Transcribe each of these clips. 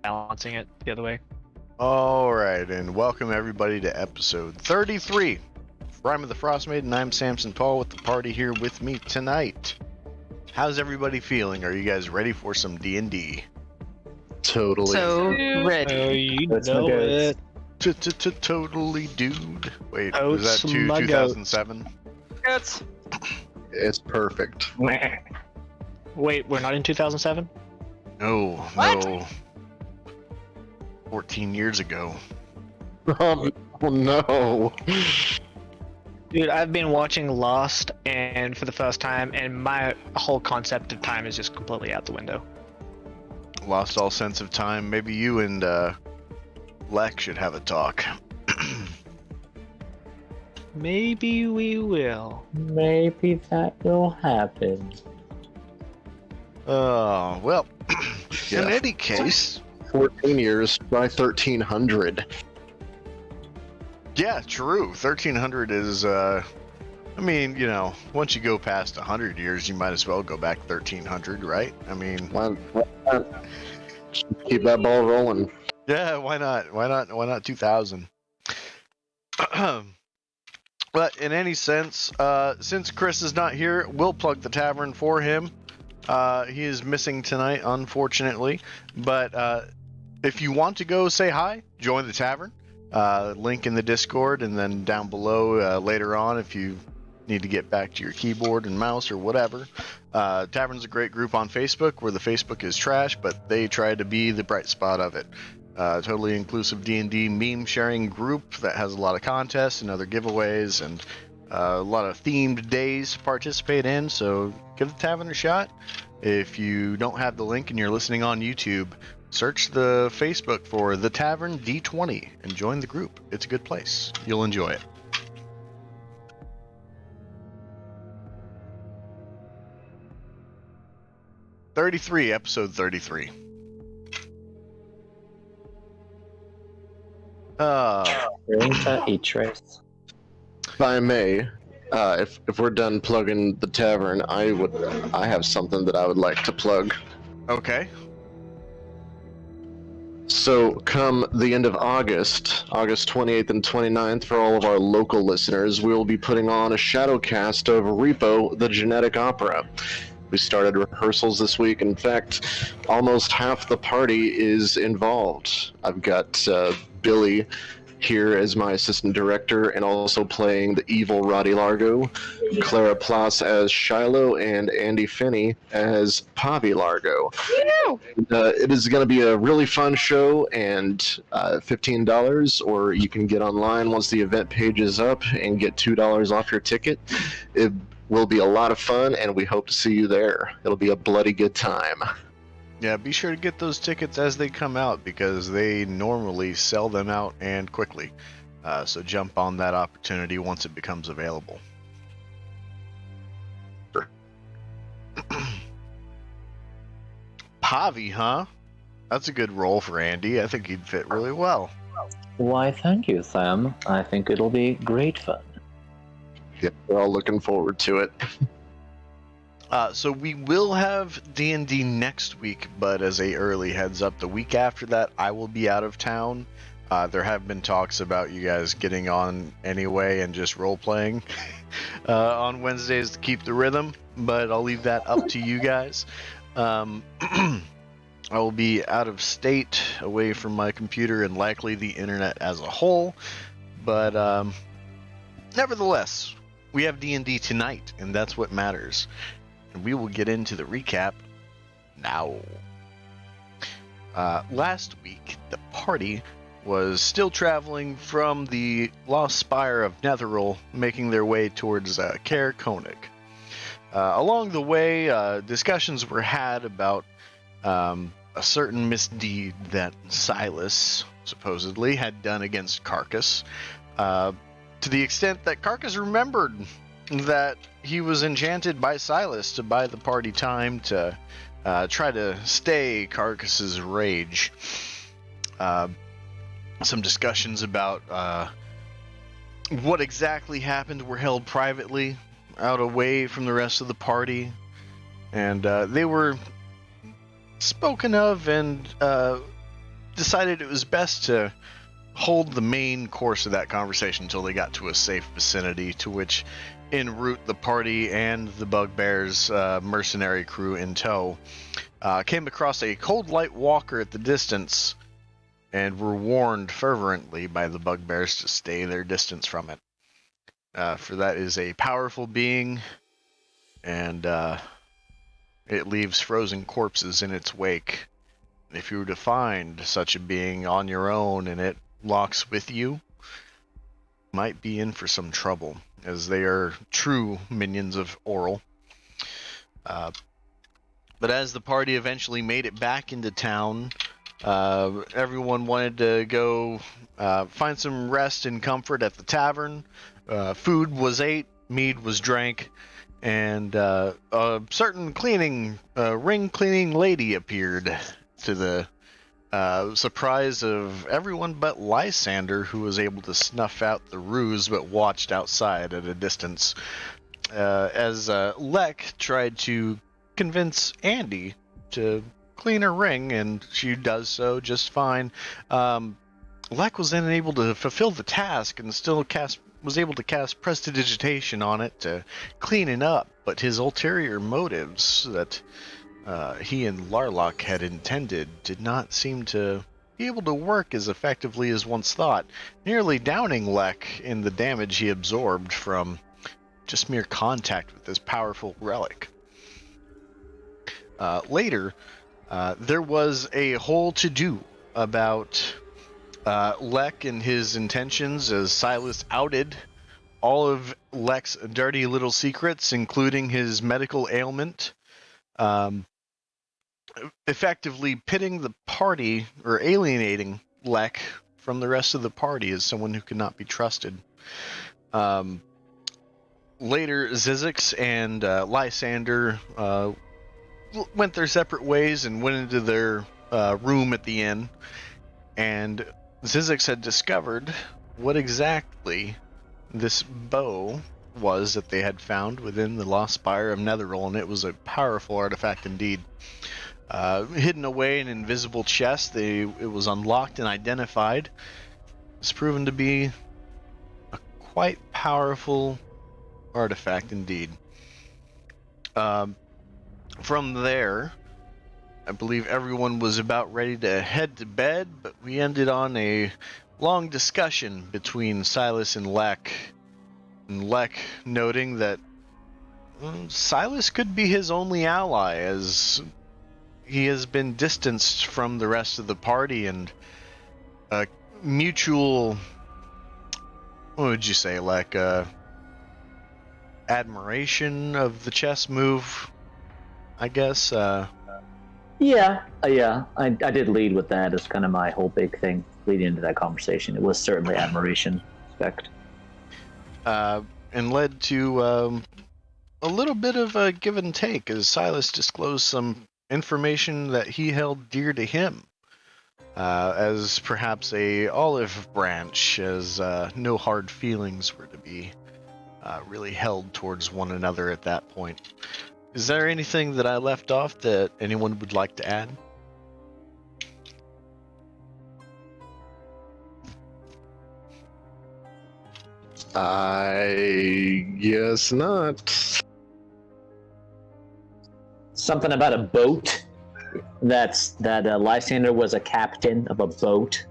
balancing it the other way. All right, and welcome everybody to episode 33. Rime of the Frost Maiden. I'm Samson Paul with the party here with me tonight. How's everybody feeling? Are you guys ready for some D&D? Totally. So ready. Oh, you That's know my goats. it. Totally, dude. Wait, Oh, was that it's my 2007? That's It's perfect. Wait, we're not in 2007? No, What? no. 14 years ago. Oh no. Dude, I've been watching Lost and for the first time, and my whole concept of time is just completely out the window. Lost all sense of time. Maybe you and Lex should have a talk. Maybe we will. Maybe that will happen. Oh, well, in Yeah. any case, 14 years by 1300. yeah, true. 1300 is, I mean, you know, once you go past 100 years, you might as well go back 1300, right? I mean, Why not? Keep that ball rolling. yeah, why not? Why not 2000? But in any sense, since Chris is not here, we'll plug the tavern for him. He is missing tonight, unfortunately. But if you want to go say hi, join the tavern. Link in the Discord, and then down below later on, if you need to get back to your keyboard and mouse or whatever. Tavern's a great group on Facebook, where the Facebook is trash, but they try to be the bright spot of it. Totally inclusive D&D meme sharing group that has a lot of contests and other giveaways and a lot of themed days to participate in, so give the tavern a shot. If you don't have the link and you're listening on YouTube, search the Facebook for The Tavern D20 and join the group. It's a good place. You'll enjoy it. Episode 33. Rinta Eatris. If I may, if we're done plugging the tavern, I have something that I would like to plug. Okay. So, come the end of August 28th and 29th, for all of our local listeners, we will be putting on a shadowcast of Repo, the Genetic Opera. We started rehearsals this week. In fact, almost half the party is involved. I've got Billy here as my assistant director and also playing the evil Roddy Largo, Clara Plas as Shiloh, and Andy Finney as Pavi Largo. And, it is going to be a really fun show, and $15, or you can get online once the event page is up and get $2 off your ticket. It will be a lot of fun, and we hope to see you there. It'll be a bloody good time. Yeah, be sure to get those tickets as they come out, because they normally sell them out and quickly. So jump on that opportunity once it becomes available. Pavi, huh? That's a good role for Andy. I think he'd fit really well. Why, thank you, Sam. I think it'll be great fun. Yeah, we're all looking forward to it. So we will have D&D next week, but as a early heads up, the week after that, I will be out of town. There have been talks about you guys getting on anyway and just role-playing on Wednesdays to keep the rhythm, but I'll leave that up to you guys. I will be out of state, away from my computer, and likely the internet as a whole, but nevertheless, we have D&D tonight, and that's what matters. And we will get into the recap now. Last week, the party was still traveling from the Lost Spire of Netheril, making their way towards Caer Konig. Along the way, discussions were had about a certain misdeed that Silas supposedly had done against Carcass, to the extent that Carcass remembered that he was enchanted by Silas to buy the party time to try to stay Carcass's rage. Some discussions about what exactly happened were held privately, out away from the rest of the party, and they were spoken of and decided it was best to hold the main course of that conversation until they got to a safe vicinity, to which en route the party and the Bugbear's mercenary crew in tow came across a cold light walker at the distance and were warned fervently by the Bugbears to stay their distance from it. For that is a powerful being, and it leaves frozen corpses in its wake. If you were to find such a being on your own and it locks with you, might be in for some trouble, as they are true minions of Oral. But as the party eventually made it back into town, everyone wanted to go find some rest and comfort at the tavern. Food was ate, mead was drank, and a certain ring cleaning lady appeared, to the surprise of everyone but Lysander, who was able to snuff out the ruse but watched outside at a distance. As Lek tried to convince Andy to clean her ring, and she does so just fine. Lek was then able to fulfill the task and still was able to cast prestidigitation on it to clean it up, but his ulterior motives that he and Larlock had intended did not seem to be able to work as effectively as once thought, nearly downing Lek in the damage he absorbed from just mere contact with this powerful relic. Later, there was a whole to-do about Lek and his intentions, as Silas outed all of Lek's dirty little secrets, including his medical ailment, effectively pitting the party, or alienating Lek from the rest of the party as someone who could not be trusted. Later, Zizix and Lysander went their separate ways and went into their room at the inn, and Zizix had discovered what exactly this bow was that they had found within the Lost Spire of Netheril, and it was a powerful artifact indeed. Hidden away in an invisible chest, it was unlocked and identified. It's proven to be a quite powerful artifact indeed. From there, I believe everyone was about ready to head to bed, but we ended on a long discussion between Silas and Lek noting that Silas could be his only ally, as he has been distanced from the rest of the party, and a mutual, what would you say, Lek, admiration of the chess move, I guess. Yeah. I did lead with that as kind of my whole big thing leading into that conversation. It was certainly admiration, respect. And led to a little bit of a give and take, as Silas disclosed some information that he held dear to him, as perhaps a olive branch, as no hard feelings were to be really held towards one another at that point. Is there anything that I left off that anyone would like to add? I guess not. Something about a boat. That Lysander was a captain of a boat.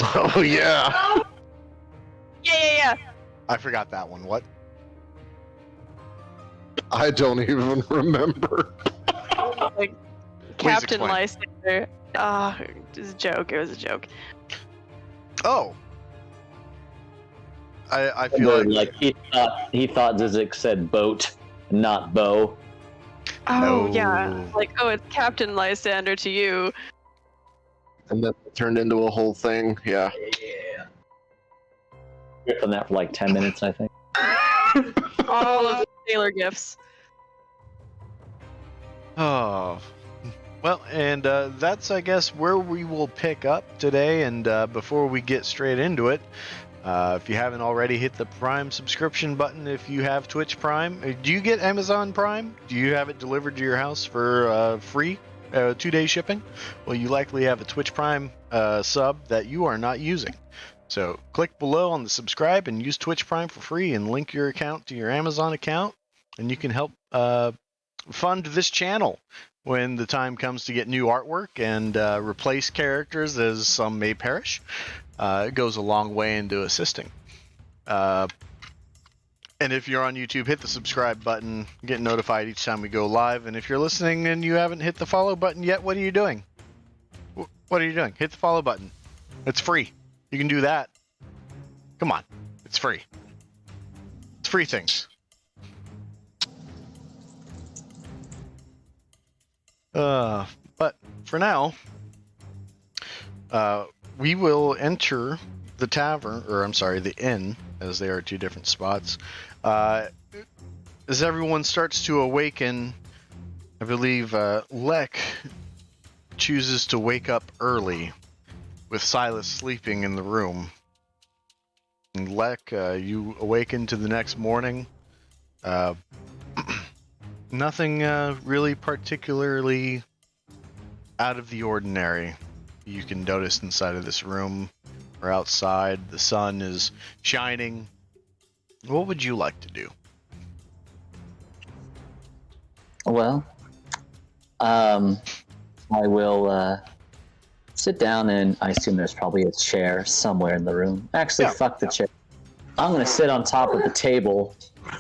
Oh, yeah. Yeah. I forgot that one. What? I don't even remember. Like, Captain explain. Lysander. It was a joke. It was a joke. Oh. I feel Like he thought Zizix said boat, not bow. Oh, No. yeah. Like, it's Captain Lysander to you. And then it turned into a whole thing. Yeah. On that for like 10 minutes, I think. All of the sailor gifts. Oh, well, and that's, I guess, where we will pick up today. And before we get straight into it, if you haven't already, hit the Prime subscription button if you have Twitch Prime. Do you get Amazon Prime? Do you have it delivered to your house for free 2-day shipping, well, you likely have a Twitch Prime sub that you are not using. So click below on the subscribe and use Twitch Prime for free and link your account to your Amazon account, and you can help fund this channel when the time comes to get new artwork and replace characters as some may perish. It goes a long way into assisting. And if you're on YouTube, hit the subscribe button, get notified each time we go live. And if you're listening and you haven't hit the follow button yet, what are you doing? What are you doing? Hit the follow button. It's free. You can do that. Come on. It's free. It's free things. But for now, we will enter the tavern, or I'm sorry, the inn, as they are two different spots. As everyone starts to awaken, I believe Lek chooses to wake up early, with Silas sleeping in the room. And Lek, you awaken to the next morning. Nothing really particularly out of the ordinary you can notice inside of this room or outside. The sun is shining. What would you like to do? Well, I will sit down, and I assume there's probably a chair somewhere in the room. Actually, Yeah. fuck the chair. I'm going to sit on top of the table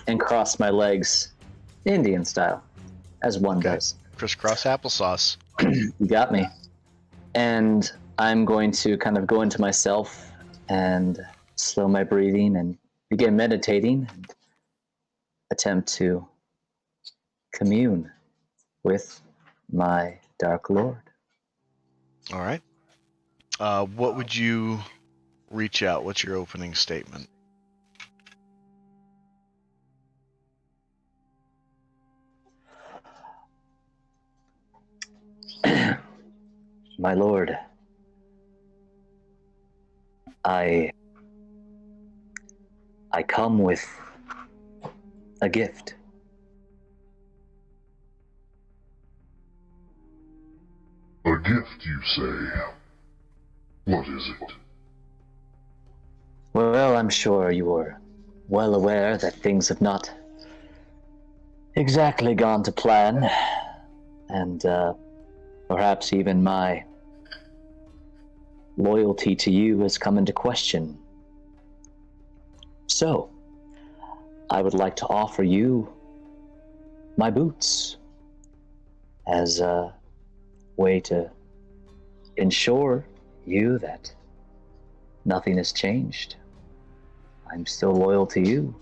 and cross my legs Indian style, as one does. Crisscross applesauce. You got me. And I'm going to kind of go into myself and slow my breathing and begin meditating and attempt to commune with my Dark Lord. All right. What would you reach out? What's your opening statement? My lord, I come with a gift. A gift, you say? What is it? Well, I'm sure you are well aware that things have not exactly gone to plan, and perhaps even my loyalty to you has come into question. So, I would like to offer you my boots as a way to ensure you that nothing has changed. I'm still loyal to you,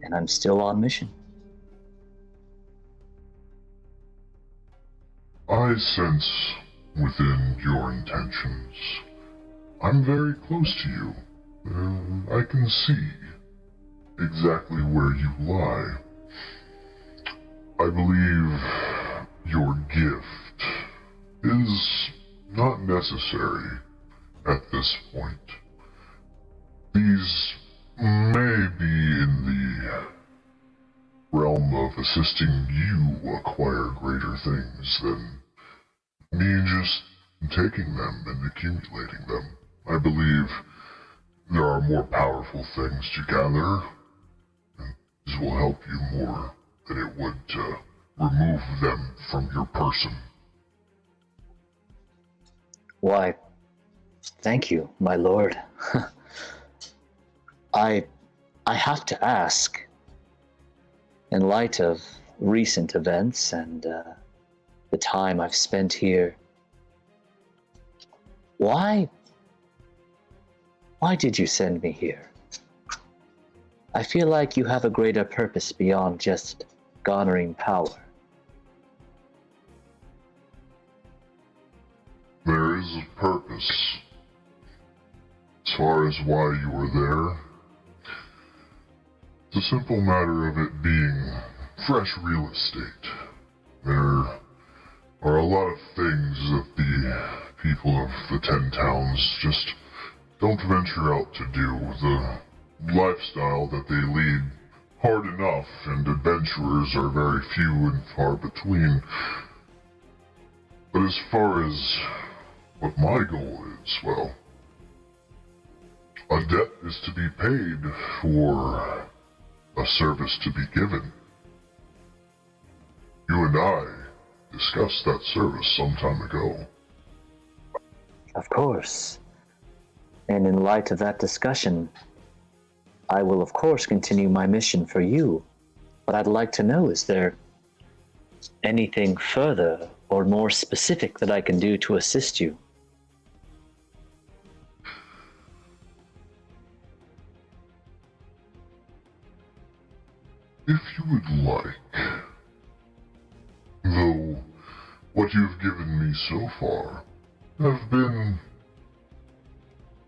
and I'm still on mission. I sense within your intentions. I'm very close to you. I can see exactly where you lie. I believe your gift is not necessary at this point. These may be in the realm of assisting you acquire greater things than me just taking them and accumulating them. I believe there are more powerful things to gather, and this will help you more than it would to remove them from your person. Why, thank you, my lord. I have to ask, in light of recent events and the time I've spent here, why did you send me here? I feel like you have a greater purpose beyond just garnering power. There is a purpose. As far as why you are there, it's a simple matter of it being fresh real estate. There are a lot of things that the people of the 10 towns just don't venture out to do. The lifestyle that they lead hard enough, and adventurers are very few and far between. But as far as what my goal is, well, a debt is to be paid for a service to be given. You and I discussed that service some time ago. Of course. And in light of that discussion, I will of course continue my mission for you. But I'd like to know, is there anything further or more specific that I can do to assist you? If you would like. Though, what you've given me so far have been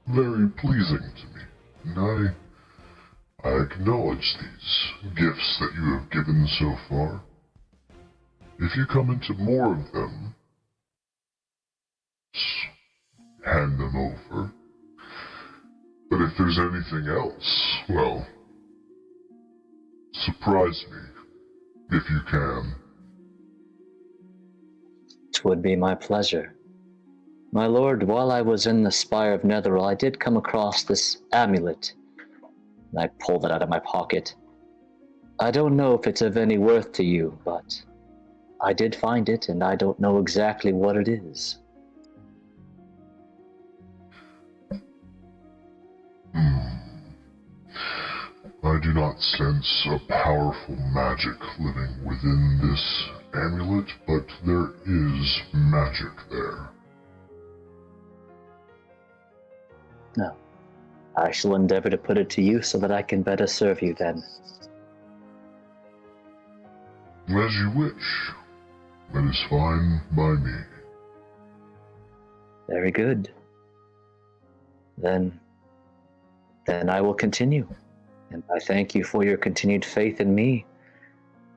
very pleasing to me, and I acknowledge these gifts that you have given so far. If you come into more of them, hand them over. But if there's anything else, well, surprise me, if you can. It would be my pleasure. My lord, while I was in the Spire of Netheril, I did come across this amulet. And I pulled it out of my pocket. I don't know if it's of any worth to you, but I did find it, and I don't know exactly what it is. I do not sense a powerful magic living within this amulet, but there is magic there. No. I shall endeavor to put it to use so that I can better serve you then. As you wish. That is fine by me. Very good. Then I will continue. And I thank you for your continued faith in me,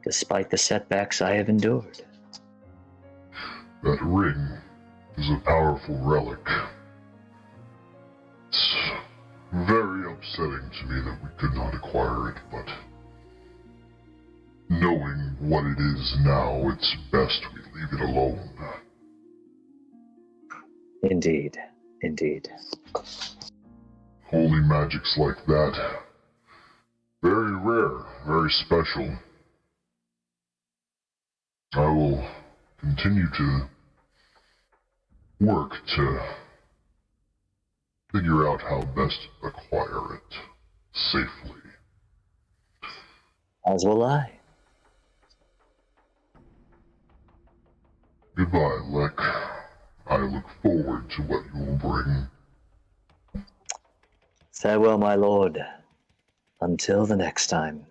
despite the setbacks I have endured. That ring is a powerful relic. It's very upsetting to me that we could not acquire it, but knowing what it is now, it's best we leave it alone. Indeed, indeed. Holy magics like that, very rare, very special. I will continue to work to figure out how best to acquire it safely. As will I. Goodbye, Lek. I look forward to what you will bring. Farewell, my lord. Until the next time.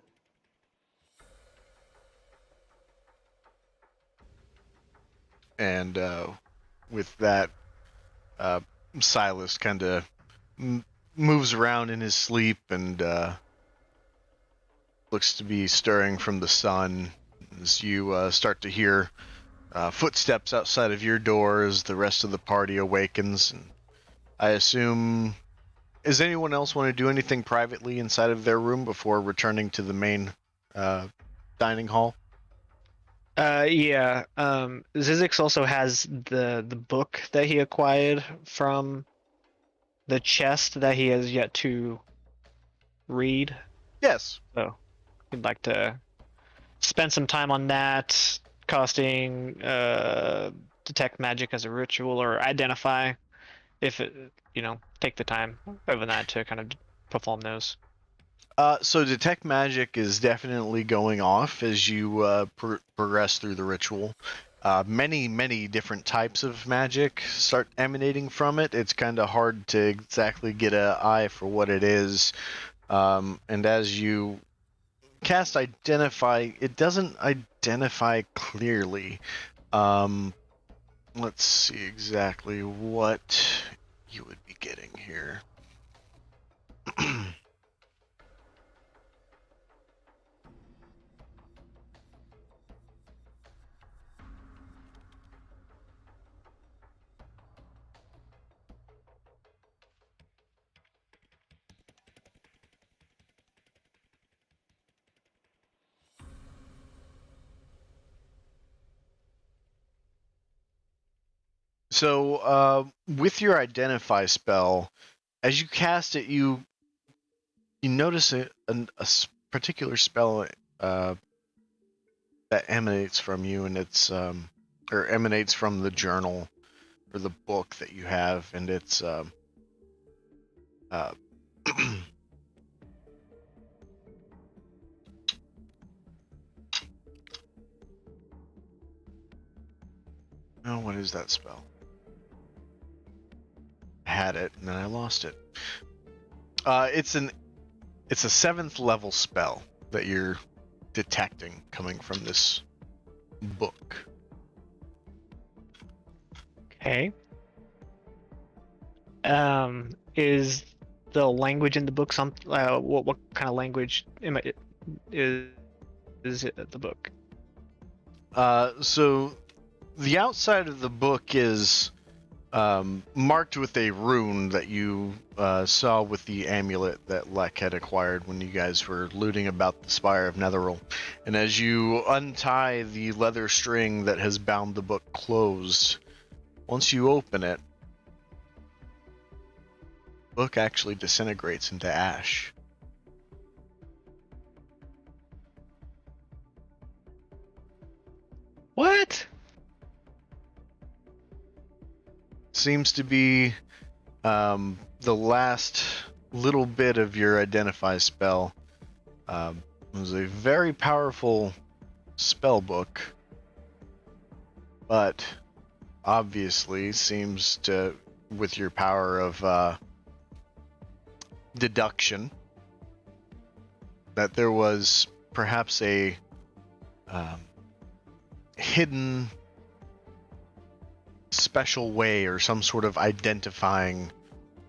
And with that, Silas kind of moves around in his sleep and looks to be stirring from the sun as you start to hear footsteps outside of your door as the rest of the party awakens. And I assume, does anyone else want to do anything privately inside of their room before returning to the main dining hall? Yeah. Zizix also has the book that he acquired from the chest that he has yet to read. Yes. So he'd like to spend some time on that, casting detect magic as a ritual or identify if it, take the time over that to kind of perform those. So detect magic is definitely going off as you progress through the ritual. Many different types of magic start emanating from it. It's kind of hard to exactly get an eye for what it is. And as you cast identify, it doesn't identify clearly. Let's see exactly what you would be getting here. So, with your identify spell, as you cast it, you notice particular spell that emanates from you, and it's or emanates from the journal or the book that you have, and it's uh, oh, what is that spell? I had it and then I lost it. It's a 7th level spell that you're detecting coming from this book. Okay. Is the language in the book some? What kind of language is it, the book? So the outside of the book is marked with a rune that you saw with the amulet that Lek had acquired when you guys were looting about the Spire of Netheril. And as you untie the leather string that has bound the book closed, once you open it, the book actually disintegrates into ash. What? Seems to be the last little bit of your identify spell. It was a very powerful spell book, but obviously seems to, with your power of deduction, that there was perhaps a hidden special way or some sort of identifying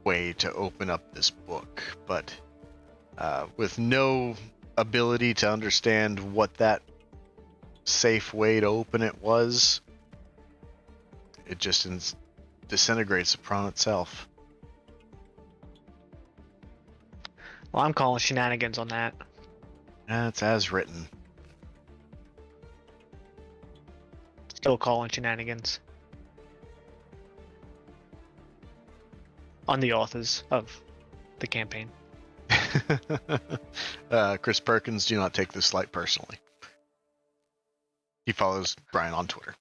way to open up this book, but with no ability to understand what that safe way to open it was, it just disintegrates upon itself. Well, I'm calling shenanigans on that. That's as written. Still calling shenanigans on the authors of the campaign. Chris Perkins, do not take this slight personally. He follows Brian on Twitter.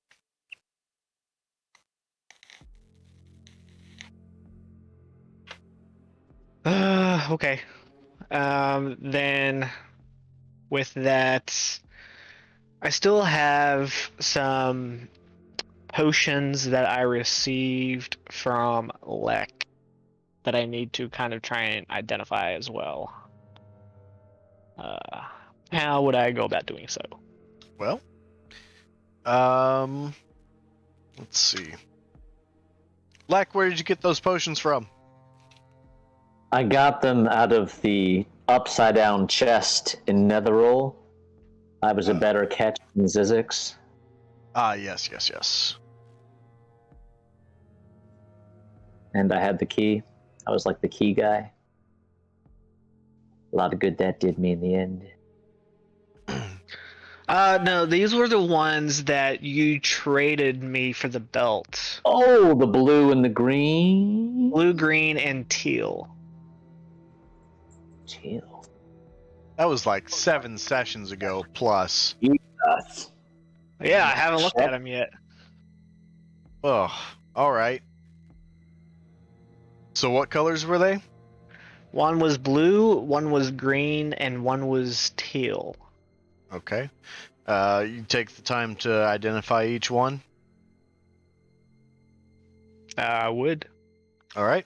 Okay. Then with that, I still have some potions that I received from Lek that I need to kind of try and identify as well. How would I go about doing so? Well, let's see. Lack, where did you get those potions from? I got them out of the upside down chest in Netheril. I was a better catch than Zizix. Yes. And I had the key. I was like the key guy. A lot of good that did me in the end. No, these were the ones that you traded me for the belt. Oh, the blue and the green? Blue, green, and teal. Teal. That was like 7 sessions ago plus. Jesus. Yeah, I haven't looked at them yet. Oh, all right. So what colors were they? One was blue, one was green, and one was teal. Okay. You take the time to identify each one. I would. All right.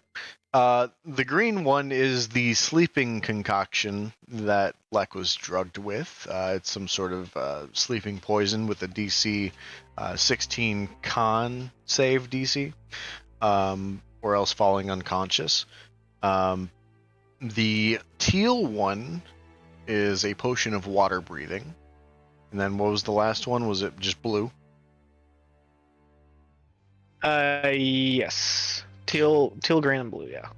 The green one is the sleeping concoction that Lek was drugged with. It's some sort of sleeping poison with a DC 16 con save DC, or else falling unconscious. The teal one is a potion of water breathing. And then what was the last one? Was it just blue? Yes. Teal, green, and blue, yeah.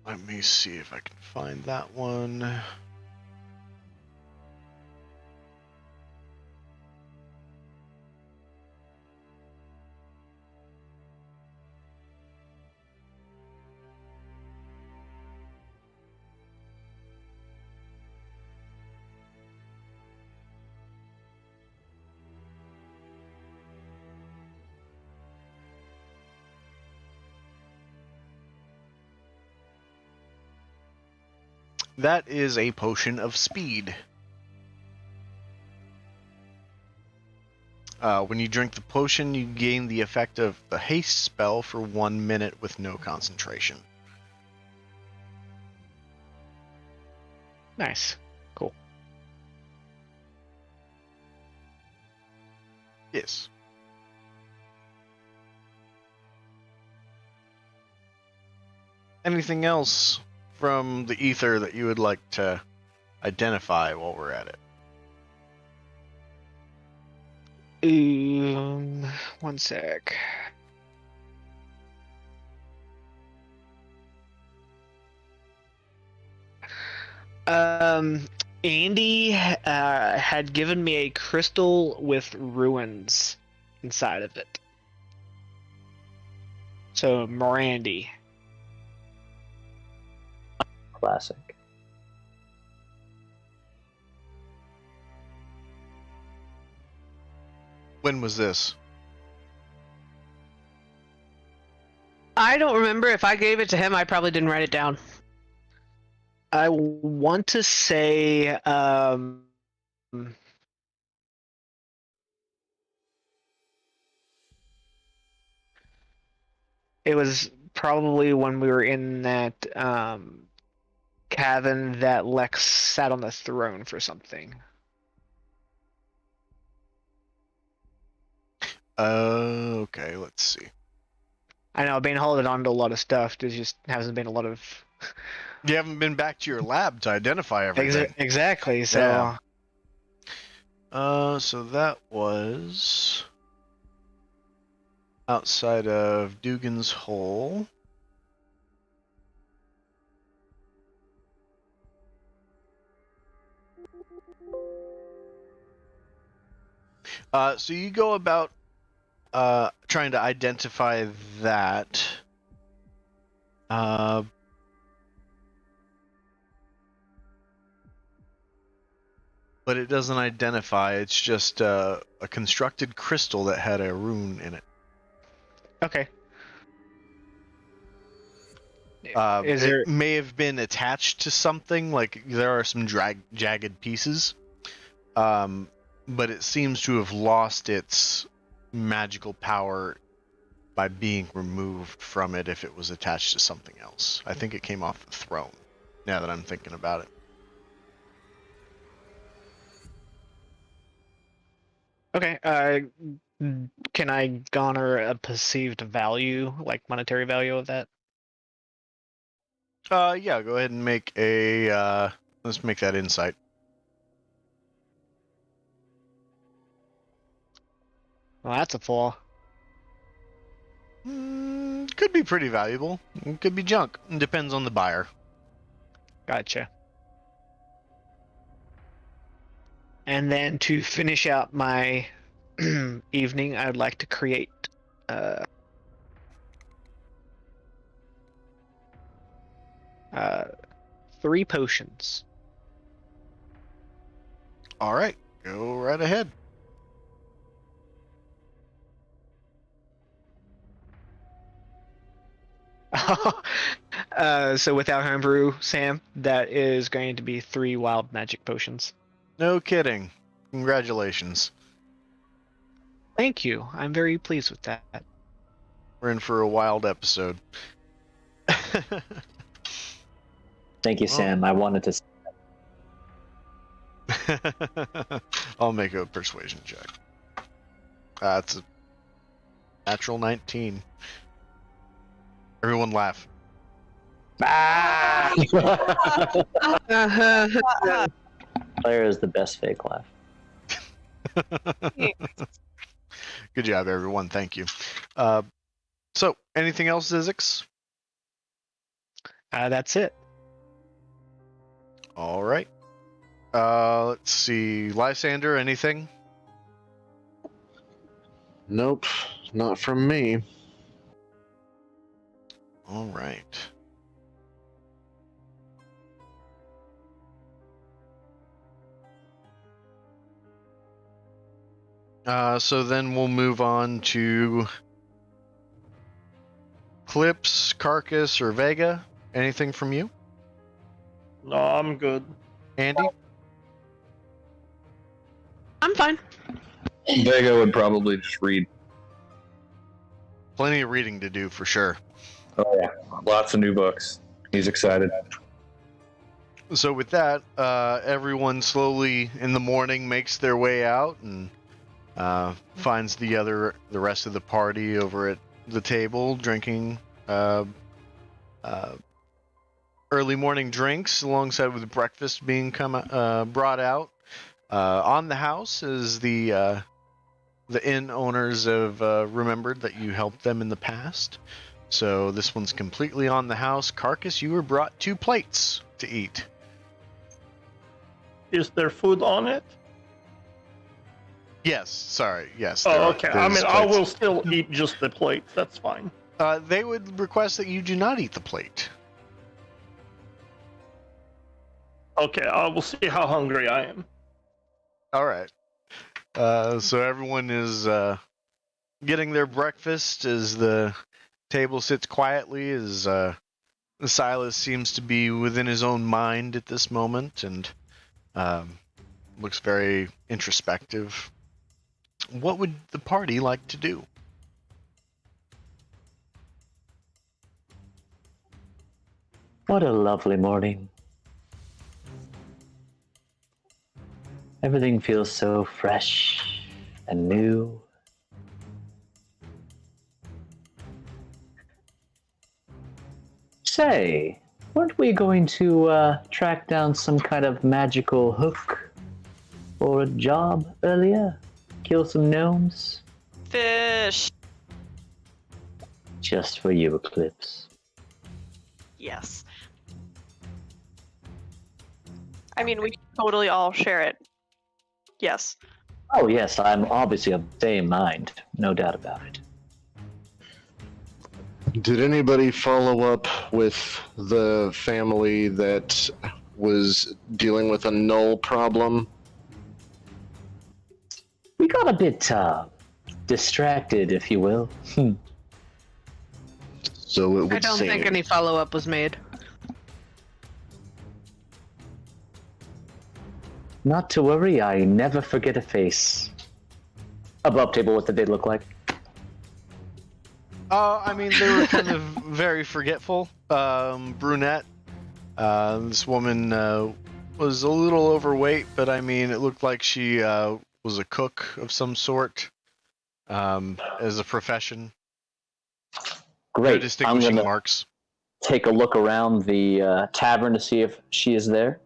Let me see if I can find that one. That is a potion of speed. When you drink the potion, you gain the effect of the haste spell for 1 minute with no concentration. Nice. Cool. Yes. Anything else from the ether that you would like to identify while we're at it? One sec. Um, Andy had given me a crystal with ruins inside of it. So Morandy. Classic. When was this? I don't remember. If I gave it to him, I probably didn't write it down. I want to say it was probably when we were in that cabin that Lex sat on the throne for something. Okay, let's see. I know I've been holding on to a lot of stuff. There just hasn't been a lot of You haven't been back to your lab to identify everything. exactly. So Yeah. So that was outside of Dugan's Hole. So you go about trying to identify that. But it doesn't identify. It's just a constructed crystal that had a rune in it. okay. Is It there may have been attached to something, like there are some jagged pieces, but it seems to have lost its magical power by being removed from it if it was attached to something else. I think it came off the throne, now that I'm thinking about it. okay? Can I garner a perceived value, like monetary value of that? Yeah, go ahead and make a, let's make that insight. Well, that's a 4. Could be pretty valuable. It could be junk. It depends on the buyer. Gotcha. And then to finish out my evening, I would like to create uh, 3 potions. All right, go right ahead. So without homebrew, Sam, that is going to be 3 wild magic potions. No kidding. Congratulations. Thank you. I'm very pleased with that. We're in for a wild episode. Thank you, Sam. I wanted to. I'll make a persuasion check. That's a natural 19. Everyone laugh. Claire is the best fake laugh. Good job, everyone. Thank you. So, anything else, Zizix? That's it. All right. Let's see. Lysander, anything? Nope, not from me. All right. So then we'll move on to Clips, Carcass, or Vega. Anything from you? No, I'm good. Andy? I'm fine. Vega would probably just read. Plenty of reading to do for sure. Oh yeah, lots of new books. He's excited. So with that, everyone slowly in the morning makes their way out and finds the rest of the party over at the table drinking early morning drinks alongside with breakfast being brought out. On the house is the inn owners have remembered that you helped them in the past. So this one's completely on the house. Carcass, you were brought 2 plates to eat. Is there food on it? Yes, sorry. Yes. Oh, okay. I there's mean, I plates. will still eat just the plates. That's fine. They would request that you do not eat the plate. Okay, I will see how hungry I am. All right. So everyone is getting their breakfast as the table sits quietly, as Silas seems to be within his own mind at this moment and looks very introspective. What would the party like to do? What a lovely morning. Everything feels so fresh and new. Say, weren't we going to track down some kind of magical hook for a job earlier? Kill some gnomes? Fish. Just for you, Eclipse. Yes. I mean, we totally all share it. Yes. Oh yes, I'm obviously of the same mind, no doubt about it. Did anybody follow up with the family that was dealing with a null problem? We got a bit distracted, if you will. So it would I don't seem. think any follow-up was made. Not to worry, I never forget a face. Above table, what did they look like? I mean, they were kind of very forgetful. Brunette. This woman was a little overweight, but I mean, it looked like she was a cook of some sort as a profession. No Great. I'm distinguishing gonna marks. take a look around the tavern to see if she is there.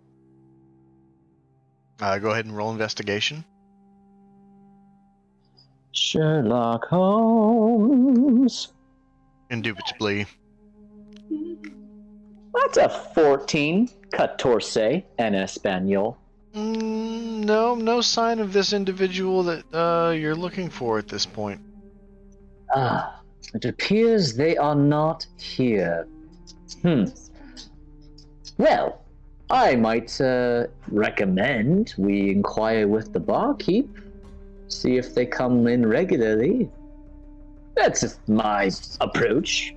Go ahead and roll investigation. Sherlock Holmes. Indubitably. That's a 14. 14 en español. No sign of this individual that you're looking for at this point. Ah, it appears they are not here. Well, I might recommend we inquire with the barkeep, see if they come in regularly. That's my approach.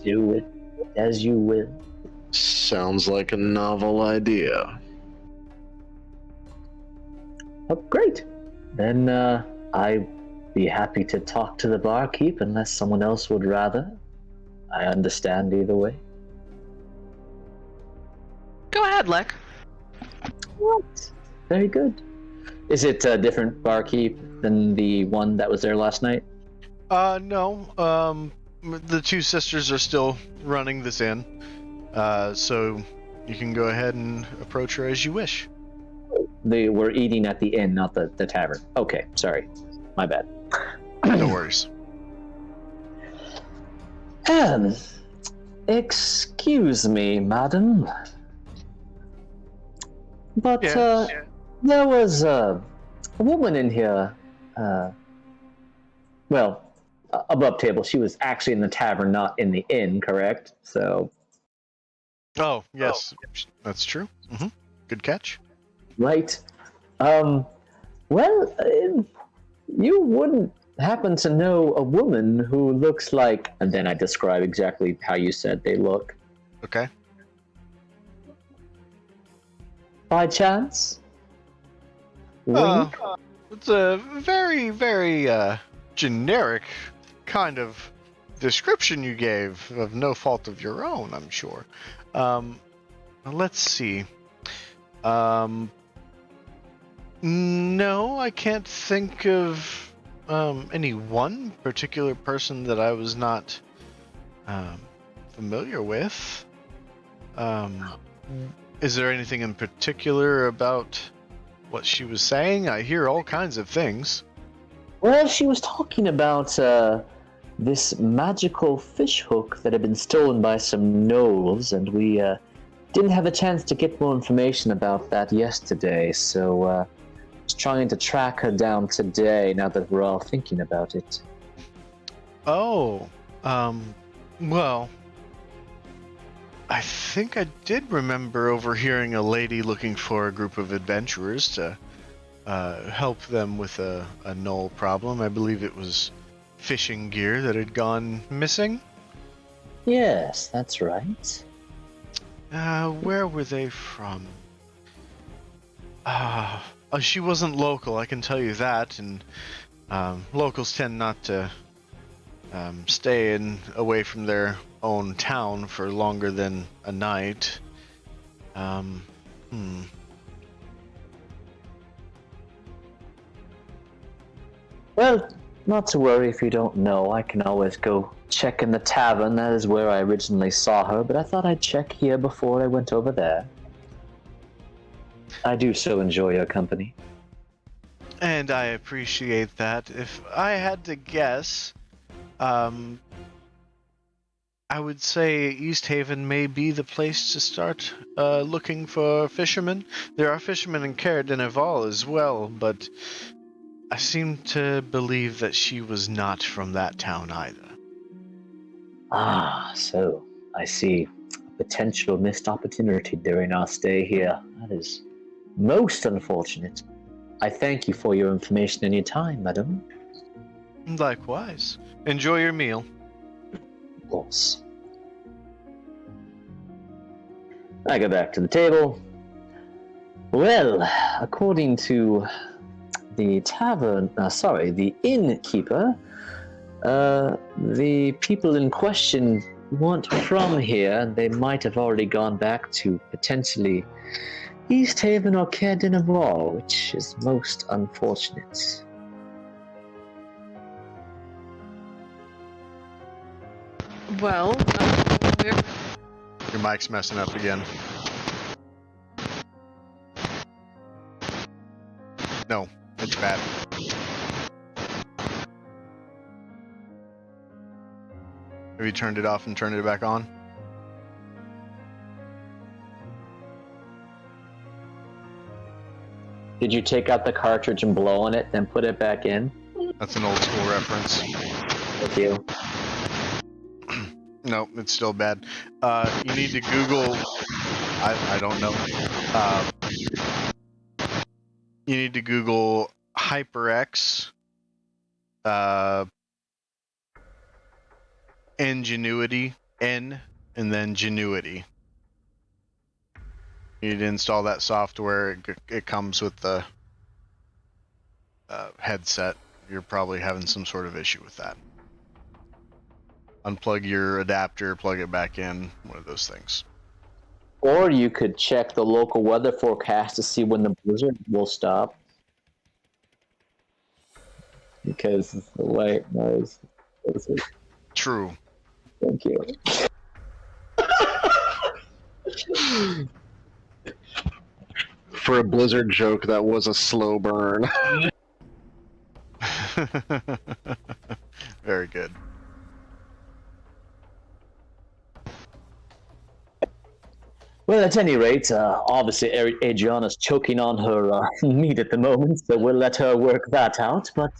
Do it as you will. Sounds like a novel idea. Oh, great. Then I'd be happy to talk to the barkeep unless someone else would rather. I understand either way. Go ahead, Lek. What? Very good. Is it a different barkeep than the one that was there last night? No. The 2 sisters are still running this inn. So you can go ahead and approach her as you wish. They were eating at the inn, not the tavern. Okay, sorry. My bad. No worries. Excuse me, madam. But, Yes. there was a woman in here, above table. She was actually in the tavern, not in the inn, correct? So, Oh, yes. That's true. Good catch. right. You wouldn't happen to know a woman who looks like, and then I describe exactly how you said they look. Okay. by chance? Uh, Wink? it's a very, very generic kind of description you gave of no fault of your own, I'm sure. Let's see. No, I can't think of any one particular person that I was not familiar with. Is there anything in particular about what she was saying? I hear all kinds of things. Well, she was talking about this magical fish hook that had been stolen by some gnolls, and we didn't have a chance to get more information about that yesterday, so I was trying to track her down today now that we're all thinking about it. Oh, well, I think I did remember overhearing a lady looking for a group of adventurers to help them with a gnoll problem. I believe it was fishing gear that had gone missing. Yes, that's right. Where were they from? She wasn't local, I can tell you that, and locals tend not to stay away from their own town for longer than a night. Well, not to worry if you don't know. I can always go check in the tavern. That is where I originally saw her, but I thought I'd check here before I went over there. I do so enjoy your company. And I appreciate that. If I had to guess, I would say East Haven may be the place to start looking for fishermen. There are fishermen in Caer-Dineval as well, but I seem to believe that she was not from that town either. Ah, so I see a potential missed opportunity during our stay here. That is most unfortunate. I thank you for your information and your time, madam. Likewise. Enjoy your meal. Of course. I go back to the table. Well, according to the the innkeeper, the people in question weren't from here, and they might have already gone back to potentially East Haven or Caer-Dineval, which is most unfortunate. Well, we're Your mic's messing up again. No, it's bad. Have you turned it off and turned it back on? Did you take out the cartridge and blow on it, then put it back in? That's an old school reference. Thank you. No, it's still bad. You need to Google. I don't know. You need to Google HyperX. Ingenuity, N, and then Genuity. You need to install that software. It comes with the headset. You're probably having some sort of issue with that. Unplug your adapter, plug it back in, one of those things. Or you could check the local weather forecast to see when the blizzard will stop. Because the light knows. True. Thank you. For a Blizzard joke, that was a slow burn. Very good. Well, at any rate, obviously Adriana's choking on her meat at the moment, so we'll let her work that out. But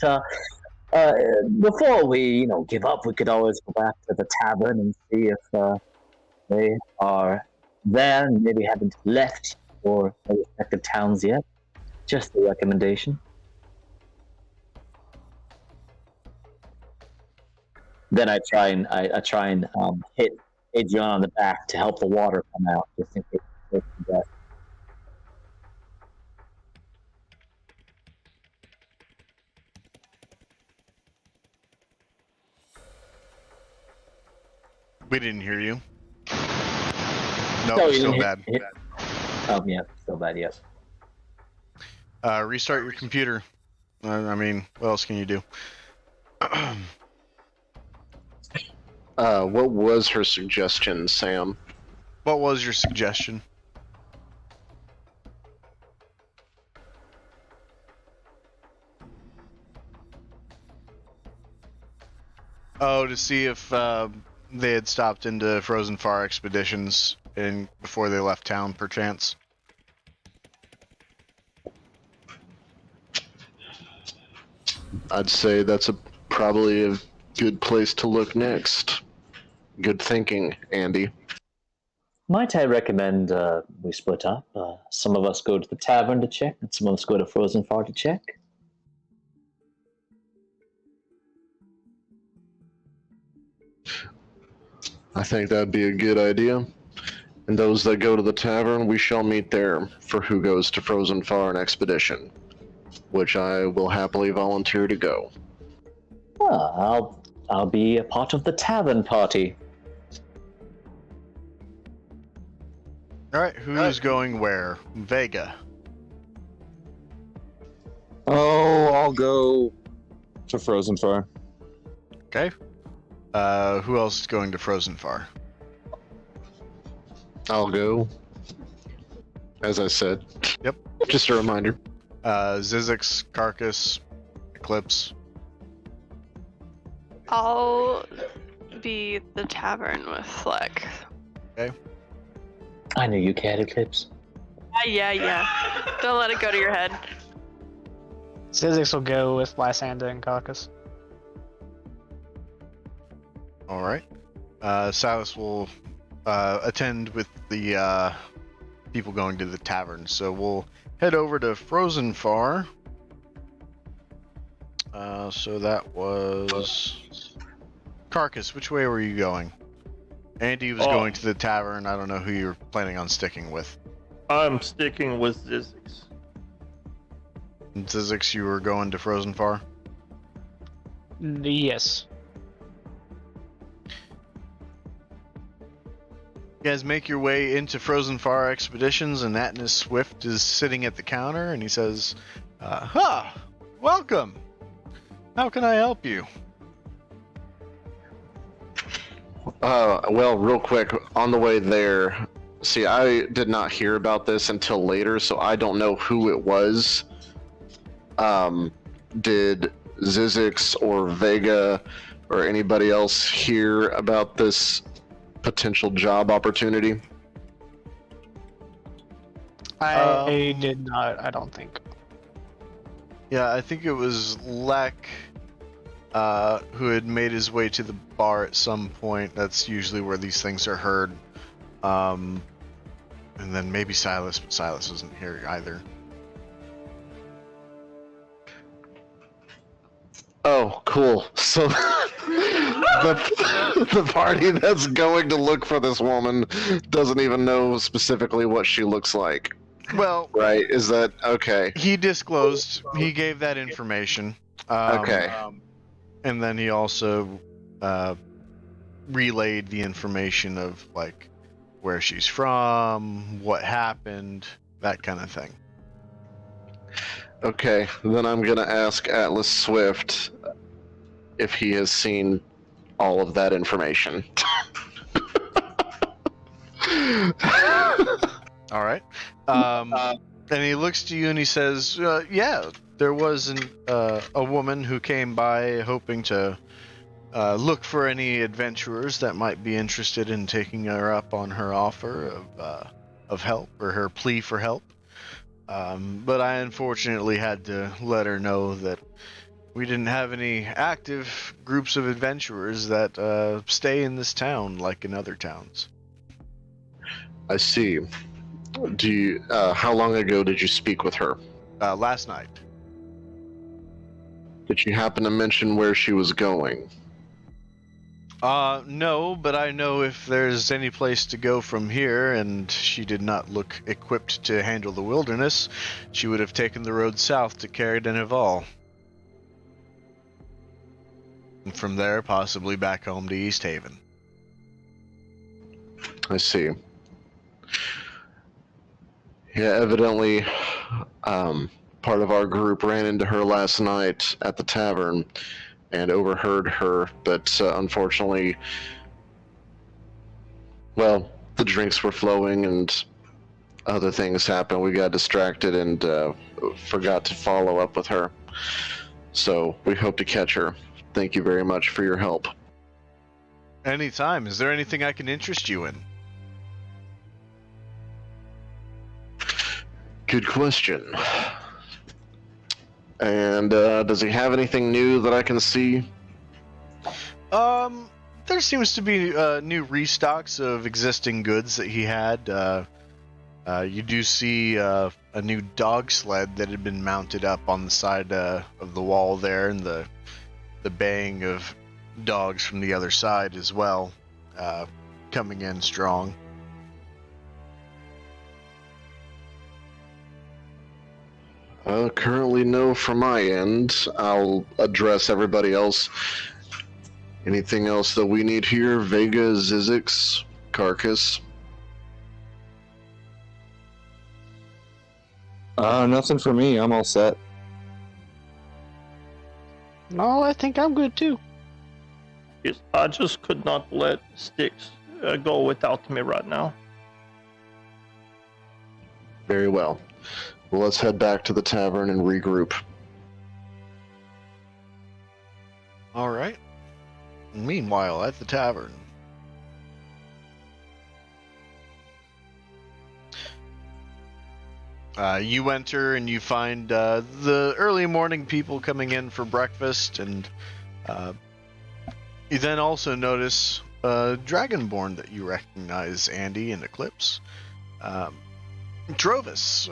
before we, give up, we could always go back to the tavern and see if they are there and maybe haven't left or their respective towns yet. Just a recommendation. Then I try and hit Adriana on the back to help the water come out, just in case it's death. We didn't hear you. No, Nope, you still didn't bad. Yeah, still bad, yes. Restart your computer. I mean, what else can you do? What was her suggestion, Sam? What was your suggestion? Oh, to see if they had stopped into Frozen Far expeditions before they left town, perchance. I'd say that's probably a good place to look next. Good thinking, Andy. Might I recommend we split up? Some of us go to the tavern to check, and some of us go to Frozen Far to check. I think that'd be a good idea. And those that go to the tavern, we shall meet there for who goes to Frozen Far an expedition, which I will happily volunteer to go. I'll be a part of the tavern party. All right, who's going where? Vega. Oh, I'll go to Frozen Far. Okay. Who else is going to Frozen Far? I'll go. As I said. Yep. Just a reminder. Zizix, Carcass, Eclipse. I'll be the tavern with Fleck. Okay. I knew you cared, Eclipse. Yeah. Don't let it go to your head. Zizix will go with Lysanda and Caucus. All right. Silas will attend with the people going to the tavern. So we'll head over to Frozen Far. So that was Carcass. Which way were you going? Andy was going to the tavern. I don't know who you're planning on sticking with. I'm sticking with Zizix. And Zizix, you were going to Frozen Far? Yes. You guys make your way into Frozen Far Expeditions, and Atnus Swift is sitting at the counter, and he says, welcome. How can I help you? Well, real quick, on the way there, see, I did not hear about this until later, so I don't know who it was. Did Zizix or Vega or anybody else hear about this potential job opportunity? I did not, I don't think. Yeah, I think it was Lek who had made his way to the bar at some point. That's usually where these things are heard. And then maybe Silas, but Silas isn't here either. Oh, cool. So the party that's going to look for this woman doesn't even know specifically what she looks like. Well, right? Is that okay? He disclosed, he gave that information. Okay. And then he also relayed the information of like where she's from, what happened, that kind of thing. Okay, then I'm gonna ask Atlas Swift if he has seen all of that information. All right. And he looks to you and he says, yeah, there was a woman who came by hoping to look for any adventurers that might be interested in taking her up on her offer of help, or her plea for help. But I unfortunately had to let her know that we didn't have any active groups of adventurers that stay in this town like in other towns. I see. Do you? How long ago did you speak with her? Last night. Did she happen to mention where she was going? No, but I know if there's any place to go from here, and she did not look equipped to handle the wilderness, she would have taken the road south to Caridenival. And from there, possibly back home to East Haven. I see. Yeah, evidently, part of our group ran into her last night at the tavern and overheard her, but unfortunately, well, the drinks were flowing and other things happened. We got distracted and forgot to follow up with her. So we hope to catch her. Thank you very much for your help. Anytime. Is there anything I can interest you in? Good question. And does he have anything new that I can see? There seems to be new restocks of existing goods that he had. You do see a new dog sled that had been mounted up on the side of the wall there, and the baying of dogs from the other side as well, coming in strong. Currently no from my end. I'll address everybody else. Anything else that we need here? Vega, Zizix, Carcass? Nothing for me. I'm all set. No, I think I'm good too. Yes, I just could not let Styx go without me right now. Very well. Well, let's head back to the tavern and regroup. All right. Meanwhile, at the tavern. You enter and you find the early morning people coming in for breakfast, and you then also notice Dragonborn that you recognize, Andy and Eclipse. Drovis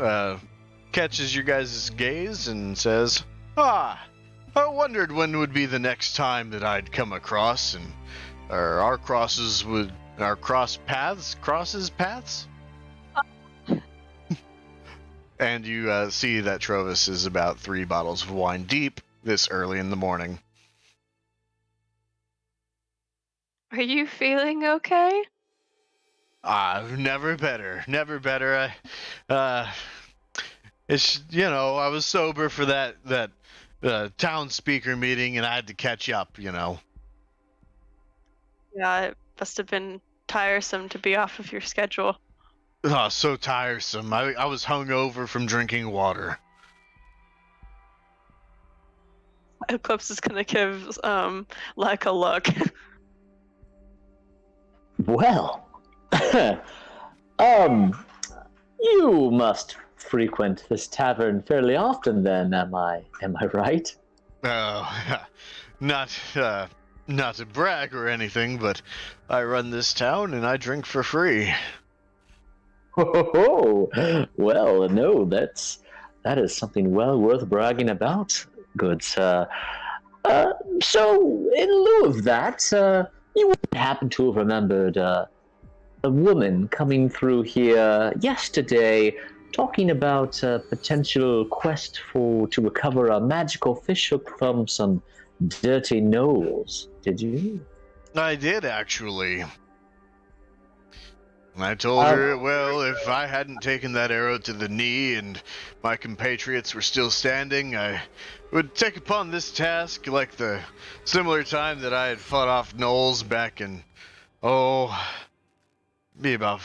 catches your guys' gaze and says, I wondered when would be the next time that I'd come across, and our crosses would, our crosses paths? And you see that Trovis is about 3 bottles of wine deep this early in the morning. Are you feeling okay? Never better. Never better. It's, I was sober for that town speaker meeting, and I had to catch up, Yeah, it must have been tiresome to be off of your schedule. Oh, so tiresome. I was hungover from drinking water. Eclipse is gonna give like a look. Well, you must frequent this tavern fairly often then, am I right? Oh, not to brag or anything, but I run this town and I drink for free. Oh, well, no, that is something well worth bragging about, good sir. So, in lieu of that, you wouldn't happen to have remembered a woman coming through here yesterday talking about a potential quest to recover a magical fishhook from some dirty gnolls, did you? I did, actually. I told her, well, if I hadn't taken that arrow to the knee and my compatriots were still standing, I would take upon this task like the similar time that I had fought off gnolls back in, be about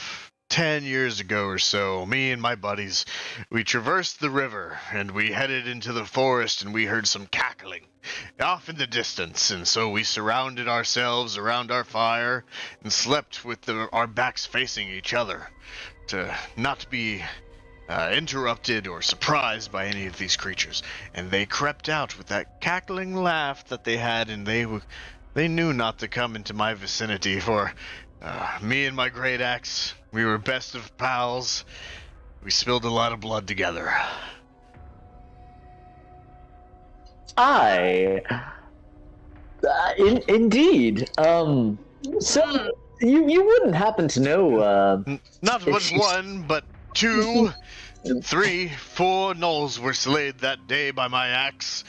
10 years ago or so. Me and my buddies, we traversed the river and we headed into the forest, and we heard some cackling off in the distance, and so we surrounded ourselves around our fire and slept with our backs facing each other to not be interrupted or surprised by any of these creatures. And they crept out with that cackling laugh that they had, and they knew not to come into my vicinity, for me and my great axe, we were best of pals. We spilled a lot of blood together. Indeed. So you wouldn't happen to know? Not but one, but two. 4 gnolls were slayed that day by my axe.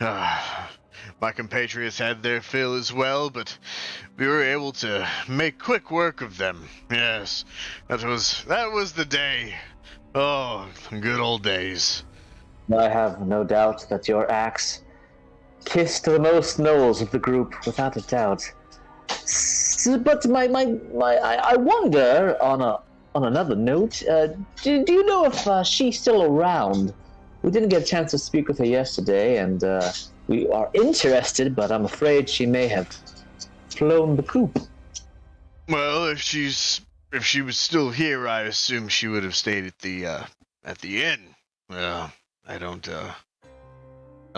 My compatriots had their fill as well, but we were able to make quick work of them. Yes, that was the day. Oh, good old days. I have no doubt that your axe kissed the most gnolls of the group, without a doubt. But I wonder, on another note, do you know if she's still around? We didn't get a chance to speak with her yesterday, and we are interested, but I'm afraid she may have flown the coop. Well, if she was still here, I assume she would have stayed at the inn. Well, I don't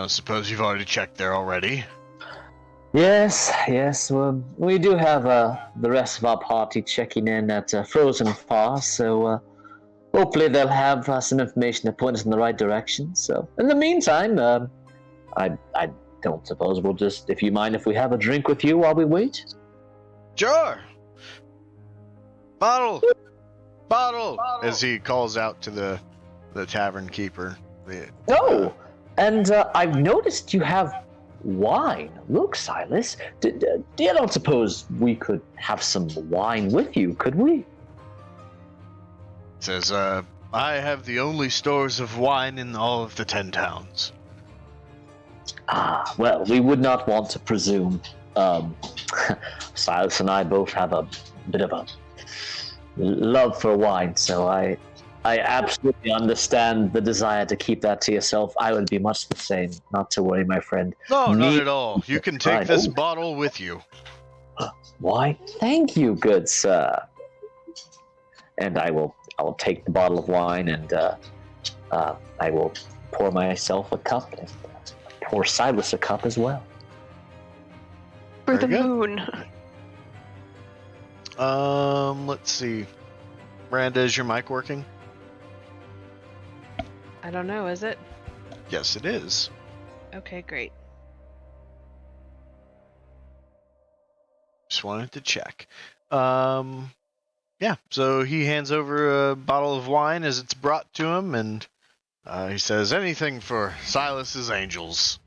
suppose you've already checked there already. Yes. Well, we do have the rest of our party checking in at Frozen Far, so hopefully they'll have some information to point us in the right direction. So, in the meantime, I don't suppose we'll just, if you mind if we have a drink with you while we wait? Sure. Bottle, as he calls out to the tavern keeper. And I've noticed you have wine. Look, Silas, I don't suppose we could have some wine with you, could we? Says, I have the only stores of wine in all of the 10 towns. Well, we would not want to presume. Silas and I both have a bit of a love for wine, so I absolutely understand the desire to keep that to yourself. I would be much the same. Not to worry, my friend. No, not at all. You can take this bottle with you. Why, thank you, good sir. And I will take the bottle of wine, and I will pour myself a cup, and pour Silas a cup as well. For the moon. Let's see. Miranda, is your mic working? I don't know, is it? Yes, it is. Okay, great. Just wanted to check. Yeah, so he hands over a bottle of wine as it's brought to him, and he says, anything for Silas's angels.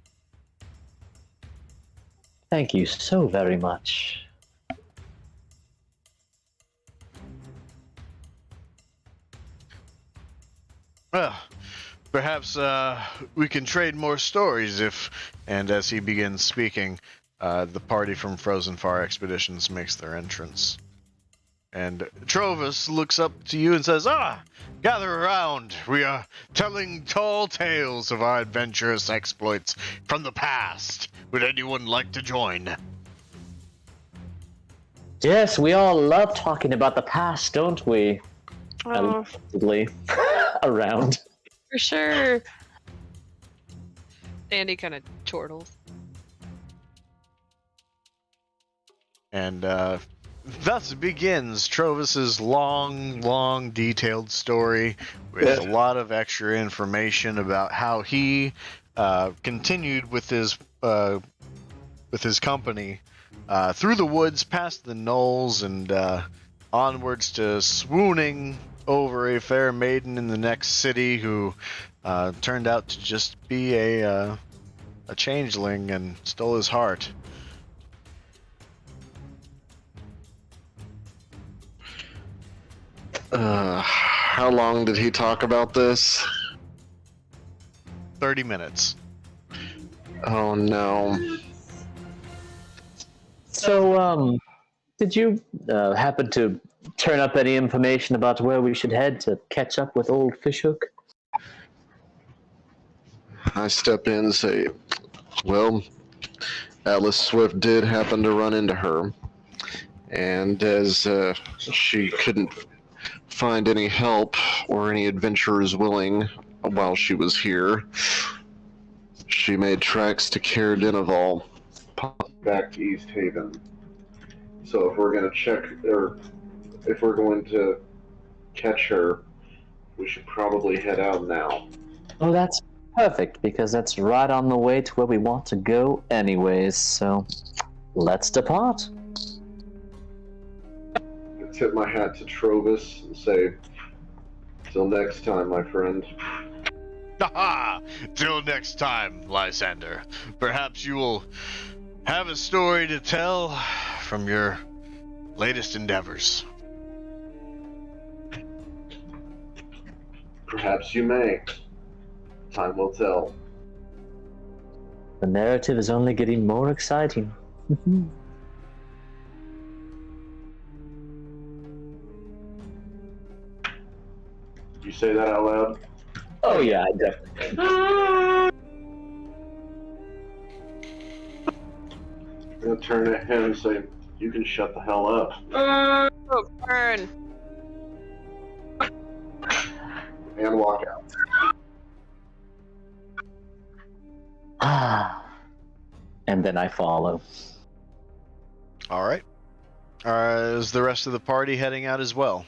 Thank you so very much. Well, perhaps we can trade more stories and as he begins speaking, the party from Frozen Far Expeditions makes their entrance. And Trovis looks up to you and says, gather around. We are telling tall tales of our adventurous exploits from the past. Would anyone like to join? Yes, we all love talking about the past, don't we? Oh, Around. for sure. Andy kind of chortles. And thus begins Trovis's long, detailed story with a lot of extra information about how he continued with his company through the woods, past the knolls, and onwards to swooning over a fair maiden in the next city who turned out to just be a changeling and stole his heart. How long did he talk about this? 30 minutes. Oh no. So, did you happen to turn up any information about where we should head to catch up with old Fishhook? I step in and say, well, Atlas Swift did happen to run into her. And as she couldn't find any help or any adventurers willing while she was here, she made tracks to Caer Dineval, back to East Haven. So if we're going to check, or if we're going to catch her, we should probably head out now. Oh, that's perfect, because that's right on the way to where we want to go anyways, so let's depart. I tip my hat to Trovis and say, Till next time, my friend. Haha! Till next time, Lysander. Perhaps you will have a story to tell from your latest endeavors. Perhaps you may. Time will tell. The narrative is only getting more exciting. Did you say that out loud? Oh yeah, I definitely. I'm gonna turn to him and say, "You can shut the hell up." Oh, burn. And walk out. Ah, and then I follow. All right. Is the rest of the party heading out as well?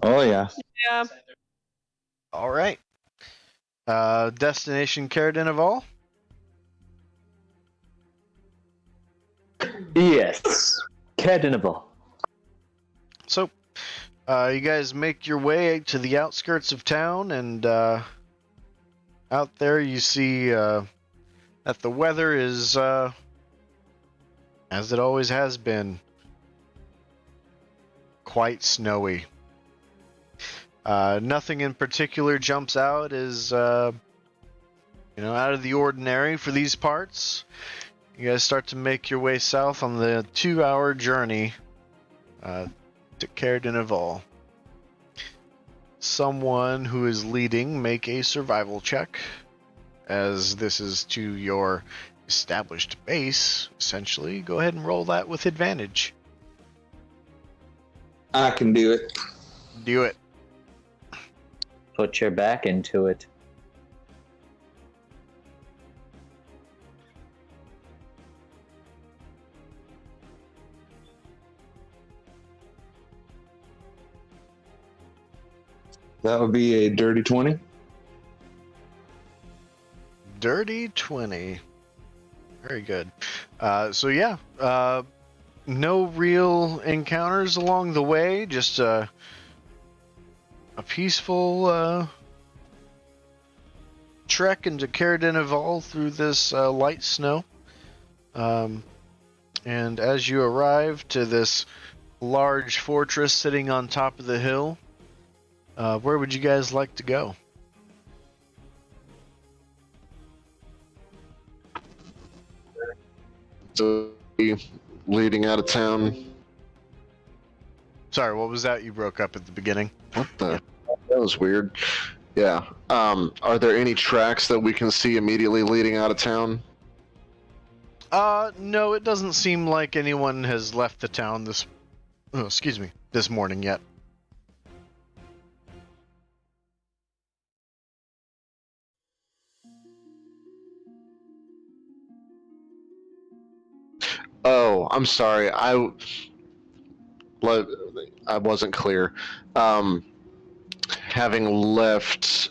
Oh yeah. Yeah. All right. Destination Caradinaval? Yes, Cardinal. So, you guys make your way to the outskirts of town, and out there you see that the weather is, as it always has been, quite snowy. Nothing in particular jumps out as, out of the ordinary for these parts. You guys start to make your way south on the 2-hour journey to Caradinaval. Someone who is leading, make a survival check, as this is to your established base, essentially. Go ahead and roll that with advantage. I can do it. Do it. Put your back into it. That would be a dirty 20. Dirty 20. Very good. No real encounters along the way, just a peaceful trek into Caradinaval through this light snow. And as you arrive to this large fortress sitting on top of the hill, where would you guys like to go? So, leading out of town. Sorry, what was that? You broke up at the beginning. What the? That was weird. Yeah. Are there any tracks that we can see immediately leading out of town? No, it doesn't seem like anyone has left the town this morning yet. Oh, I'm sorry. I wasn't clear. Having left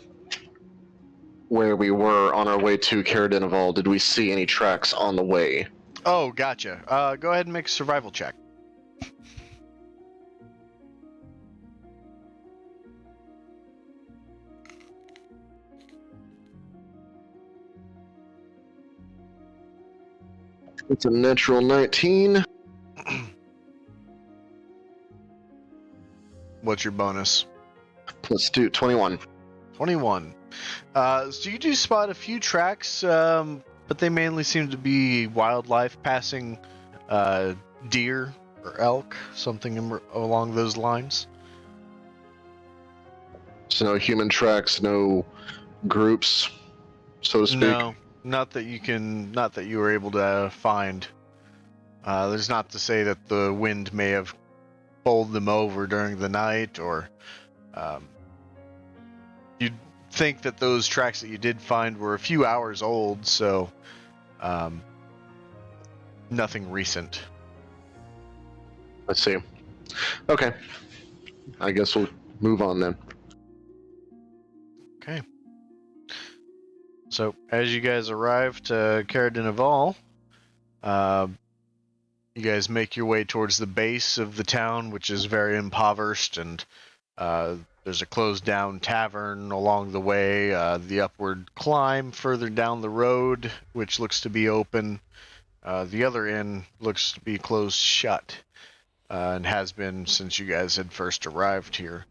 where we were on our way to Caradinaval, did we see any tracks on the way? Oh, gotcha. Go ahead and make a survival check. It's a natural 19. What's your bonus? Let's do 21. 21. So you do spot a few tracks, but they mainly seem to be wildlife passing deer or elk, something along those lines. So no human tracks, no groups, so to speak. No, not that you were able to find. There's not to say that the wind may have bowled them over during the night, or you'd think that those tracks that you did find were a few hours old, so nothing recent. Let's see. Okay. I guess we'll move on then. Okay. So as you guys arrive to Caradinaval, you guys make your way towards the base of the town, which is very impoverished and There's a closed down tavern along the way, the upward climb further down the road, which looks to be open. The other inn looks to be closed shut, and has been since you guys had first arrived here.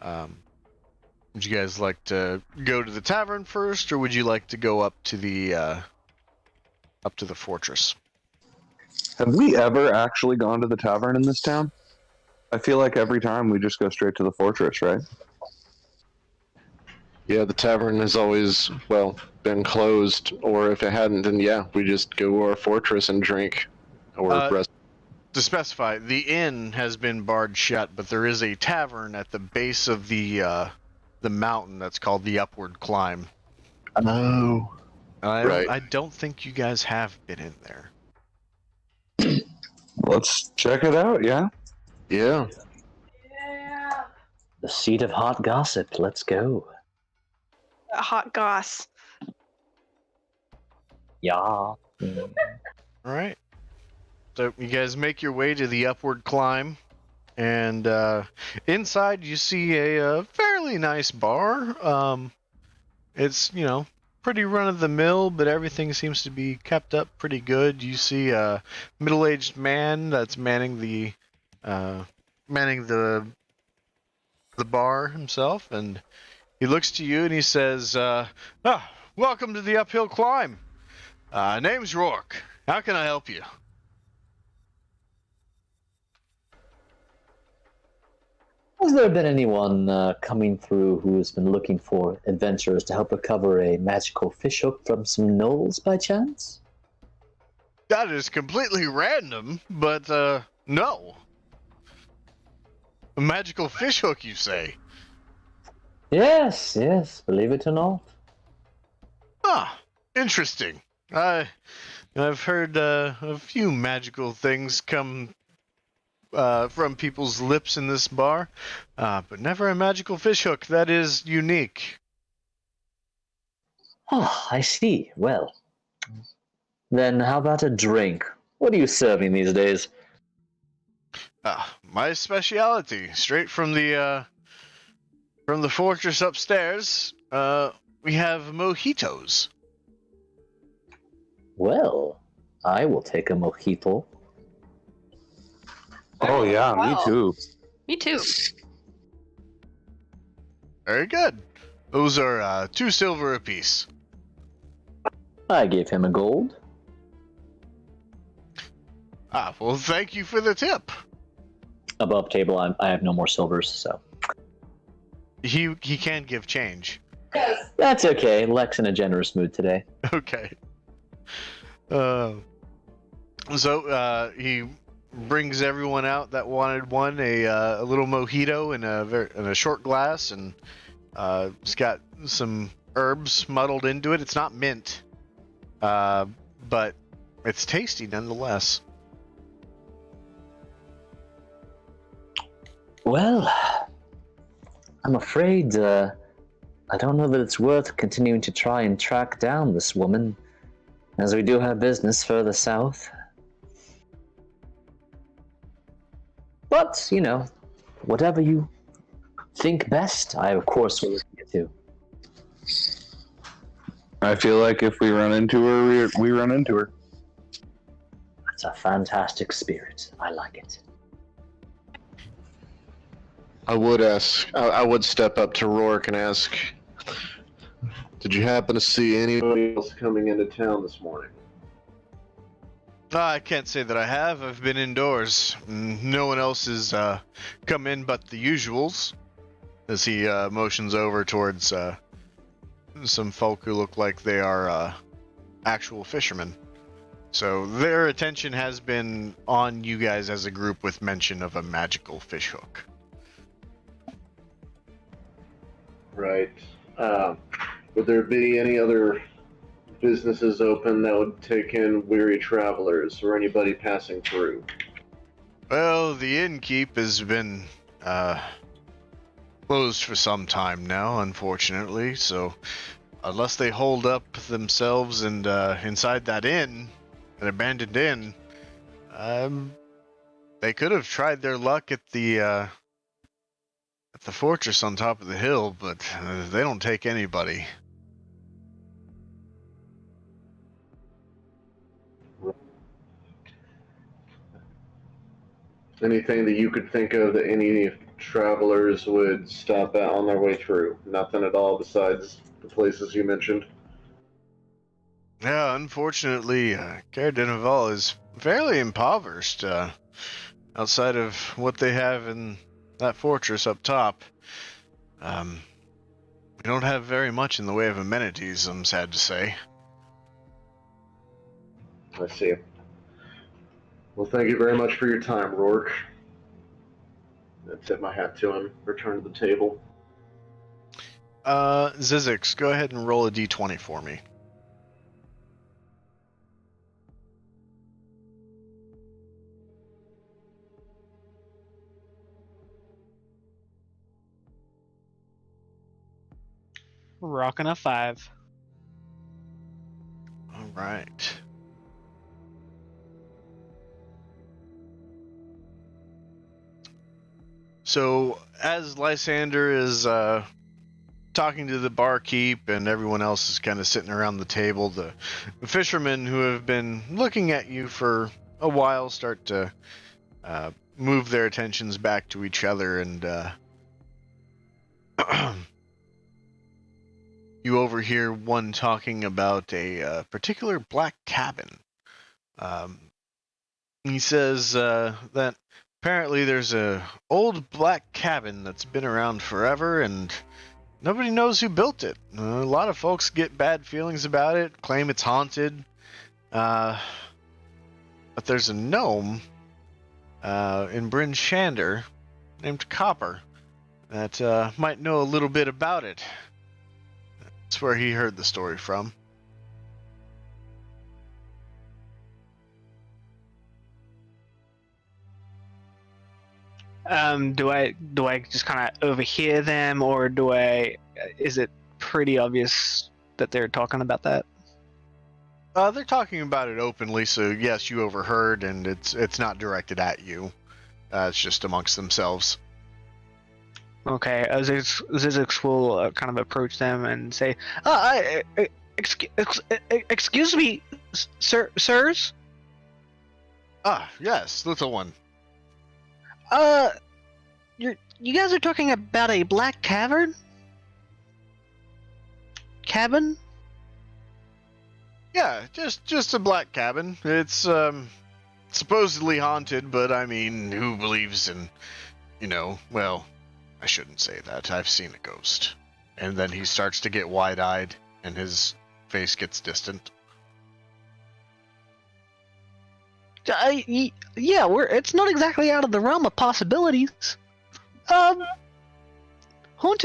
Would you guys like to go to the tavern first, or would you like to go up to the fortress? Have we ever actually gone to the tavern in this town? I feel like every time we just go straight to the fortress, right? Yeah, the tavern has always, well, been closed, or if it hadn't, then yeah, we just go to our fortress and drink, or rest. To specify, the inn has been barred shut, but there is a tavern at the base of the mountain that's called the Upward Climb. Oh. I don't think you guys have been in there. Let's check it out, yeah? Yeah. The seat of hot gossip. Let's go. Hot goss. Yeah. All right. So you guys make your way to the Upward Climb, and inside you see a fairly nice bar. It's, pretty run-of-the-mill, but everything seems to be kept up pretty good. You see a middle-aged man that's manning the bar himself, and he looks to you and he says, welcome to the Uphill Climb. Name's Rourke. How can I help you? Has there been anyone coming through who has been looking for adventurers to help recover a magical fishhook from some gnolls by chance? That is completely random, but no. A magical fishhook, you say? Yes, believe it or not. Ah, interesting. I've heard a few magical things come from people's lips in this bar, but never a magical fishhook. That is unique. Ah, I see. Well, then how about a drink? What are you serving these days? My speciality, straight from the fortress upstairs. We have mojitos. Well, I will take a mojito. Oh, yeah, Wow. me too. Me too. Very good. Those are 2 silver apiece. I gave him a gold. Well, thank you for the tip. Above table, I have no more silvers, so. He can give change. That's okay. Lex in a generous mood today. Okay. So he brings everyone out that wanted one a little mojito in a short glass, and it's got some herbs muddled into it. It's not mint, but it's tasty nonetheless. Well, I'm afraid I don't know that it's worth continuing to try and track down this woman, as we do have business further south. But, whatever you think best, I of course will listen to. I feel like if we run into her, we run into her. That's a fantastic spirit. I like it. I would step up to Rourke and ask, did you happen to see anybody else coming into town this morning? I can't say that I have. I've been indoors. No one else has come in but the usuals. As he motions over towards some folk who look like they are actual fishermen. So their attention has been on you guys as a group with mention of a magical fishhook. Right. Would there be any other businesses open that would take in weary travelers or anybody passing through? Well, the innkeep has been closed for some time now, unfortunately, so unless they hold up themselves and inside that inn, an abandoned inn, they could have tried their luck at the the fortress on top of the hill, but they don't take anybody. Anything that you could think of that any travelers would stop at on their way through? Nothing at all besides the places you mentioned? Yeah, unfortunately, Caer is fairly impoverished. Outside of what they have in that fortress up top, we don't have very much in the way of amenities, I'm sad to say. I see. Well, thank you very much for your time, Rourke. I tip my hat to him, return to the table. Zizix, go ahead and roll a d20 for me. Rocking a 5. All right. So, as Lysander is talking to the barkeep and everyone else is kind of sitting around the table, the fishermen who have been looking at you for a while start to move their attentions back to each other, and you overhear one talking about a particular black cabin. He says that apparently there's a old black cabin that's been around forever, and nobody knows who built it. A lot of folks get bad feelings about it, claim it's haunted. But there's a gnome in Bryn Shander named Copper that might know a little bit about it. That's where he heard the story from. Do I just kind of overhear them, or is it pretty obvious that they're talking about that? They're talking about it openly, so yes, you overheard, and it's not directed at you. It's just amongst themselves. Okay, Zizix will kind of approach them and say, excuse me, sirs? Ah, yes, little one. You guys are talking about a black cavern? Cabin? Yeah, just a black cabin. It's supposedly haunted, but I mean, who believes in, well, I shouldn't say that. I've seen a ghost. And then he starts to get wide-eyed, and his face gets distant. Yeah, it's not exactly out of the realm of possibilities. Haunted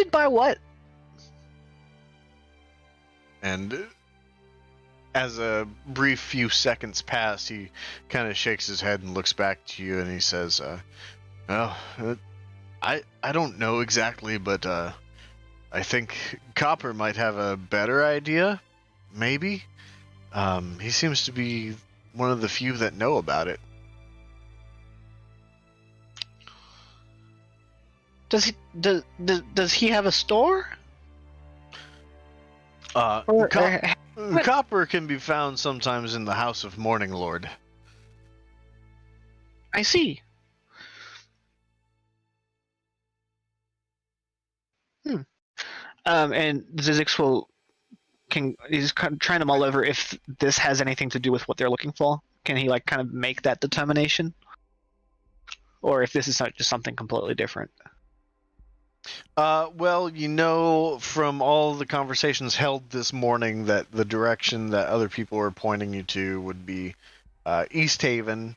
by what? And as a brief few seconds pass, he kind of shakes his head and looks back to you, and he says, I don't know exactly, but I think Copper might have a better idea, maybe. He seems to be one of the few that know about it. Does he have a store? Copper can be found sometimes in the House of Morning Lord. I see. And Zizix he's kind of trying to mull over if this has anything to do with what they're looking for. Can he kind of make that determination? Or if this is just something completely different? Well, from all the conversations held this morning that the direction that other people are pointing you to would be East Haven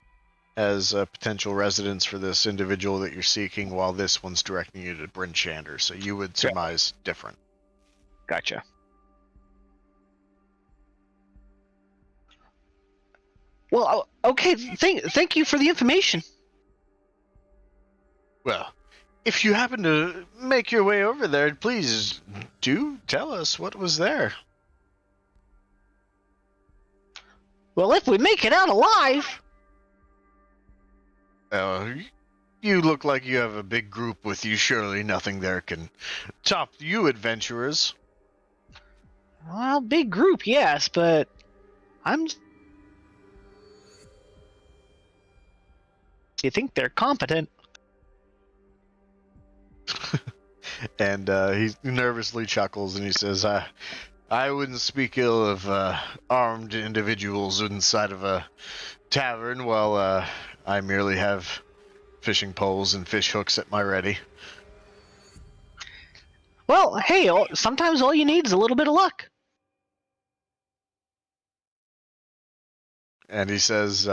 as a potential residence for this individual that you're seeking, while this one's directing you to Bryn Shander. So you would surmise different. Gotcha. Well, okay. Thank you for the information. Well, if you happen to make your way over there, please do tell us what was there. Well, if we make it out alive. You look like you have a big group with you. Surely nothing there can top you adventurers. Well, big group, yes, but I'm. Do you think they're competent? And he nervously chuckles and he says, I wouldn't speak ill of armed individuals inside of a tavern while I merely have fishing poles and fish hooks at my ready. Well, hey, sometimes all you need is a little bit of luck. And he says,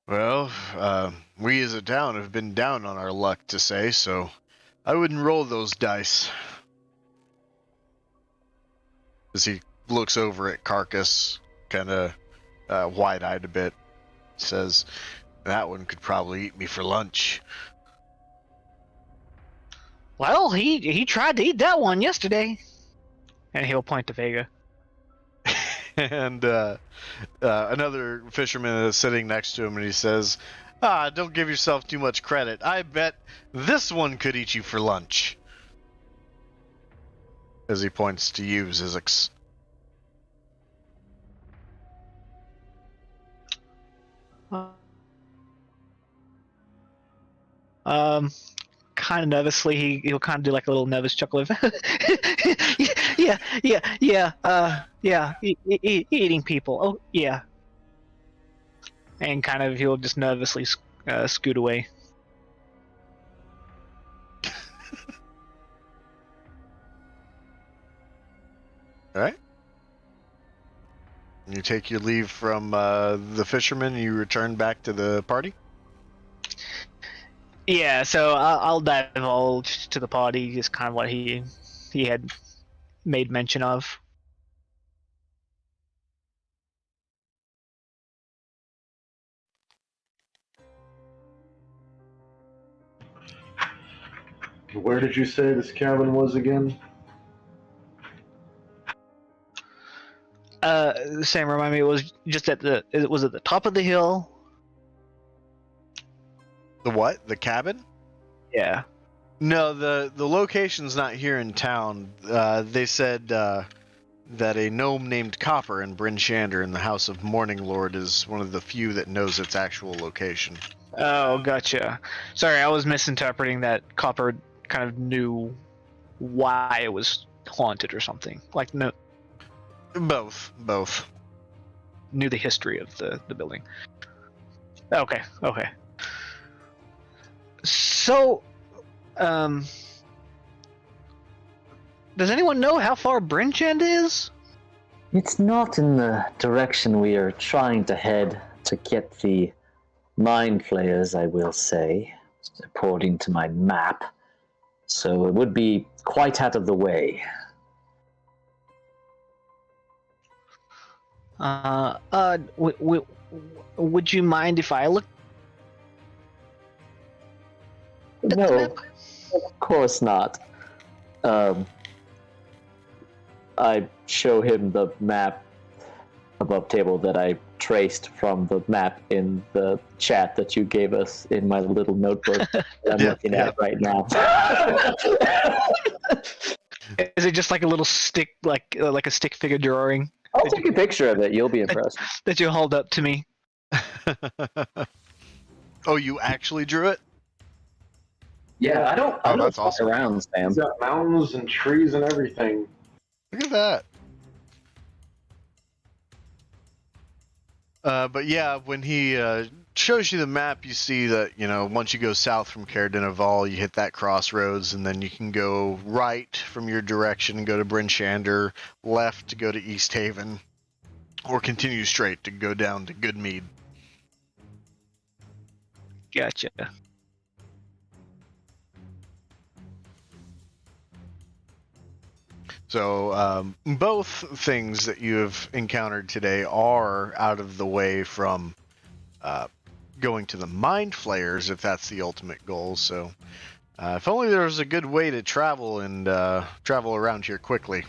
well, we as a town have been down on our luck, to say, so I wouldn't roll those dice. As he looks over at Carcass, kind of wide-eyed a bit, says, that one could probably eat me for lunch. Well, he tried to eat that one yesterday. And he'll point to Vega. And another fisherman is sitting next to him, and he says, don't give yourself too much credit. I bet this one could eat you for lunch. As he points to you, Zizix. Kind of nervously, he'll kind of do like a little nervous chuckle of, eating people. Oh, yeah. And kind of he'll just nervously scoot away. All right. You take your leave from the fisherman, and you return back to the party? Yeah, so I'll divulge to the party just kind of what he had made mention of. Where did you say this cabin was again? Sam, remind me, it was just at the top of the hill. The what? The cabin? Yeah. No, the location's not here in town. They said that a gnome named Copper in Bryn Shander in the House of Morning Lord is one of the few that knows its actual location. Oh, gotcha. Sorry, I was misinterpreting that Copper kind of knew why it was haunted or something. Like, no. Both. Knew the history of the building. Okay. So, does anyone know how far Brinchand is? It's not in the direction we are trying to head to get the mind flayers, I will say, according to my map. So it would be quite out of the way. Would you mind if I look? No, of course not. I show him the map above table that I traced from the map in the chat that you gave us in my little notebook that I'm looking at right now. Is it just like a little stick, like a stick figure drawing? I'll take a picture of it. You'll be impressed. That you hold up to me. Oh, you actually drew it? Yeah, I don't that's fuck awesome. around, Sam. It's got mountains and trees and everything. Look at that. But yeah, when he shows you the map, you see that, once you go south from Caer-Dineval, you hit that crossroads, and then you can go right from your direction and go to Bryn Shander, left to go to East Haven, or continue straight to go down to Goodmead. Gotcha. So both things that you have encountered today are out of the way from going to the Mind Flayers, if that's the ultimate goal. So if only there was a good way to travel and travel around here quickly.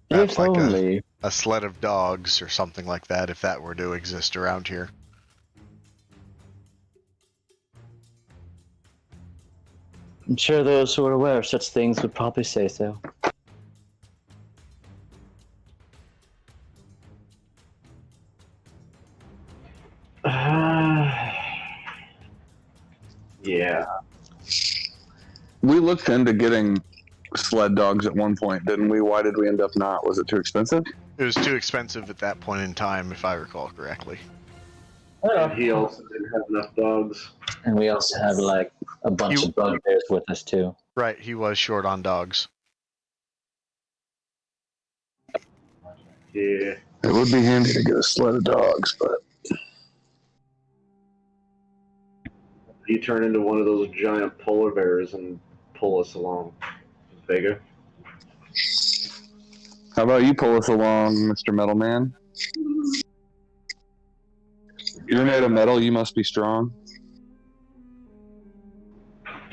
If Perhaps like only. a sled of dogs or something like that, if that were to exist around here. I'm sure those who are aware of such things would probably say so. Yeah. We looked into getting sled dogs at one point, didn't we? Why did we end up not? Was it too expensive? It was too expensive at that point in time, if I recall correctly. And he also didn't have enough dogs. And we also have like a bunch of bugbears with us too. Right, he was short on dogs. Yeah. It would be handy to get a sled of dogs, but You turn into one of those giant polar bears and pull us along. Vega. how about you pull us along, Mr. Metal Man? You're made of metal, you must be strong.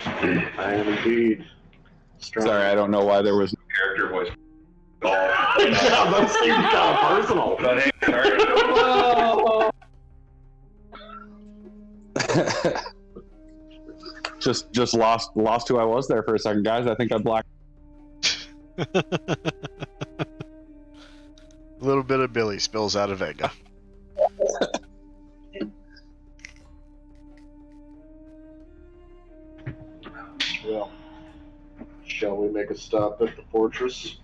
I am indeed strong. Sorry, I don't know why there was Character voice. Oh, yeah, that seems kind of personal. But hey, sorry. just lost who I was there for a second, guys. I think I blacked. A little bit of Billy spills out of Vega. Well, shall we make a stop at the fortress?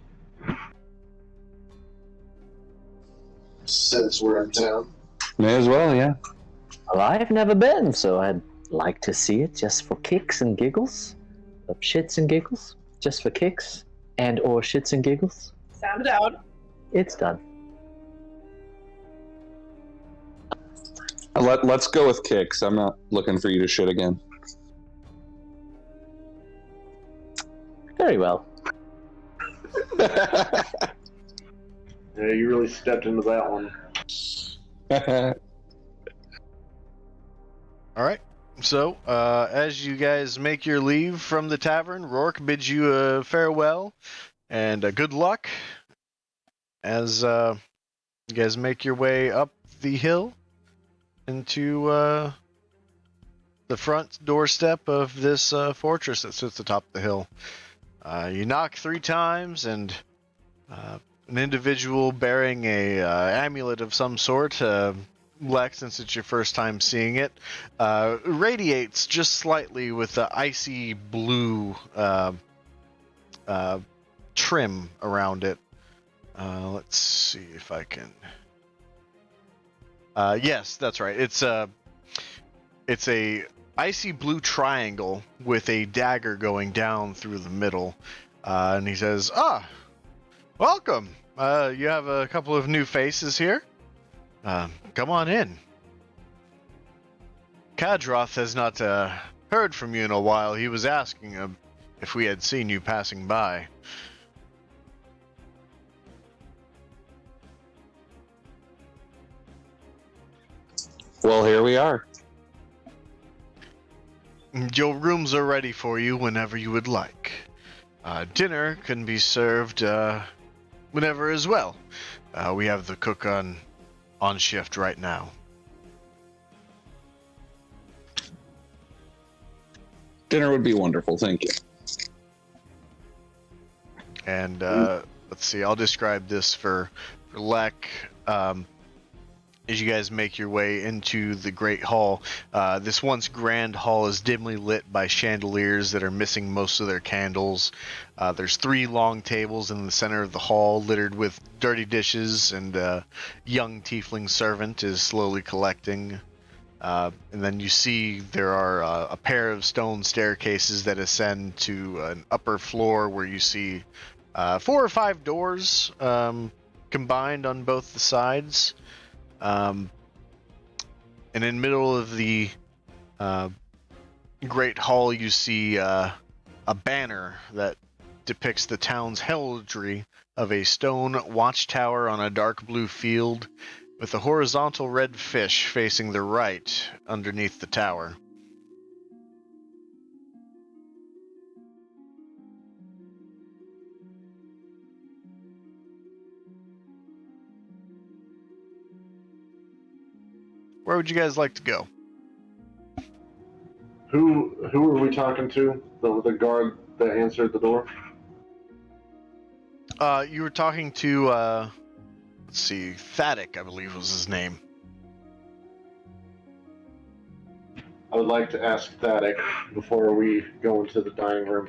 Since we're in town. May as well, yeah. Well, I've never been, so I'd like to see it just for kicks and giggles. Shits and giggles. Just for kicks and or shits and giggles. Sound it out. It's done. Let's go with kicks. I'm not looking for you to shit again. Very well. Yeah, you really stepped into that one. All right. So, as you guys make your leave from the tavern, Rourke bids you a farewell and a good luck as you guys make your way up the hill into the front doorstep of this fortress that sits atop the hill. You knock 3 times, and an individual bearing a amulet of some sort, Lex, since it's your first time seeing it, radiates just slightly with the icy blue trim around it. Let's see if I can. Yes, that's right. It's a icy blue triangle with a dagger going down through the middle, and he says, welcome. You have a couple of new faces here. Come on in. Kadroth has not heard from you in a while. He was asking if we had seen you passing by. Well, here we are. Your rooms are ready for you whenever you would like. Dinner can be served whenever as well. We have the cook on shift right now. Dinner would be wonderful, thank you. And let's see, I'll describe this for Lek. As you guys make your way into the Great Hall, this once grand hall is dimly lit by chandeliers that are missing most of their candles. There's 3 long tables in the center of the hall littered with dirty dishes, and a young tiefling servant is slowly collecting. And then you see there are a pair of stone staircases that ascend to an upper floor where you see 4 or 5 doors combined on both the sides. And in the middle of the Great Hall, you see a banner that depicts the town's heraldry of a stone watchtower on a dark blue field with a horizontal red fish facing the right underneath the tower. Where would you guys like to go? Who were we talking to? The guard that answered the door? You were talking to, let's see, Thaddeus, I believe was his name. I would like to ask Thaddeus before we go into the dining room.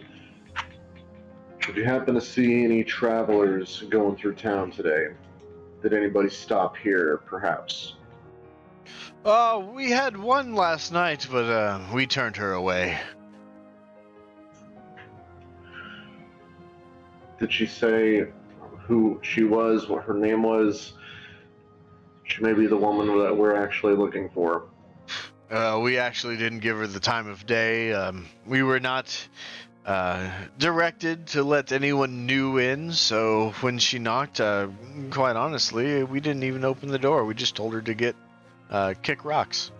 Did you happen to see any travelers going through town today? Did anybody stop here, perhaps? We had one last night, but we turned her away. Did she say who she was, what her name was? She may be the woman that we're actually looking for. We actually didn't give her the time of day. We were not directed to let anyone new in, so when she knocked, quite honestly, we didn't even open the door. We just told her to kick rocks.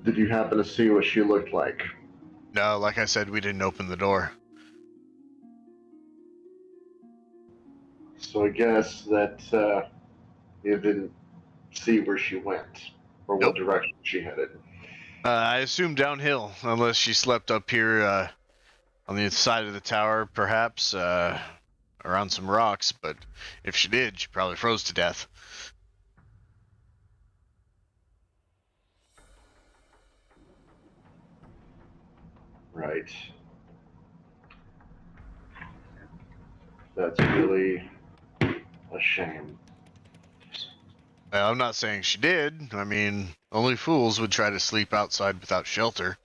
Did you happen to see what she looked like? No, like I said, we didn't open the door. So I guess that you didn't see where she went, or Nope. what direction she headed. I assume downhill, unless she slept up here on the side of the tower, perhaps, around some rocks, but if she did, she probably froze to death. Right. That's really a shame. I'm not saying she did. I mean, only fools would try to sleep outside without shelter.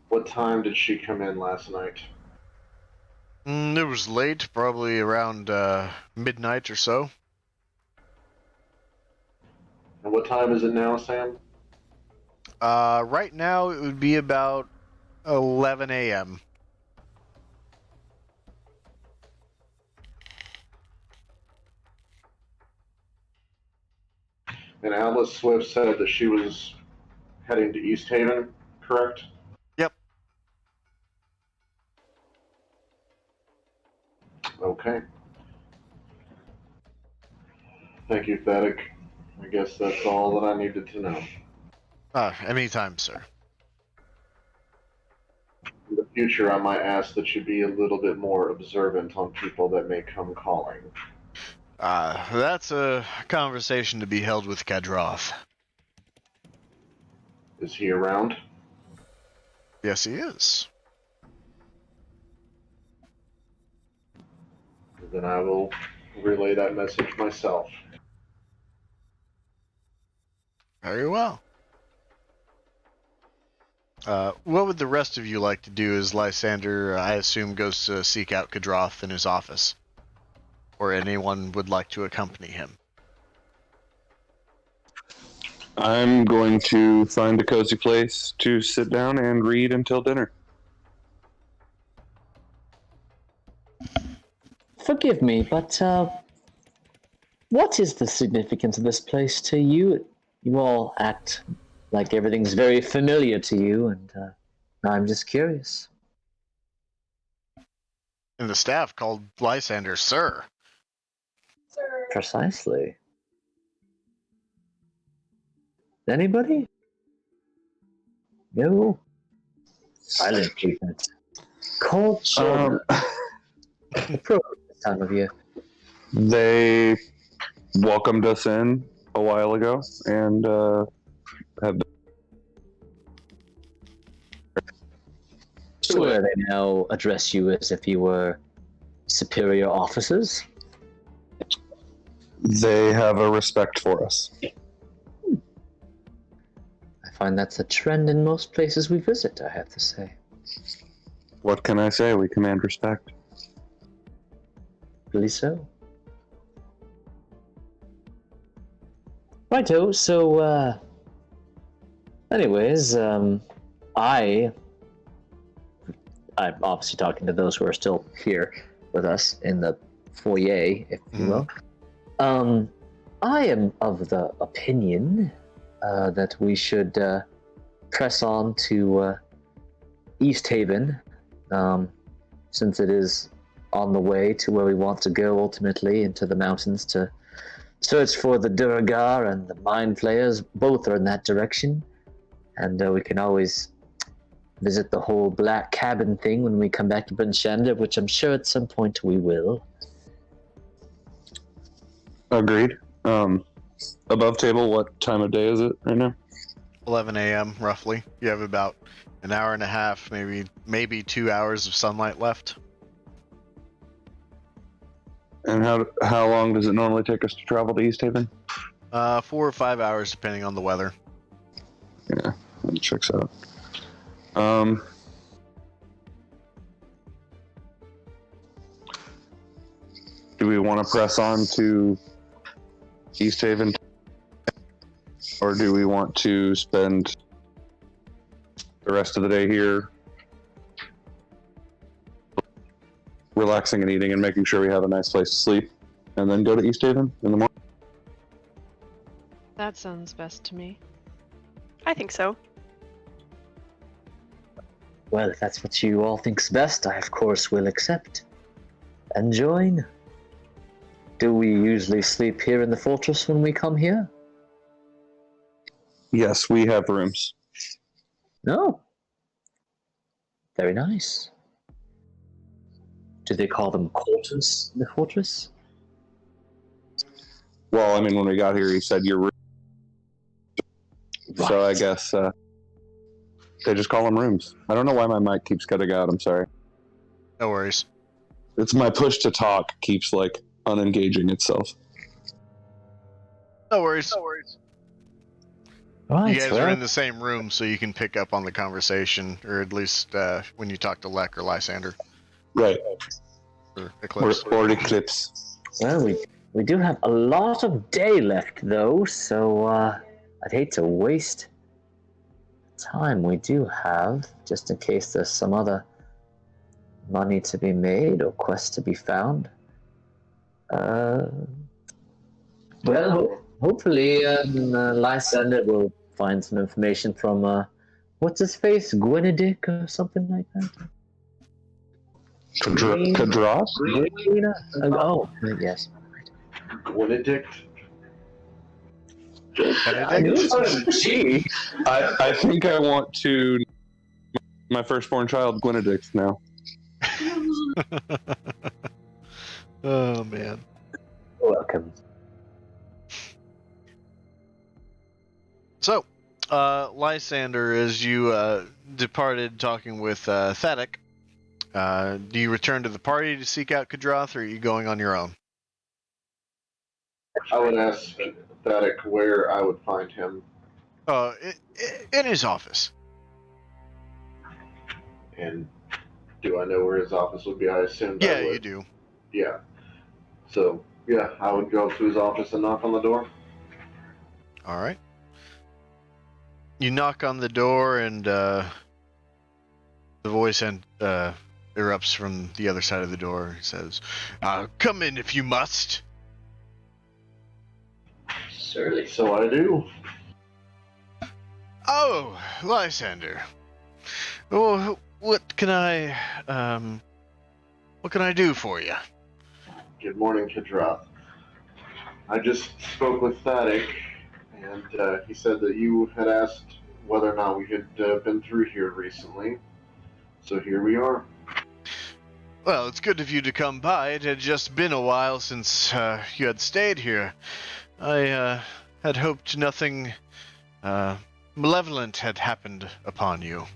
What time did she come in last night? It was late, probably around midnight or so. And what time is it now, Sam? Right now it would be about 11 a.m. And Alice Swift said that she was heading to East Haven, correct? Yep. Okay. Thank you, Thaddeus. I guess that's all that I needed to know. Anytime, sir. In the future, I might ask that you be a little bit more observant on people that may come calling. That's a conversation to be held with Kadroth. Is he around? Yes, he is. Then I will relay that message myself. Very well. What would the rest of you like to do as Lysander, I assume, goes to seek out Kadroth in his office? Or anyone would like to accompany him? I'm going to find a cozy place to sit down and read until dinner. Forgive me, but what is the significance of this place to you? You all act like everything's very familiar to you, and I'm just curious. And the staff called Lysander Sir. Precisely. Anybody? No. Silent treatment. Cold shoulder. Appropriate this time of year. They welcomed us in a while ago and have. Swear they now address you as if you were superior officers. They have a respect for us. I find that's a trend in most places we visit, I have to say. What can I say? We command respect. Really so. Righto, so, anyways, I'm obviously talking to those who are still here with us in the foyer, if you will. I am of the opinion that we should press on to East Haven, since it is on the way to where we want to go ultimately, into the mountains to search for the Duragar and the Mind Flayers. Both are in that direction. And we can always visit the whole black cabin thing when we come back to Bryn Shander, which I'm sure at some point we will. Agreed. Above table, what time of day is it right now? 11 a.m. roughly. You have about an hour and a half, maybe 2 hours of sunlight left. And how long does it normally take us to travel to East Haven? 4 or 5 hours, depending on the weather. Yeah, that checks out. Do we want to press on to East Haven, or do we want to spend the rest of the day here relaxing and eating and making sure we have a nice place to sleep, and then go to East Haven in the morning? That sounds best to me. I think so. Well, if that's what you all think's best, I of course will accept and join. Do we usually sleep here in the fortress when we come here? Yes, we have rooms. No. Very nice. Do they call them quarters in the fortress? Well, I mean, when we got here, he said your room. Right. So I guess they just call them rooms. I don't know why my mic keeps cutting out. I'm sorry. No worries. It's my push to talk keeps like unengaging itself. No worries. Right, You guys well, are in the same room, so you can pick up on the conversation, or at least when you talk to Lek or Lysander. Right. Or Eclipse. Or Eclipse. well, we do have a lot of day left, though, so I'd hate to waste time we do have, just in case there's some other money to be made or quests to be found. Well, hopefully Lysander will find some information from, what's his face, Gwenedick or something like that? Kadroth? Green? Oh, yes. Gwenedict? I knew it was a G. I think I want to my firstborn child Gwenedict now. Oh, man. Welcome. So, Lysander, as you departed talking with Thadic, do you return to the party to seek out Kadroth, or are you going on your own? I would ask Thadic where I would find him. In his office. And do I know where his office would be? I assumed I Yeah, would. you do. Yeah. So, yeah, I would go up to his office and knock on the door. All right. You knock on the door, and the voice erupts from the other side of the door. It says, "Come in if you must." Certainly. So I do. Oh, Lysander. Well, what can I do for you? Good morning, Kadroth. I just spoke with Thadic, and he said that you had asked whether or not we had been through here recently. So here we are. Well, it's good of you to come by. It had just been a while since you had stayed here. I had hoped nothing malevolent had happened upon you.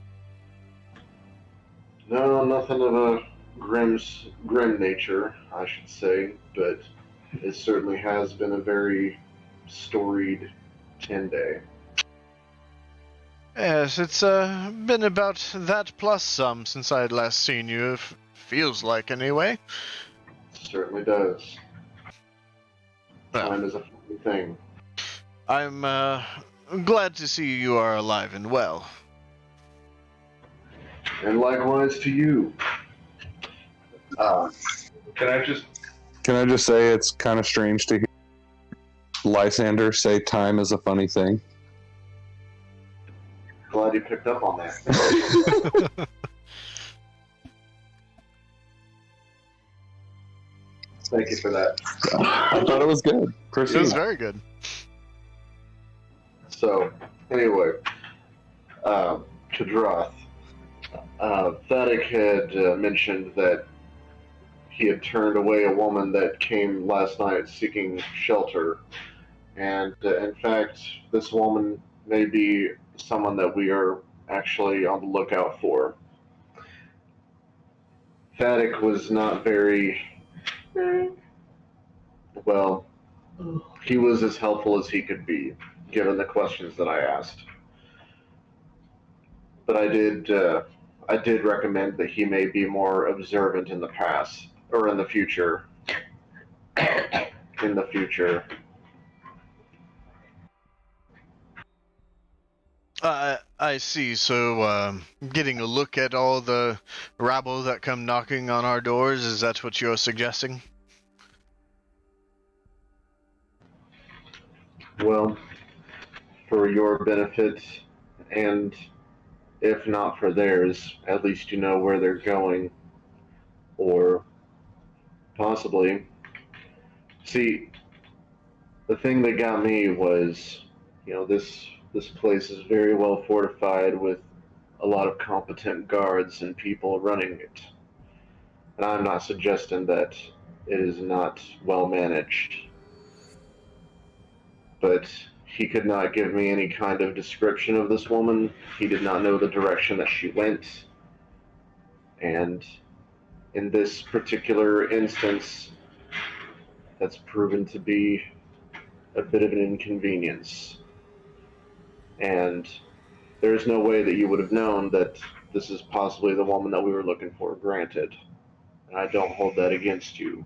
No, nothing of a grim nature, I should say, but it certainly has been a very storied 10-day. Yes, it's been about that plus some since I had last seen you. Feels like, anyway. Certainly does. Well, Time is a funny thing. I'm glad to see you are alive and well. And likewise to you. Can I just say it's kind of strange to hear Lysander say time is a funny thing? Glad you picked up on that. Thank you for that. I thought it was good. It was Proceed. very good. So, anyway, Kadroth. Thaddeus had mentioned that he had turned away a woman that came last night seeking shelter. And in fact, this woman may be someone that we are actually on the lookout for. Thaddeus was not very, well, he was as helpful as he could be, given the questions that I asked. But I did recommend that he may be more observant in the past, or in the future. In the future. I see. So, getting a look at all the rabble that come knocking on our doors, is that what you're suggesting? Well, for your benefit, and if not for theirs, at least you know where they're going, or possibly. See, the thing that got me was, this place is very well fortified with a lot of competent guards and people running it. And I'm not suggesting that it is not well managed, but he could not give me any kind of description of this woman. He did not know the direction that she went. And in this particular instance, that's proven to be a bit of an inconvenience. And there's no way that you would have known that this is possibly the woman that we were looking for, granted. And I don't hold that against you,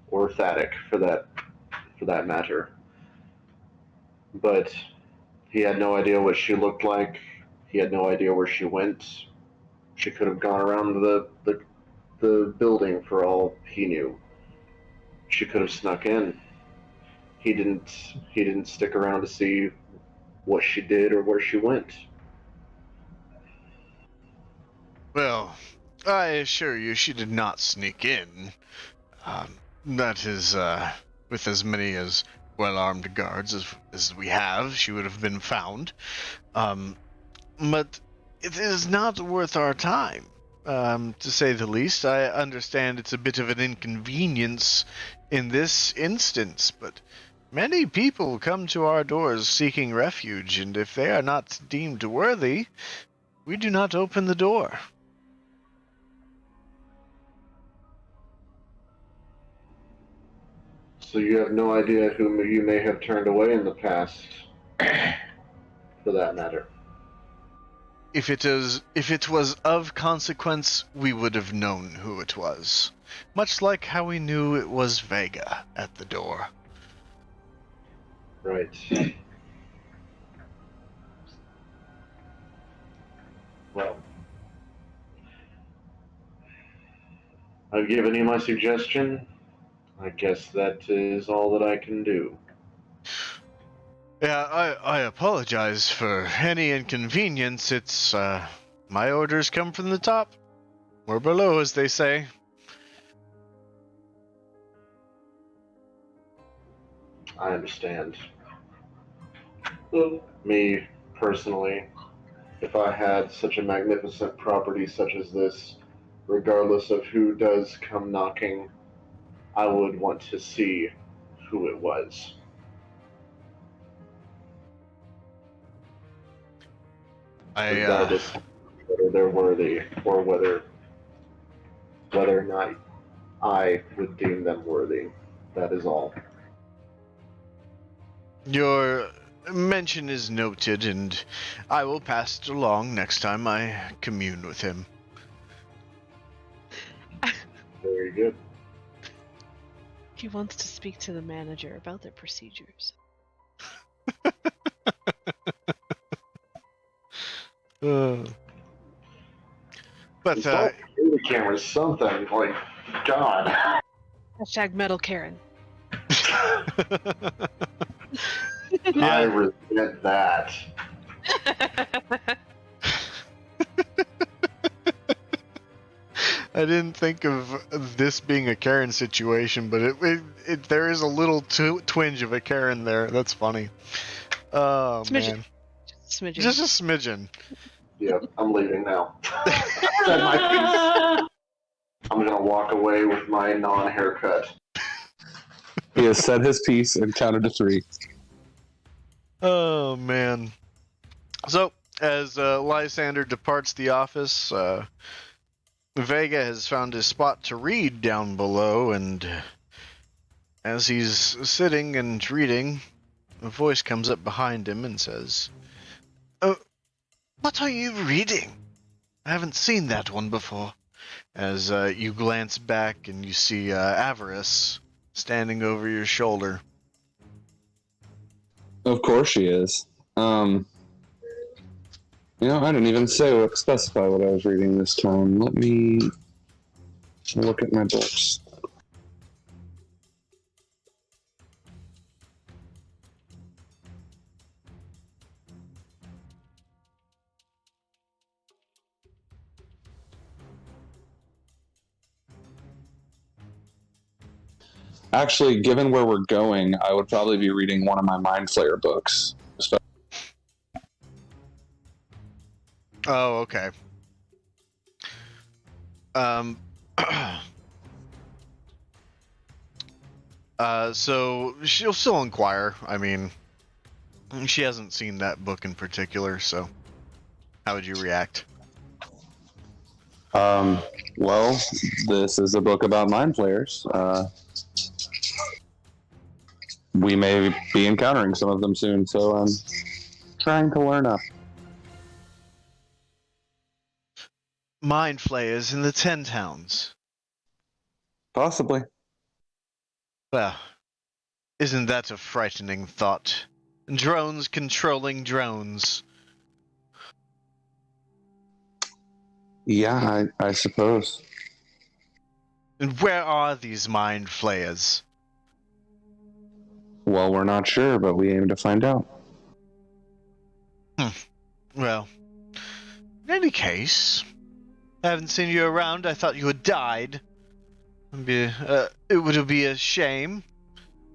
or Thaddeus for that matter. But he had no idea what she looked like. He had no idea where she went. She could have gone around the building for all he knew. She could have snuck in. He didn't stick around to see what she did or where she went. Well, I assure you she did not sneak in. That is, with as many as well-armed guards as we have, she would have been found. But it is not worth our time, to say the least. I understand it's a bit of an inconvenience in this instance, but many people come to our doors seeking refuge, and if they are not deemed worthy, we do not open the door. So you have no idea whom you may have turned away in the past, for that matter. If it was of consequence, we would have known who it was. Much like how we knew it was Vega at the door. Right. Well, I've given you my suggestion. I guess that is all that I can do. Yeah, I apologize for any inconvenience. It's, my orders come from the top. Or below, as they say. I understand. Well, me, personally, if I had such a magnificent property such as this, regardless of who does come knocking, I would want to see who it was. Regardless of whether they're worthy or whether or not I would deem them worthy. That is all. Your mention is noted, and I will pass it along next time I commune with him. Very good. He wants to speak to the manager about their procedures. But the camera's something like God. Hashtag Metal Karen. I resent that. I didn't think of this being a Karen situation, but there is a little twinge of a Karen there. That's funny. Oh Smidgen. man, Smidgen. just a smidgen. Yep, I'm leaving now. Said my piece. I'm gonna walk away with my non-haircut. He has said his piece and counted to 3. Oh man. So as Lysander departs the office, Vega has found his spot to read down below, and as he's sitting and reading, a voice comes up behind him and says, "Oh, what are you reading? I haven't seen that one before." As you glance back and you see Avarice standing over your shoulder. Of course she is. I didn't even specify what I was reading this time. Let me look at my books. Actually, given where we're going, I would probably be reading one of my Mind Flayer books. Oh, okay. So she'll still inquire. I mean, she hasn't seen that book in particular, so how would you react? Well, this is a book about Mind Flayers. We may be encountering some of them soon, so I'm trying to learn up. Mind flayers in the 10 towns. Possibly. Well, isn't that a frightening thought? Drones controlling drones. Yeah, I suppose. And where are these mind flayers? Well, we're not sure, but we aim to find out. Well, in any case, I haven't seen you around. I thought you had died. It would be a shame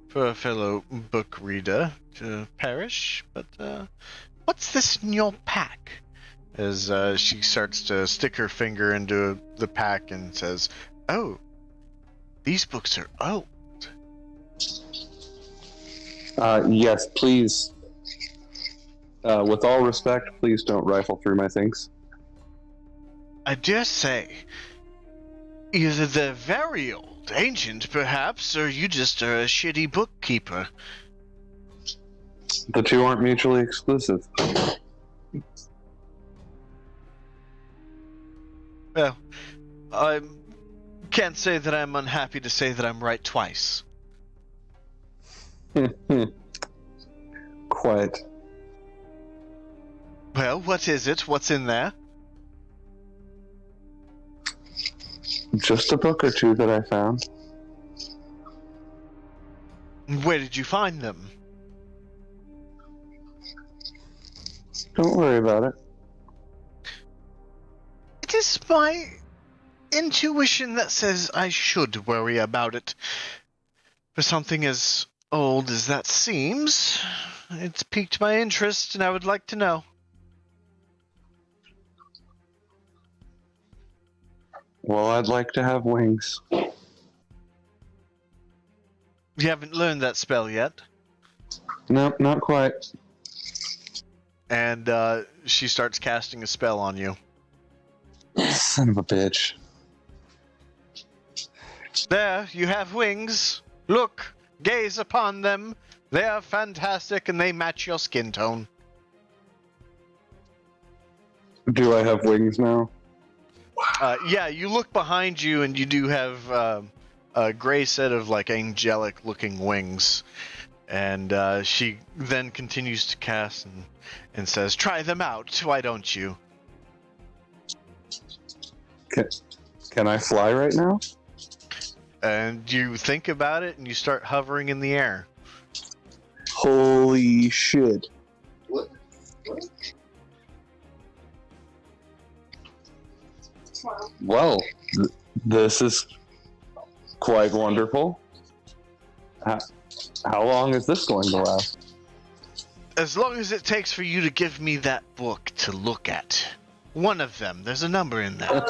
for a fellow book reader to perish, but what's this in your pack? As she starts to stick her finger into the pack and says, "Oh, these books are old." Yes, please. With all respect, please don't rifle through my things. I dare say, either they're very old, ancient perhaps, or you just are a shitty bookkeeper. The two aren't mutually exclusive. Well, I can't say that I'm unhappy to say that I'm right twice. Quite. Well, what is it? What's in there? Just a book or two that I found. Where did you find them? Don't worry about it. It is my intuition that says I should worry about it. For something as old as that seems, it's piqued my interest and I would like to know. Well, I'd like to have wings. You haven't learned that spell yet? Nope, not quite. And she starts casting a spell on you. Son of a bitch. There, you have wings. Look, gaze upon them. They are fantastic and they match your skin tone. Do I have wings now? Yeah, you look behind you and you do have a gray set of like angelic looking wings. And she then continues to cast and says, "Try them out, why don't you?" Can I fly right now? And you think about it and you start hovering in the air. Holy shit. Well, this is quite wonderful. How long is this going to last? As long as it takes for you to give me that book to look at. One of them. There's a number in there.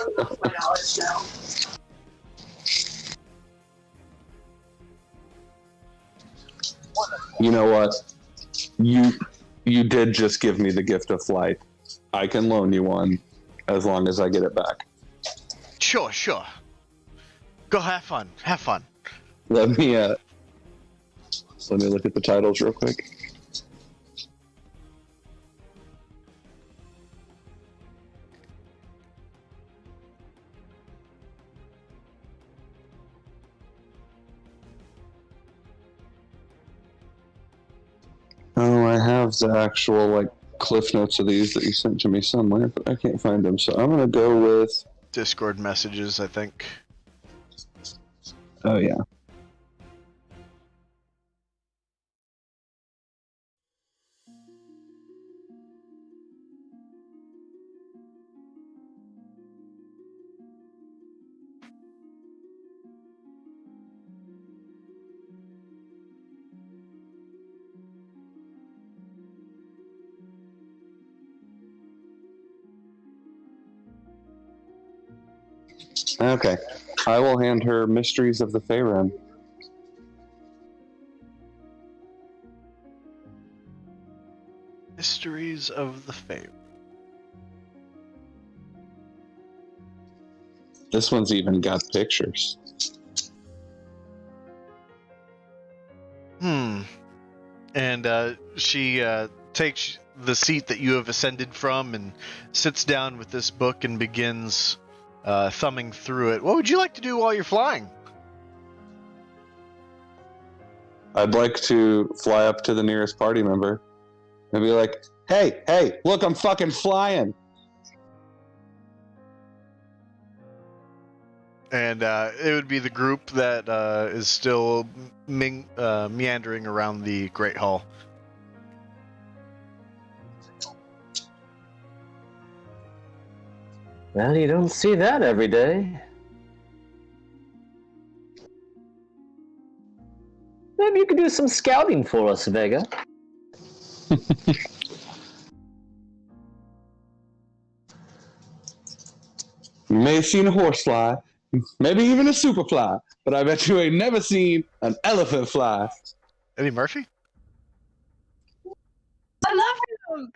You know what? You did just give me the gift of flight. I can loan you one as long as I get it back. Sure. Go have fun. Have fun. Let me look at the titles real quick. Oh, I have the actual like cliff notes of these that you sent to me somewhere, but I can't find them. So I'm gonna go with Discord messages, I think. oh yeah. Okay. I will hand her Mysteries of the Faerun. Mysteries of the Fae. This one's even got pictures. And she takes the seat that you have ascended from and sits down with this book and begins thumbing through it. What would you like to do while you're flying? I'd like to fly up to the nearest party member and be like, hey, look, I'm fucking flying. And it would be the group that is still meandering around the Great Hall. Well, you don't see that every day. Maybe you could do some scouting for us, Vega. You may have seen a horse fly, maybe even a super fly, but I bet you ain't never seen an elephant fly. Eddie Murphy? I love him.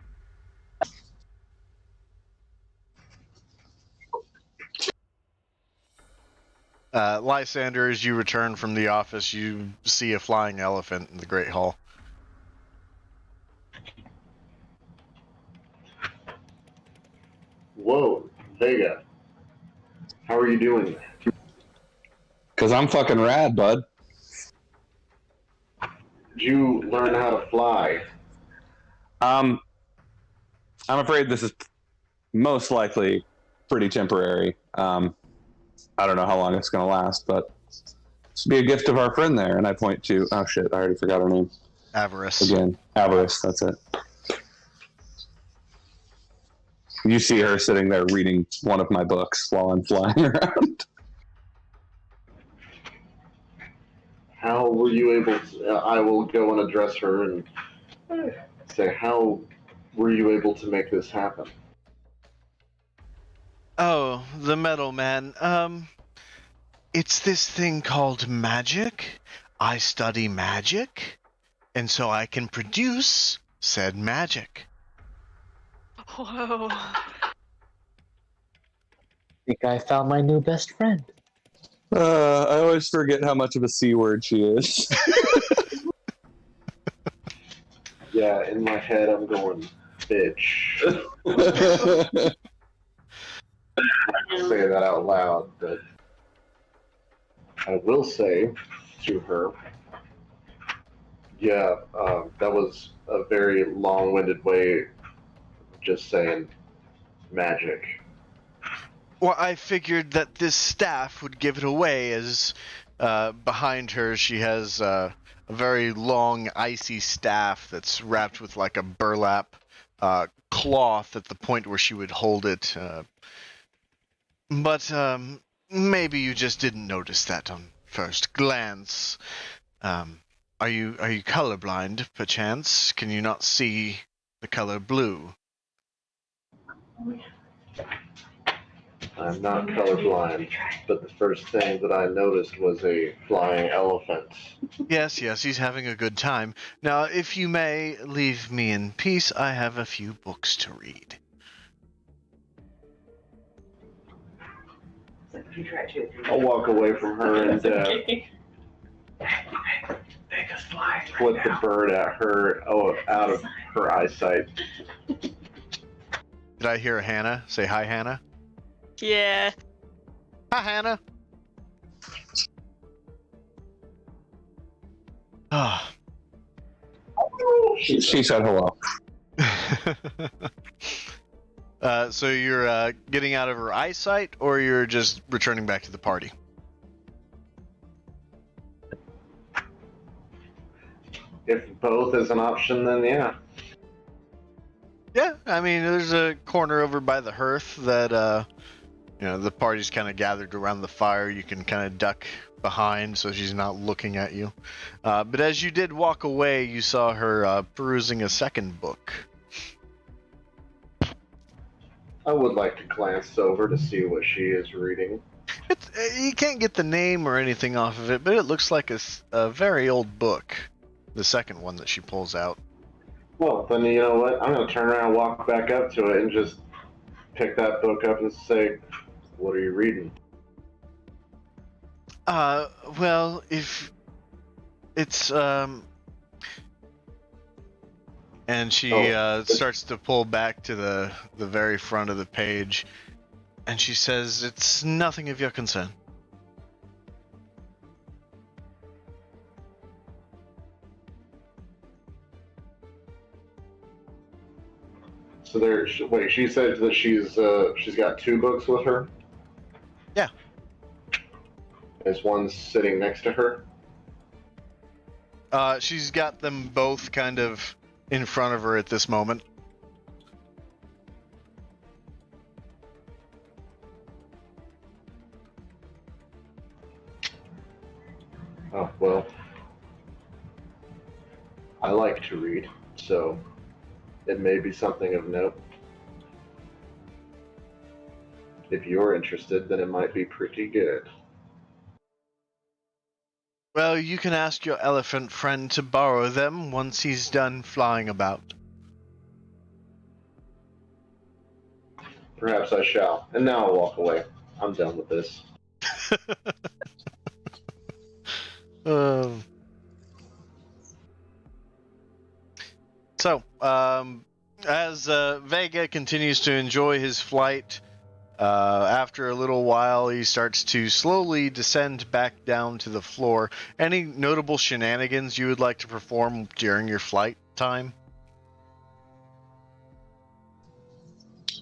Lysander, as you return from the office, you see a flying elephant in the Great Hall. Whoa, Vega. How are you doing? Because I'm fucking rad, bud. Did you learn how to fly? I'm afraid this is most likely pretty temporary. I don't know how long it's going to last, but this would be a gift of our friend there. And I point to, oh shit, I already forgot her name. Avarice. Again, Avarice, that's it. You see her sitting there reading one of my books while I'm flying around. How were you able to, I will go and address her and say, how were you able to make this happen? Oh, the metal man. It's this thing called magic. I study magic, and so I can produce said magic. Whoa. I think I found my new best friend. I always forget how much of a C word she is. Yeah, in my head I'm going, bitch. I can't say that out loud, but I will say to her, yeah, that was a very long-winded way of just saying magic. Well, I figured that this staff would give it away, as behind her she has a very long, icy staff that's wrapped with like a burlap cloth at the point where she would hold it. But maybe you just didn't notice that on first glance. Are you colorblind, perchance? Can you not see the color blue? I'm not colorblind, but the first thing that I noticed was a flying elephant. Yes, he's having a good time. Now, if you may leave me in peace, I have a few books to read. I'll walk away from her and flip the bird at her, out of her eyesight. Did I hear Hannah say hi, Hannah? Yeah. Hi, Hannah. Ah. She said hello. So you're getting out of her eyesight, or you're just returning back to the party? If both is an option, then yeah. Yeah, I mean, there's a corner over by the hearth that, the party's kind of gathered around the fire. You can kind of duck behind so she's not looking at you. But as you did walk away, you saw her perusing a second book. I would like to glance over to see what she is reading. You can't get the name or anything off of it, but it looks like a very old book. The second one that she pulls out. Well, then you know what? I'm going to turn around and walk back up to it and just pick that book up and say, "What are you reading?" Well, if it's and she starts to pull back to the very front of the page, and she says, "It's nothing of your concern." So wait, she said that she's got two books with her? Yeah. Is one sitting next to her? She's got them both kind of in front of her at this moment. Oh, well. I like to read, so it may be something of note. If you're interested, then it might be pretty good. Well, you can ask your elephant friend to borrow them once he's done flying about. Perhaps I shall. And now I'll walk away. I'm done with this. So, as Vega continues to enjoy his flight, after a little while, he starts to slowly descend back down to the floor. Any notable shenanigans you would like to perform during your flight time?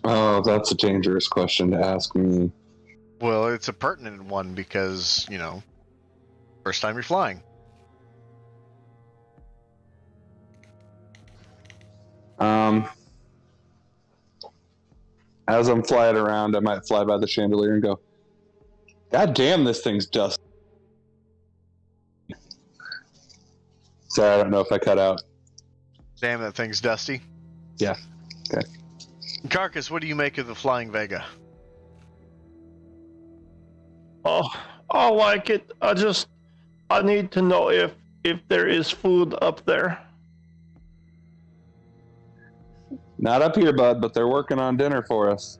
Oh, that's a dangerous question to ask me. Well, it's a pertinent one because, first time you're flying. As I'm flying around, I might fly by the chandelier and go, "God damn, this thing's dusty." Sorry, I don't know if I cut out. Damn, that thing's dusty. Yeah. Okay. Carcass, what do you make of the flying Vega? Oh, I like it. I need to know if there is food up there. Not up here, bud, but they're working on dinner for us.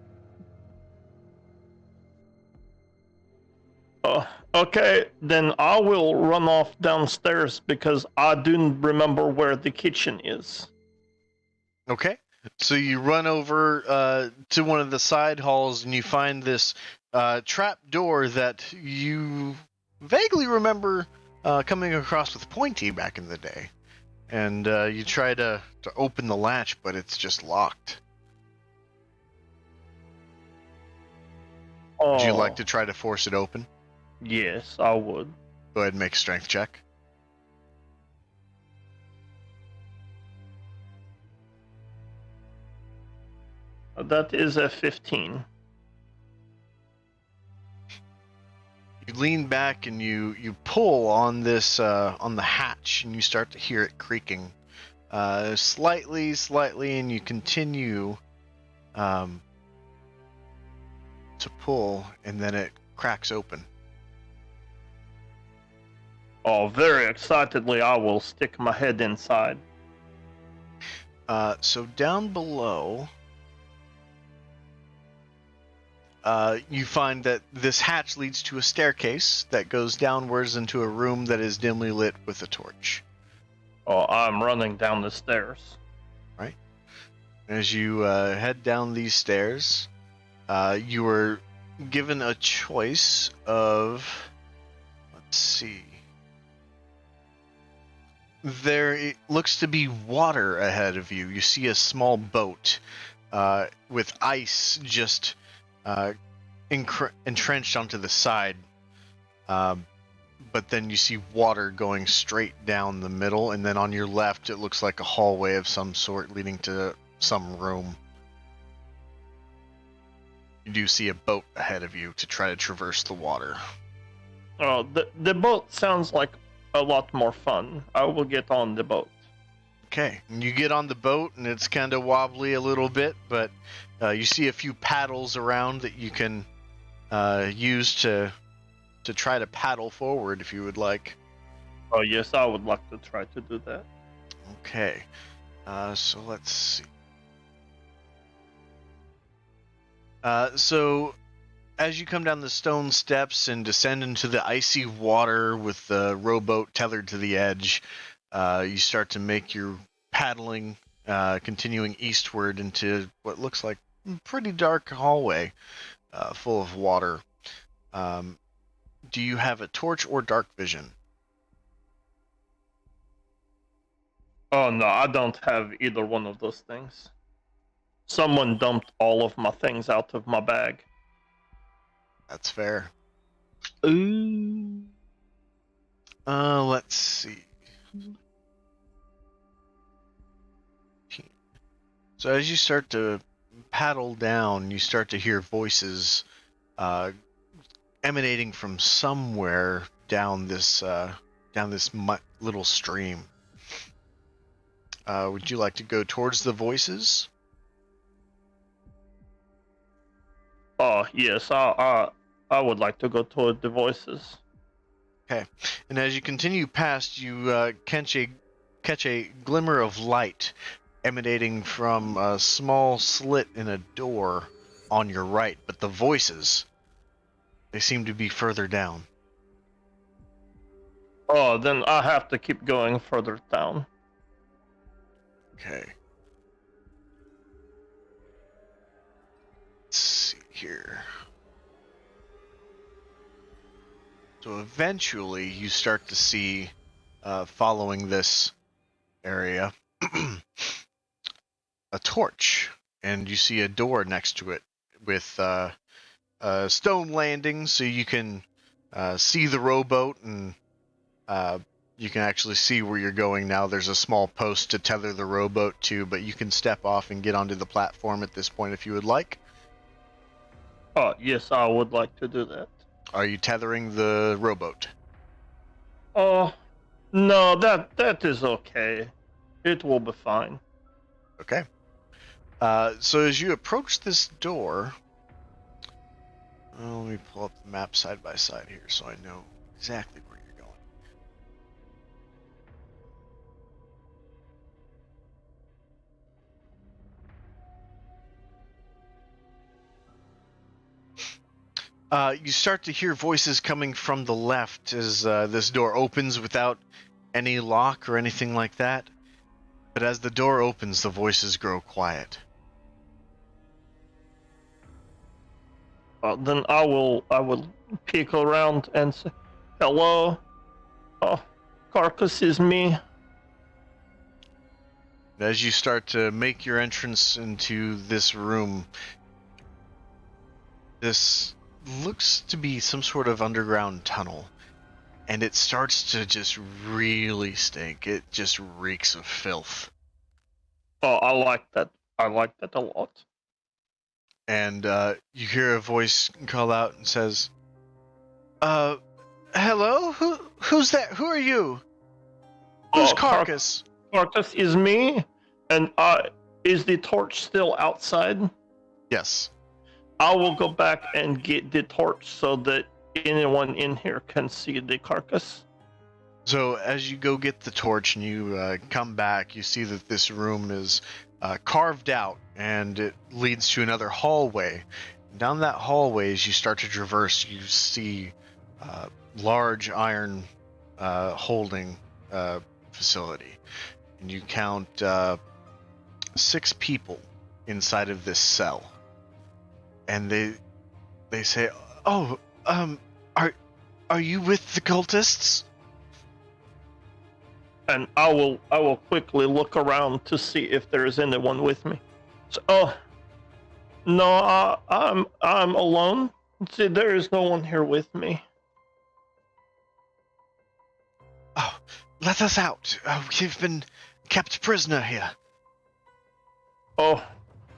Okay, then I will run off downstairs because I do remember where the kitchen is. Okay. So you run over to one of the side halls and you find this trap door that you vaguely remember coming across with Pointy back in the day. And you try to open the latch, but it's just locked. Oh, Would you like to try to force it open? Yes, I would. Go ahead and make a strength check. That is a 15. lean back and you pull on this on the hatch, and you start to hear it creaking, slightly, and you continue to pull, and then it cracks open. Oh, very excitedly, I will stick my head inside. So down below, you find that this hatch leads to a staircase that goes downwards into a room that is dimly lit with a torch. Oh, I'm running down the stairs. Right. As you head down these stairs, you are given a choice of, let's see, there it looks to be water ahead of you. You see a small boat with ice just entrenched onto the side, but then you see water going straight down the middle, and then on your left it looks like a hallway of some sort leading to some room. You do see a boat ahead of you to try to traverse the water. Oh, the boat sounds like a lot more fun. I will get on the boat. Okay, and you get on the boat, and it's kind of wobbly a little bit, but you see a few paddles around that you can use to try to paddle forward if you would like. Oh, yes, I would like to try to do that. Okay, so let's see. So as you come down the stone steps and descend into the icy water with the rowboat tethered to the edge, you start to make your paddling, continuing eastward into what looks like a pretty dark hallway full of water. Do you have a torch or dark vision? Oh, no, I don't have either one of those things. Someone dumped all of my things out of my bag. That's fair. Ooh. Let's see. So as you start to paddle down, you start to hear voices emanating from somewhere down this little stream. Would you like to go towards the voices? Oh, yes, I would like to go toward the voices. Okay. And as you continue past, you catch a glimmer of light emanating from a small slit in a door on your right, but the voices, they seem to be further down. Oh, then I have to keep going further down. Okay. Let's see here. So eventually you start to see, following this area, a torch, and you see a door next to it with a stone landing, so you can see the rowboat, and you can actually see where you're going now. There's a small post to tether the rowboat to, but you can step off and get onto the platform at this point if you would like. Oh, yes, I would like to do that. Are you tethering the rowboat? Oh, no, that is okay. It will be fine. Okay. So as you approach this door, let me pull up the map side by side here so I know exactly where you're going. You start to hear voices coming from the left as this door opens without any lock or anything like that. But as the door opens, the voices grow quiet. Then I will peek around and say, "Hello, oh, Carcass is me." As you start to make your entrance into this room, this looks to be some sort of underground tunnel, and it starts to just really stink. It just reeks of filth. Oh, I like that. I like that a lot. And you hear a voice call out and says, Hello? Who's that? Who are you? Who's Carcass? Carcass is me, and is the torch still outside? Yes. I will go back and get the torch so that anyone in here can see the carcass. So as you go get the torch and you come back, you see that this room is carved out, and it leads to another hallway. Down that hallway, as you start to traverse, you see large iron holding facility, and you count 6 people inside of this cell. And they say, "Oh, are you with the cultists?" And I will quickly look around to see if there is anyone with me. So, no, I'm alone. See, there is no one here with me. Oh, let us out. We've been kept prisoner here. Oh,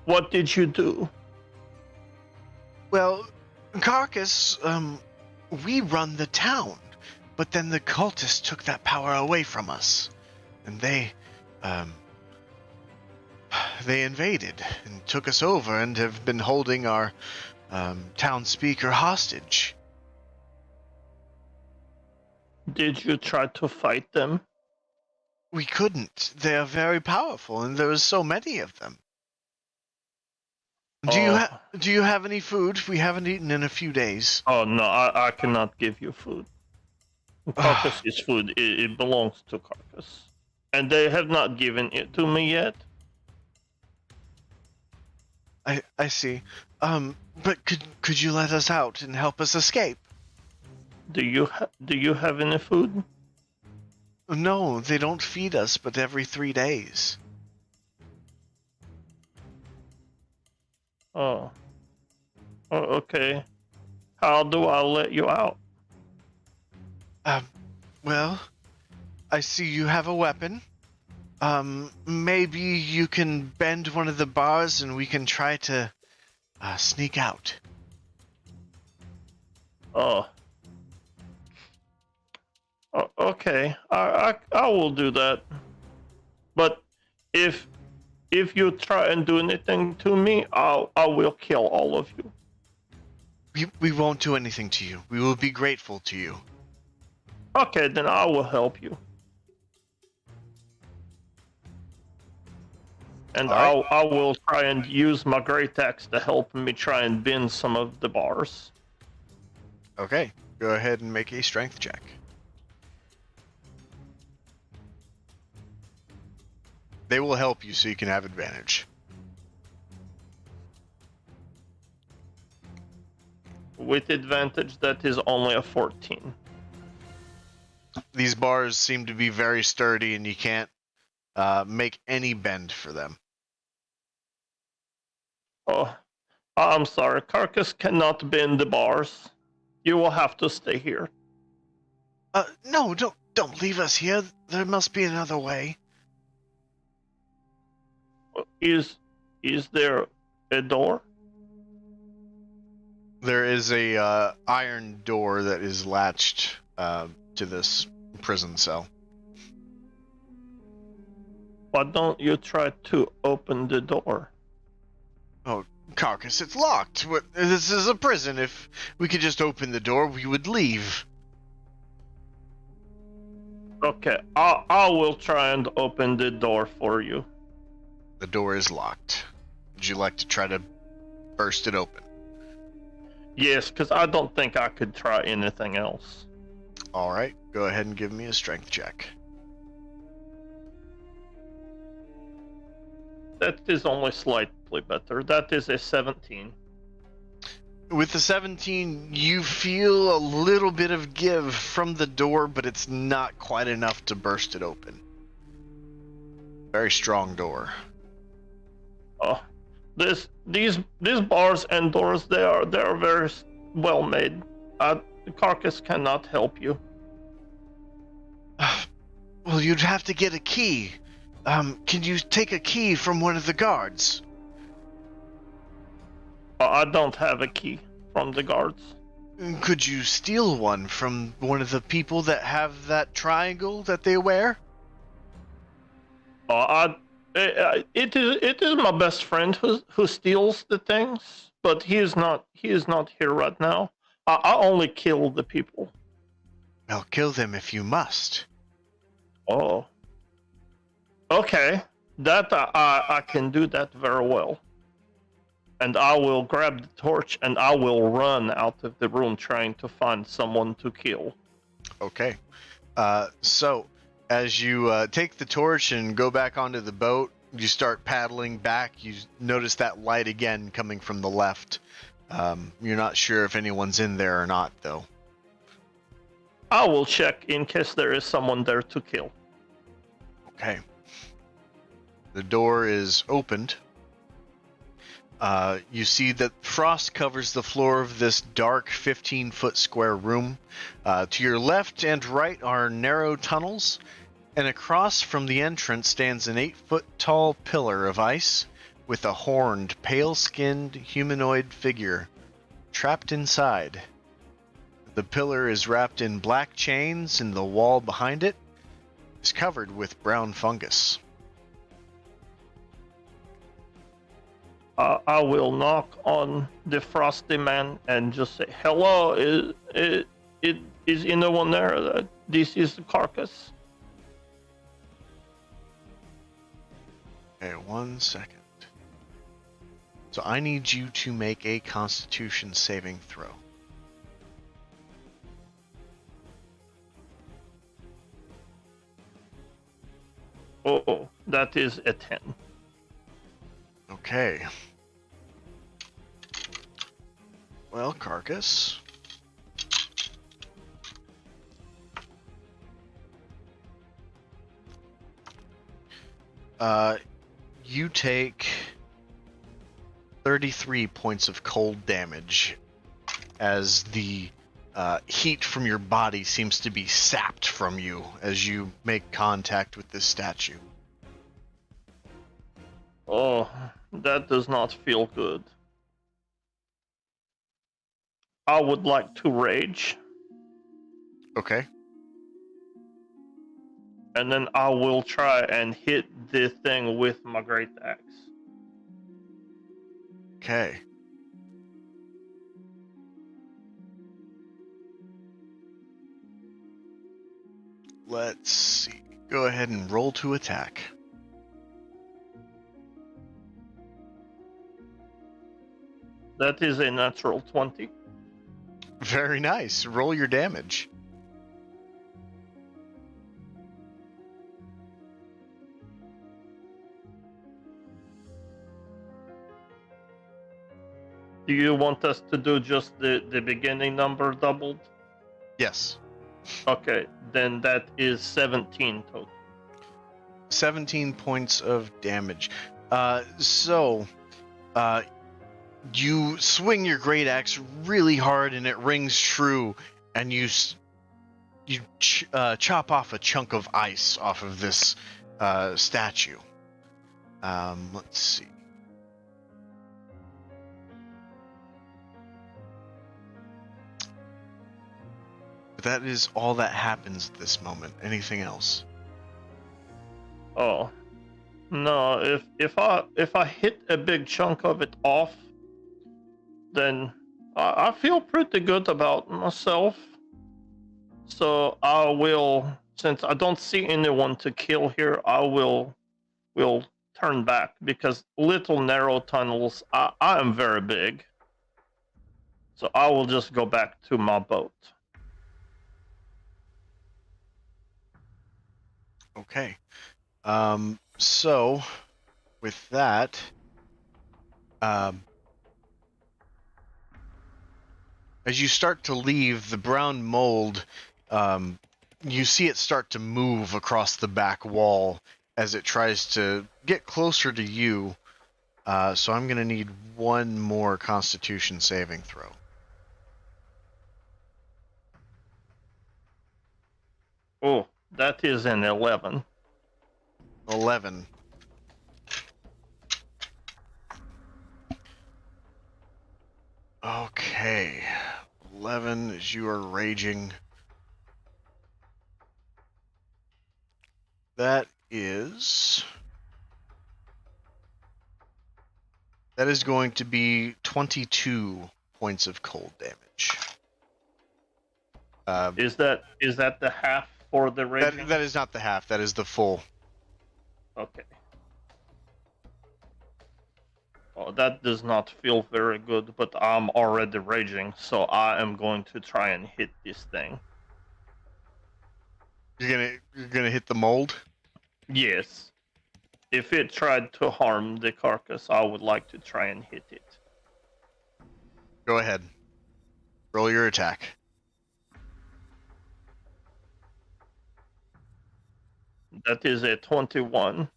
what did you do? Well, Carcass, we run the town, but then the cultists took that power away from us, and they invaded and took us over and have been holding our town speaker hostage. Did you try to fight them? We couldn't. They are very powerful, and there are so many of them. Do you have any food? We haven't eaten in a few days. Oh no, I cannot give you food. Carcass is food. It belongs to Carcass, and they have not given it to me yet. I see. But could you let us out and help us escape? Do you have any food? No, they don't feed us but every 3 days. Oh, okay. How do I let you out? Well, I see you have a weapon. Maybe you can bend one of the bars and we can try to sneak out. Oh. Okay. I will do that. But if you try and do anything to me, I will kill all of you. We won't do anything to you. We will be grateful to you. Okay, then I will help you. And right. I will try and use my great axe to help me try and bend some of the bars. Okay, go ahead and make a strength check. They will help you so you can have advantage. With advantage, that is only a 14. These bars seem to be very sturdy and you can't make any bend for them. Oh, I'm sorry. Carcass cannot bend the bars. You will have to stay here. No, don't leave us here. There must be another way. Is there a door? There is a iron door that is latched to this prison cell. Why don't you try to open the door? Oh, Carcass, it's locked. This is a prison. If we could just open the door, we would leave. Okay, I will try and open the door for you. The door is locked. Would you like to try to burst it open? Yes, because I don't think I could try anything else. All right, go ahead and give me a strength check. That is only slightly better. That is a 17. With the 17, you feel a little bit of give from the door, but it's not quite enough to burst it open. Very strong door. Oh, these bars and doors, they are very well made. Carcass cannot help you. Well, you'd have to get a key. Can you take a key from one of the guards? I don't have a key from the guards. Could you steal one from one of the people that have that triangle that they wear? It is my best friend who steals the things, but he is not here right now. I only kill the people. Well, kill them if you must. Oh, okay. That I can do that very well. And I will grab the torch and I will run out of the room trying to find someone to kill. Okay. So, as you take the torch and go back onto the boat, you start paddling back. You notice that light again coming from the left. You're not sure if anyone's in there or not, though. I will check in case there is someone there to kill. Okay. The door is opened. You see that frost covers the floor of this dark 15-foot square room. To your left and right are narrow tunnels, and across from the entrance stands an 8-foot tall pillar of ice with a horned, pale-skinned humanoid figure trapped inside. The pillar is wrapped in black chains, and the wall behind it is covered with brown fungus. I will knock on the frosty man and just say, "Hello, is anyone there? This is the carcass." Okay, 1 second. So I need you to make a Constitution saving throw. Oh, that is a 10. Okay. Well, Carcass. You take 33 points of cold damage as the heat from your body seems to be sapped from you as you make contact with this statue. Oh, that does not feel good. I would like to rage, Okay. and then I will try and hit this thing with my great axe. Okay. Let's see. Go ahead and roll to attack. That is a natural 20. Very nice. Roll your damage. Do you want us to do just the beginning number doubled? Yes. Okay, then that is 17 total. 17 points of damage. You swing your great axe really hard and it rings true, and you chop off a chunk of ice off of this statue. Let's see. But that is all that happens at this moment. Anything else? Oh. No, if I hit a big chunk of it off, then I feel pretty good about myself. So I will, since I don't see anyone to kill here, I will turn back, because little narrow tunnels, I am very big. So I will just go back to my boat. Okay. So with that, as you start to leave, the brown mold, you see it start to move across the back wall as it tries to get closer to you. So I'm going to need one more Constitution saving throw. Oh, that is an 11. 11. Okay. 11 as you are raging. That is going to be 22 points of cold damage. Is that the half for the raging? That is not the half. That is the full. Okay. Oh, that does not feel very good, but I'm already raging, so I am going to try and hit this thing. You're gonna hit the mold. Yes. If it tried to harm the carcass, I would like to try and hit it. Go ahead. Roll your attack. That is a 21.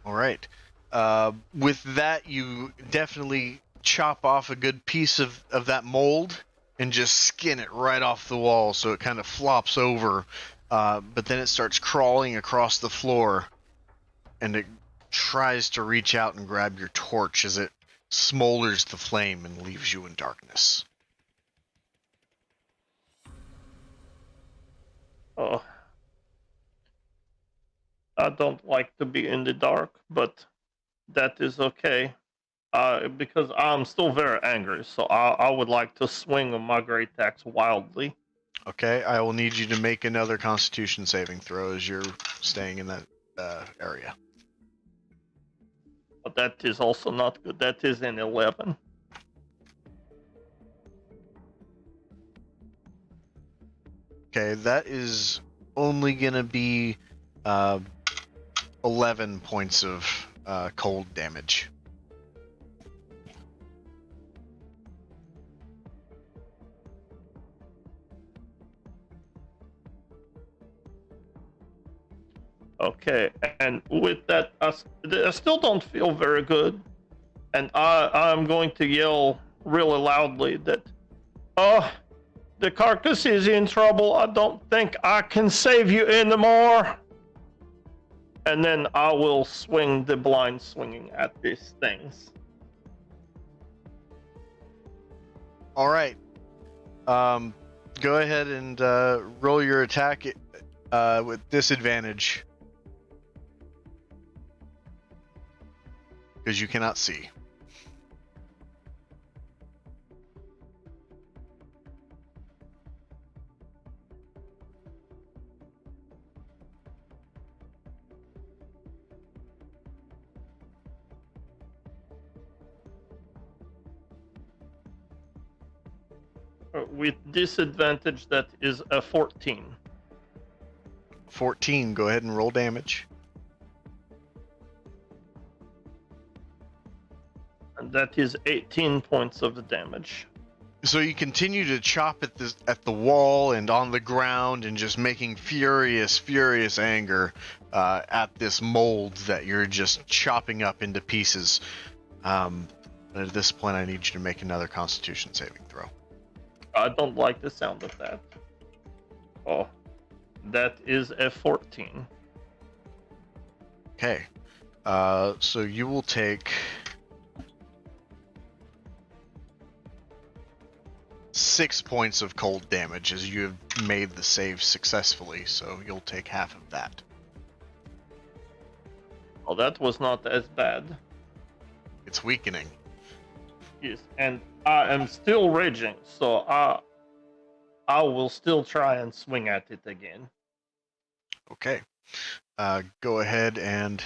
All right. With that, you definitely chop off a good piece of that mold and just skin it right off the wall so it kind of flops over. But then it starts crawling across the floor and it tries to reach out and grab your torch as it smolders the flame and leaves you in darkness. Oh. I don't like to be in the dark, but that is okay. Because I'm still very angry, so I would like to swing my great axe wildly. Okay, I will need you to make another Constitution saving throw as you're staying in that area. But that is also not good. That is an 11. Okay, that is only gonna be 11 points of cold damage. Okay, and with that, I still don't feel very good. And I'm going to yell really loudly that, oh, the carcass is in trouble. I don't think I can save you anymore. And then I will swing the blind swinging at these things. All right. Go ahead and roll your attack with disadvantage because you cannot see. With disadvantage, that is a 14. 14. Go ahead and roll damage. And that is 18 points of damage. So you continue to chop at the wall and on the ground and just making furious anger at this mold that you're just chopping up into pieces. But at this point, I need you to make another Constitution saving throw. I don't like the sound of that. Oh, that is a 14. Okay. So you will take 6 points of cold damage as you have made the save successfully, so you'll take half of that. Oh, that was not as bad. It's weakening. Yes, and I am still raging, so I will still try and swing at it again. Okay. Go ahead and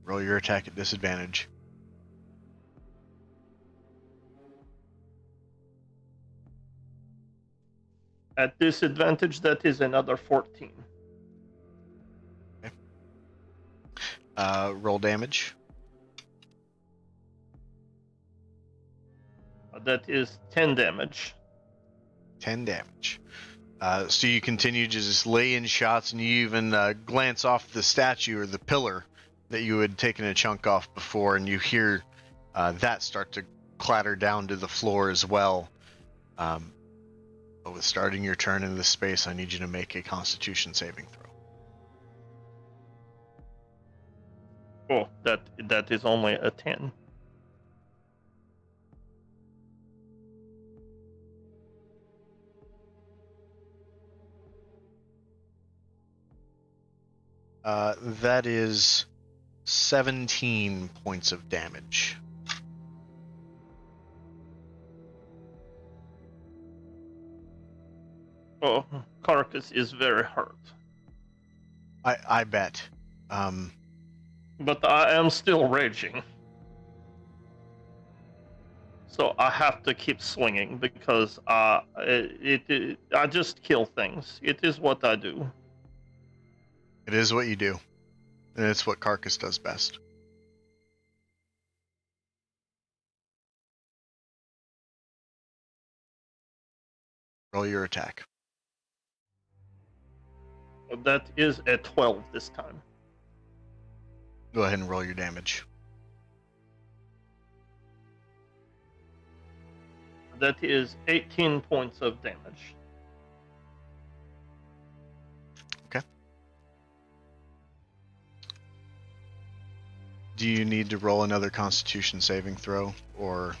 roll your attack at disadvantage. At disadvantage, that is another 14. Okay. Roll damage. That is 10 damage. 10 damage. So you continue to just lay in shots, and you even glance off the statue or the pillar that you had taken a chunk off before, and you hear that start to clatter down to the floor as well. But with starting your turn in this space, I need you to make a Constitution saving throw. Oh, that is only a 10. That is 17 points of damage. Oh, Carcass is very hurt. I bet. But I am still raging. So I have to keep swinging because I just kill things. It is what I do. It is what you do. And it's what Carcass does best. Roll your attack. That is a 12 this time. Go ahead and roll your damage. That is 18 points of damage. Okay. Do you need to roll another Constitution saving throw, or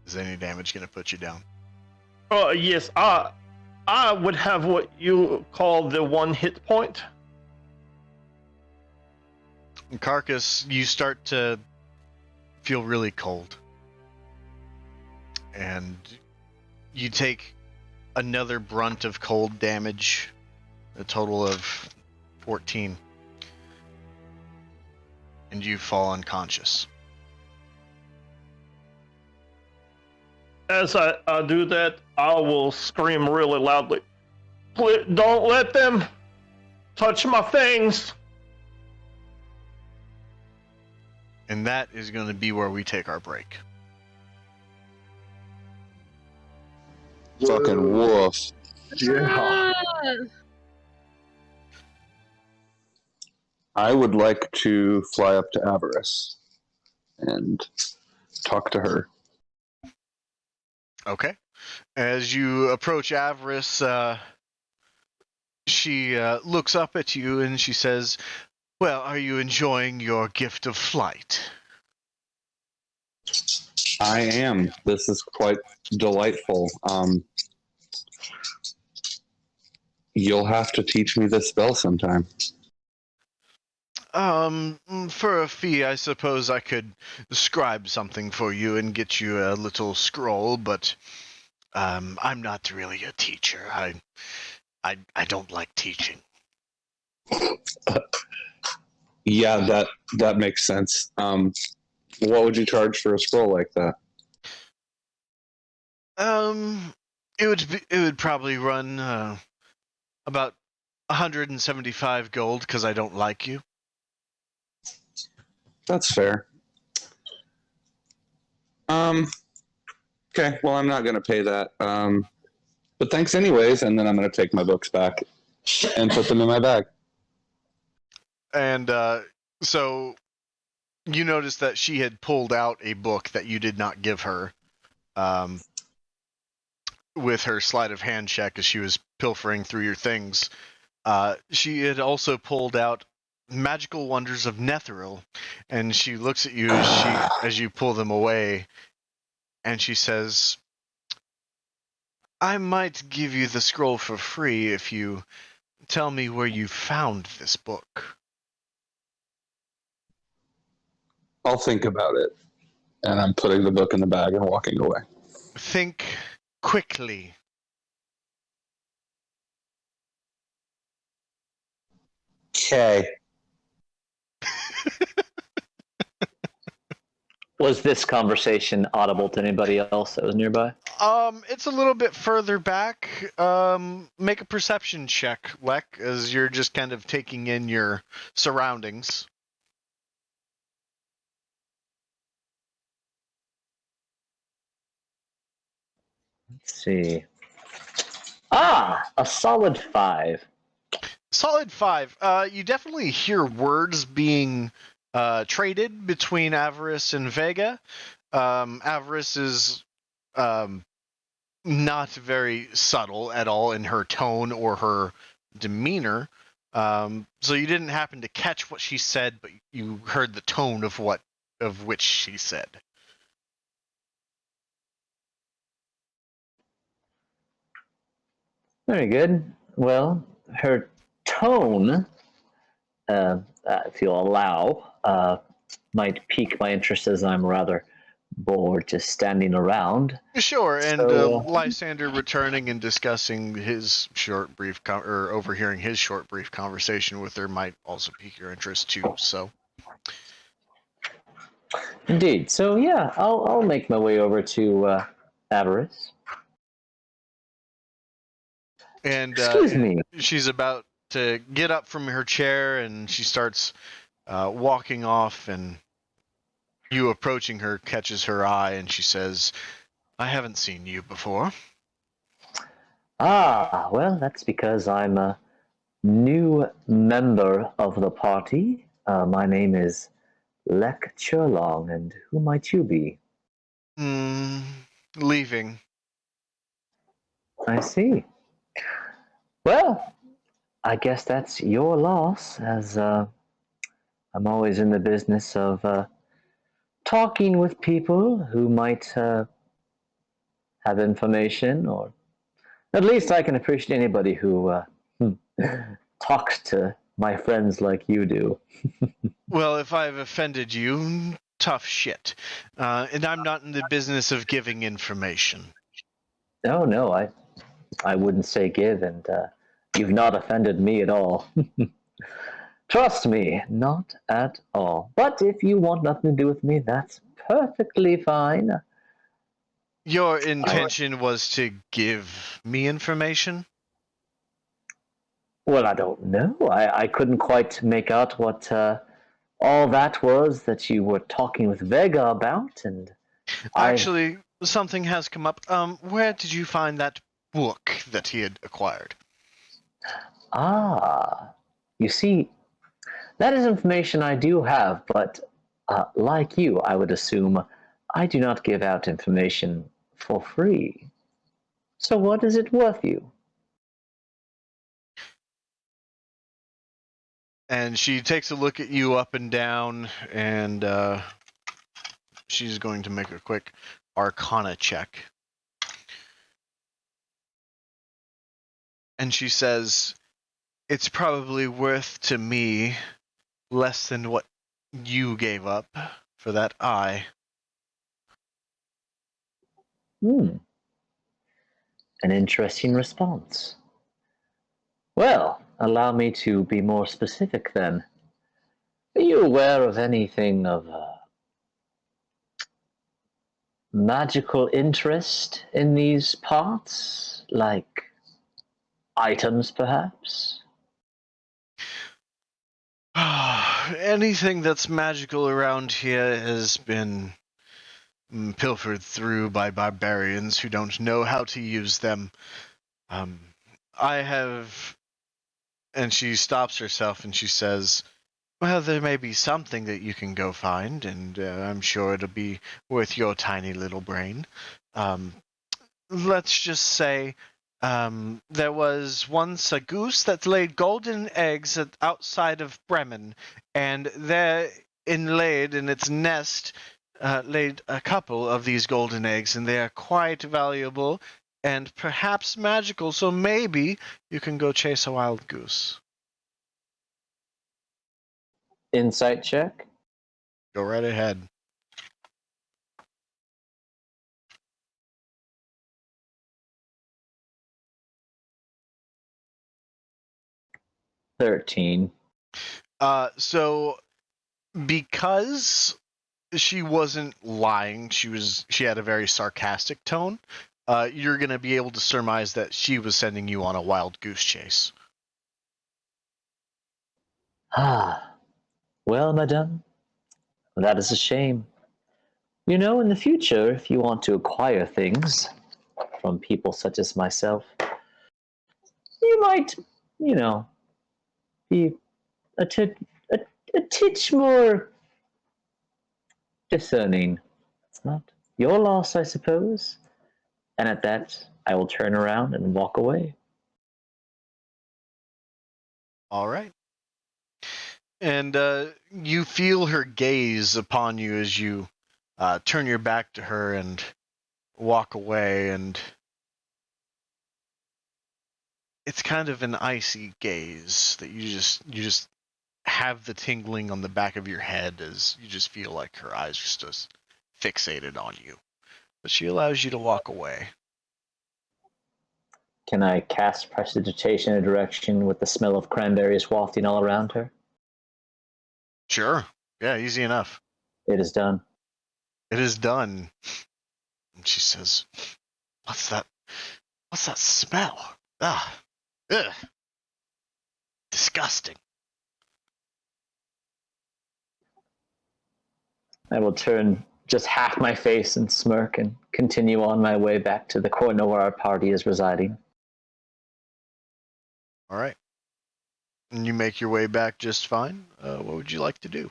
is any damage going to put you down? Yes, I would have what you call the 1 hit point. In Carcass, you start to feel really cold. And you take another brunt of cold damage, a total of 14. And you fall unconscious. As I do that, I will scream really loudly. Please don't let them touch my fangs. And that is going to be where we take our break. Fucking woof. Yeah. I would like to fly up to Avarice and talk to her. Okay. As you approach Avarice, she looks up at you and she says, "Well, are you enjoying your gift of flight?" I am. This is quite delightful. You'll have to teach me this spell sometime. For a fee, I suppose I could scribe something for you and get you a little scroll, but I'm not really a teacher. I don't like teaching. Yeah, that makes sense. What would you charge for a scroll like that? It would probably run about 175 gold because I don't like you. That's fair. Okay, well, I'm not going to pay that. But thanks anyways, and then I'm going to take my books back and put them in my bag. And so you notice that she had pulled out a book that you did not give her with her sleight of hand check as she was pilfering through your things. She had also pulled out Magical Wonders of Netheril, and she looks at you as you pull them away, and she says, "I might give you the scroll for free if you tell me where you found this book." I'll think about it. And I'm putting the book in the bag and walking away. Think quickly. Okay. Was this conversation audible to anybody else that was nearby? It's a little bit further back. Make a perception check, Lek, as you're just kind of taking in your surroundings. Let's see. A solid 5. Solid 5. You definitely hear words being traded between Avarice and Vega. Avarice is not very subtle at all in her tone or her demeanor, So you didn't happen to catch what she said, but you heard the tone of which she said. Very good. Well, her tone, if you'll allow, might pique my interest as I'm rather bored just standing around. Sure, and So, Lysander returning and discussing his or overhearing his short brief conversation with her might also pique your interest too. So, indeed. So yeah, I'll make my way over to Avarice. and Excuse me. she's about to get up from her chair, and she starts walking off, and you approaching her catches her eye, and she says, "I haven't seen you before." Ah, well, that's because I'm a new member of the party. My name is Lek Churlong, and who might you be? Hmm, leaving. I see. Well, I guess that's your loss, as I'm always in the business of talking with people who might have information, or at least I can appreciate anybody who talks to my friends like you do. Well, if I've offended you, tough shit. And I'm not in the business of giving information. No, no, I wouldn't say give, and you've not offended me at all. Trust me, not at all. But if you want nothing to do with me, that's perfectly fine. Your intention was to give me information? Well, I don't know. I couldn't quite make out what all that was that you were talking with Vega about, and I. Actually, something has come up. Where did you find that book that he had acquired? Ah, you see, that is information I do have, but like you, I would assume I do not give out information for free. So what is it worth you? And she takes a look at you up and down, and she's going to make a quick Arcana check. And she says, "It's probably worth to me less than what you gave up for that eye." Hmm, an interesting response. Well, allow me to be more specific then. Are you aware of anything of magical interest in these parts? Like items, perhaps? Anything that's magical around here has been pilfered through by barbarians who don't know how to use them. Um, I have. And she stops herself and she says, "Well, there may be something that you can go find, and I'm sure it'll be worth your tiny little brain. Um, let's just say there was once a goose that laid golden eggs outside of Bremen, and there inlaid in its nest laid a couple of these golden eggs, and they are quite valuable and perhaps magical, so maybe you can go chase a wild goose." Insight check? Go right ahead. $13. So because she wasn't lying, she had a very sarcastic tone. You're gonna be able to surmise that she was sending you on a wild goose chase. Ah, well, madame, that is a shame. You know, in the future, if you want to acquire things from people such as myself, you might, you know, be a, a, a titch more discerning. It's not your loss, I suppose. And at that, I will turn around and walk away. All right. And you feel her gaze upon you as you turn your back to her and walk away, and it's kind of an icy gaze that you just have the tingling on the back of your head as you just feel like her eyes are just fixated on you. But she allows you to walk away. Can I cast prestidigitation in a direction with the smell of cranberries wafting all around her? Sure. Yeah, easy enough. It is done. It is done. And she says, What's that? What's that smell? Ah. Ugh. Disgusting. I will turn just half my face and smirk and continue on my way back to the corner where our party is residing. All right. And you make your way back just fine. What would you like to do?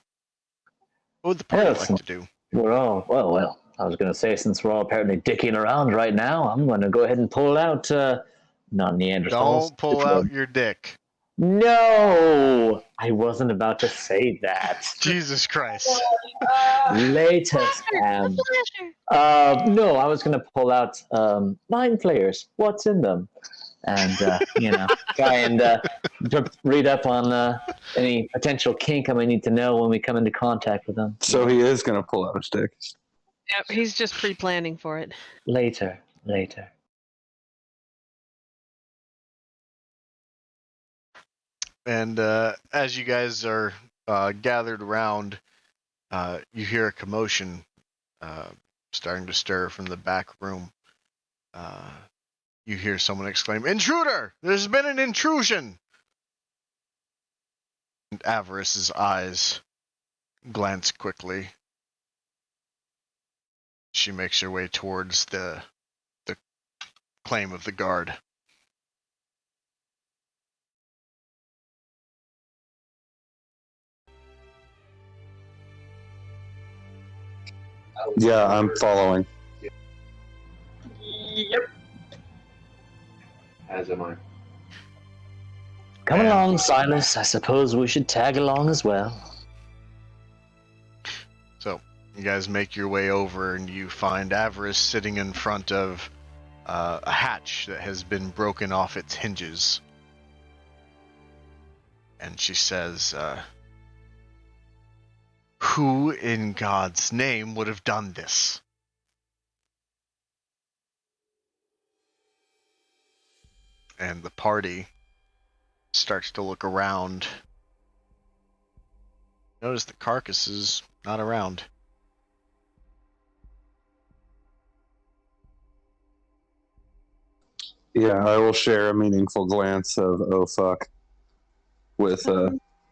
What would the party Yes, like to do? we're all, well, I was going to say, since we're all apparently dicking around right now, I'm going to go ahead and pull out, not Neanderthals. Don't pull out your dick. No! I wasn't about to say that. Jesus Christ. Later, Sam. No, I was going to pull out mind flayers. What's in them? And, try and read up on any potential kink I may need to know when we come into contact with them. So he is going to pull out his dick. Yep, he's just pre-planning for it. Later. And as you guys are gathered around, you hear a commotion starting to stir from the back room. You hear someone exclaim, "Intruder! There's been an intrusion!" And Avarice's eyes glance quickly. She makes her way towards the claim of the guard. Yeah, I'm following. Yep. As am I. Come along, Silas. I suppose we should tag along as well. So you guys make your way over and you find Avarice sitting in front of a hatch that has been broken off its hinges. And she says, "Who in God's name would have done this?" And the party starts to look around. Notice the carcass is not around. Yeah, I will share a meaningful glance of "oh fuck" with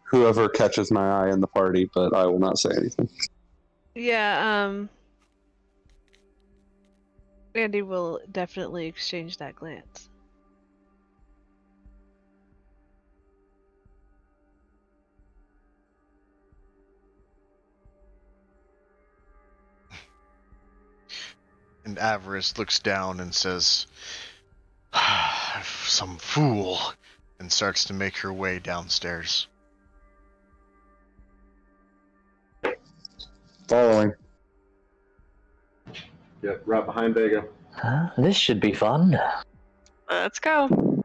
whoever catches my eye in the party, but I will not say anything. Yeah, Andy will definitely exchange that glance. And Avarice looks down and says, "Some fool," and starts to make her way downstairs. Following. Yep, right behind Vega. This should be fun. Let's go. And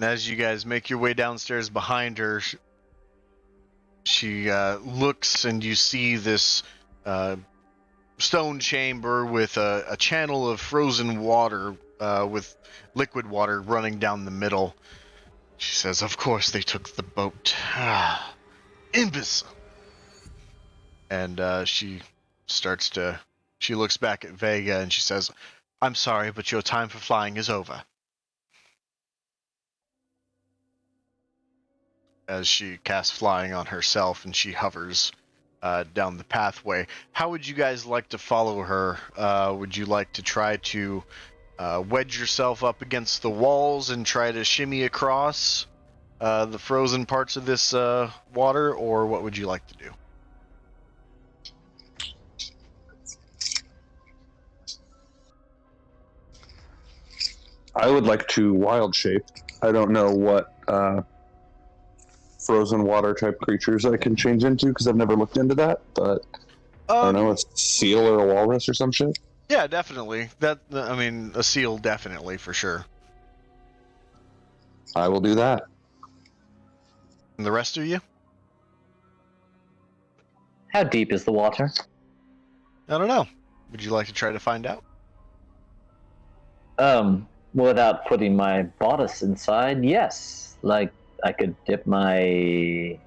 as you guys make your way downstairs behind her, she looks and you see this stone chamber with a channel of frozen water with liquid water running down the middle. She says, "Of course they took the boat. Imbecile." And she looks back at Vega and she says, "I'm sorry, but your time for flying is over." As she casts flying on herself and she hovers down the pathway. How would you guys like to follow her? Would you like to try to wedge yourself up against the walls and try to shimmy across the frozen parts of this water, or what would you like to do? I would like to wild shape. I don't know what frozen water type creatures I can change into because I've never looked into that. But I don't know, a seal or a walrus or some shit. Yeah, definitely. A seal, definitely for sure. I will do that. And the rest of you? How deep is the water? I don't know. Would you like to try to find out? Without putting my bodice inside, yes. Like, I could dip my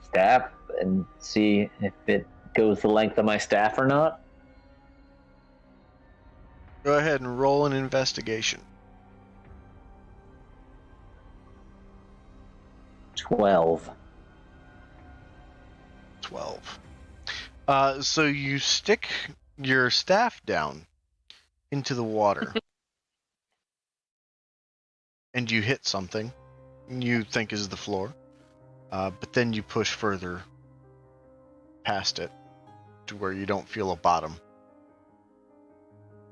staff and see if it goes the length of my staff or not. Go ahead and roll an investigation. 12. 12. So you stick your staff down into the water. And you hit something you think is the floor. But then you push further past it to where you don't feel a bottom.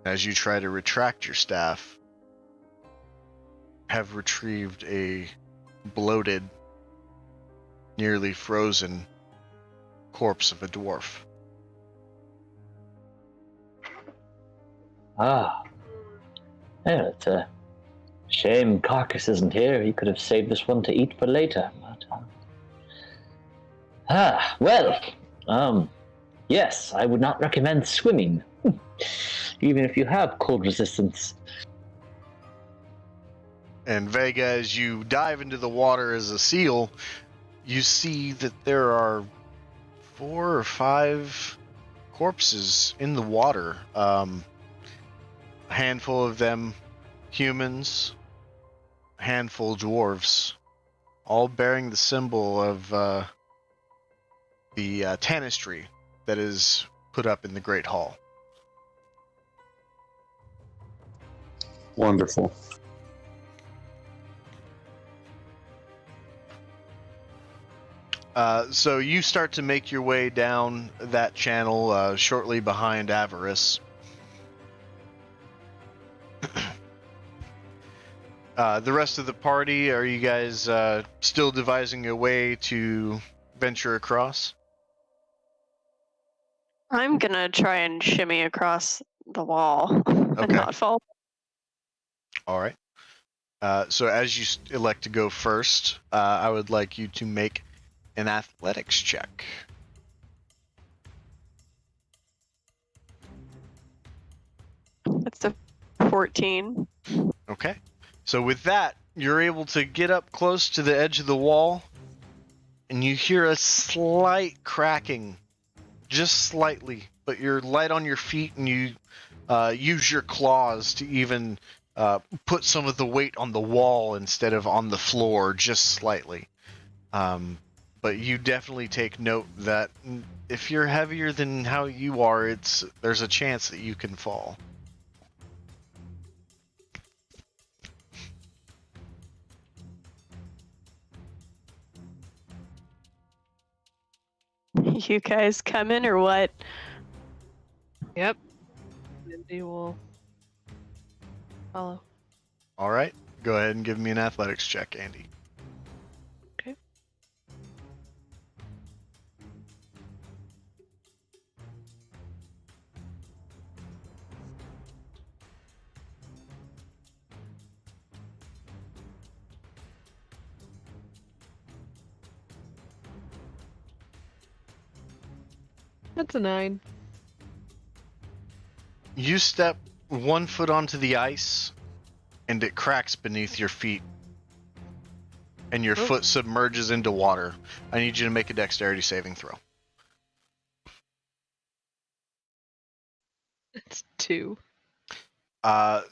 As you try to retract your staff, have retrieved a bloated, nearly frozen corpse of a dwarf. Ah. Yeah, it's a shame Carcass isn't here. He could have saved this one to eat for later. But, yes, I would not recommend swimming. Even if you have cold resistance. And Vega, as you dive into the water as a seal, you see that there are 4 or 5 corpses in the water. A handful of them humans, a handful dwarves, all bearing the symbol of the tanistry that is put up in the Great Hall. Wonderful. So you start to make your way down that channel shortly behind Avarice. The rest of the party, are you guys still devising a way to venture across? I'm gonna try and shimmy across the wall and not fall. All right. So as you elect to go first, I would like you to make an athletics check. It's a 14. Okay. So with that, you're able to get up close to the edge of the wall, and you hear a slight cracking, just slightly, but you're light on your feet, and you use your claws to even put some of the weight on the wall instead of on the floor, just slightly. But you definitely take note that if you're heavier than how you are, there's a chance that you can fall. You guys coming or what? Yep. Mindy will follow. All right. Go ahead and give me an athletics check, Andy. Okay. That's a 9. You step 1 foot onto the ice, and it cracks beneath your feet, and your foot submerges into water. I need you to make a dexterity saving throw. It's 2.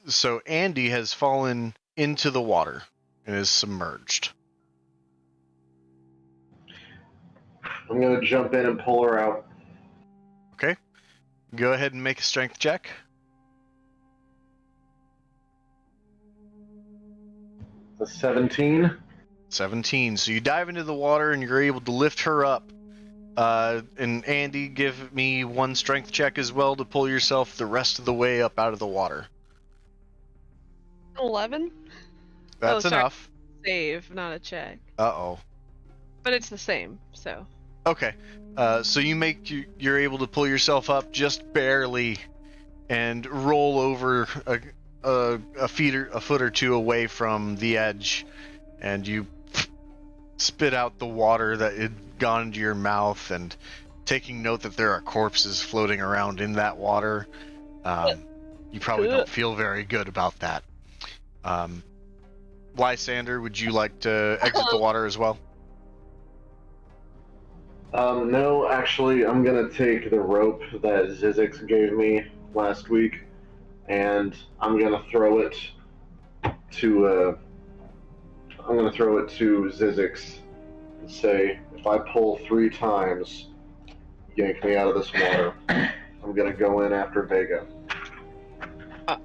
So Andy has fallen into the water and is submerged. I'm going to jump in and pull her out. Okay. Go ahead and make a strength check. The 17. 17. So you dive into the water and you're able to lift her up. And Andy, give me 1 strength check as well to pull yourself the rest of the way up out of the water. 11? That's sorry. enough. Save, not a check. Uh-oh. But it's the same, so. Okay. So you're able to pull yourself up just barely and roll over a foot or two away from the edge, and you spit out the water that had gone into your mouth, and taking note that there are corpses floating around in that water. You probably don't feel very good about that. Lysander, would you like to exit the water as well? No, actually, I'm gonna take the rope that Zizix gave me last week, and I'm gonna throw it to Zizix and say, if I pull 3 times, yank me out of this water. I'm gonna go in after Vega.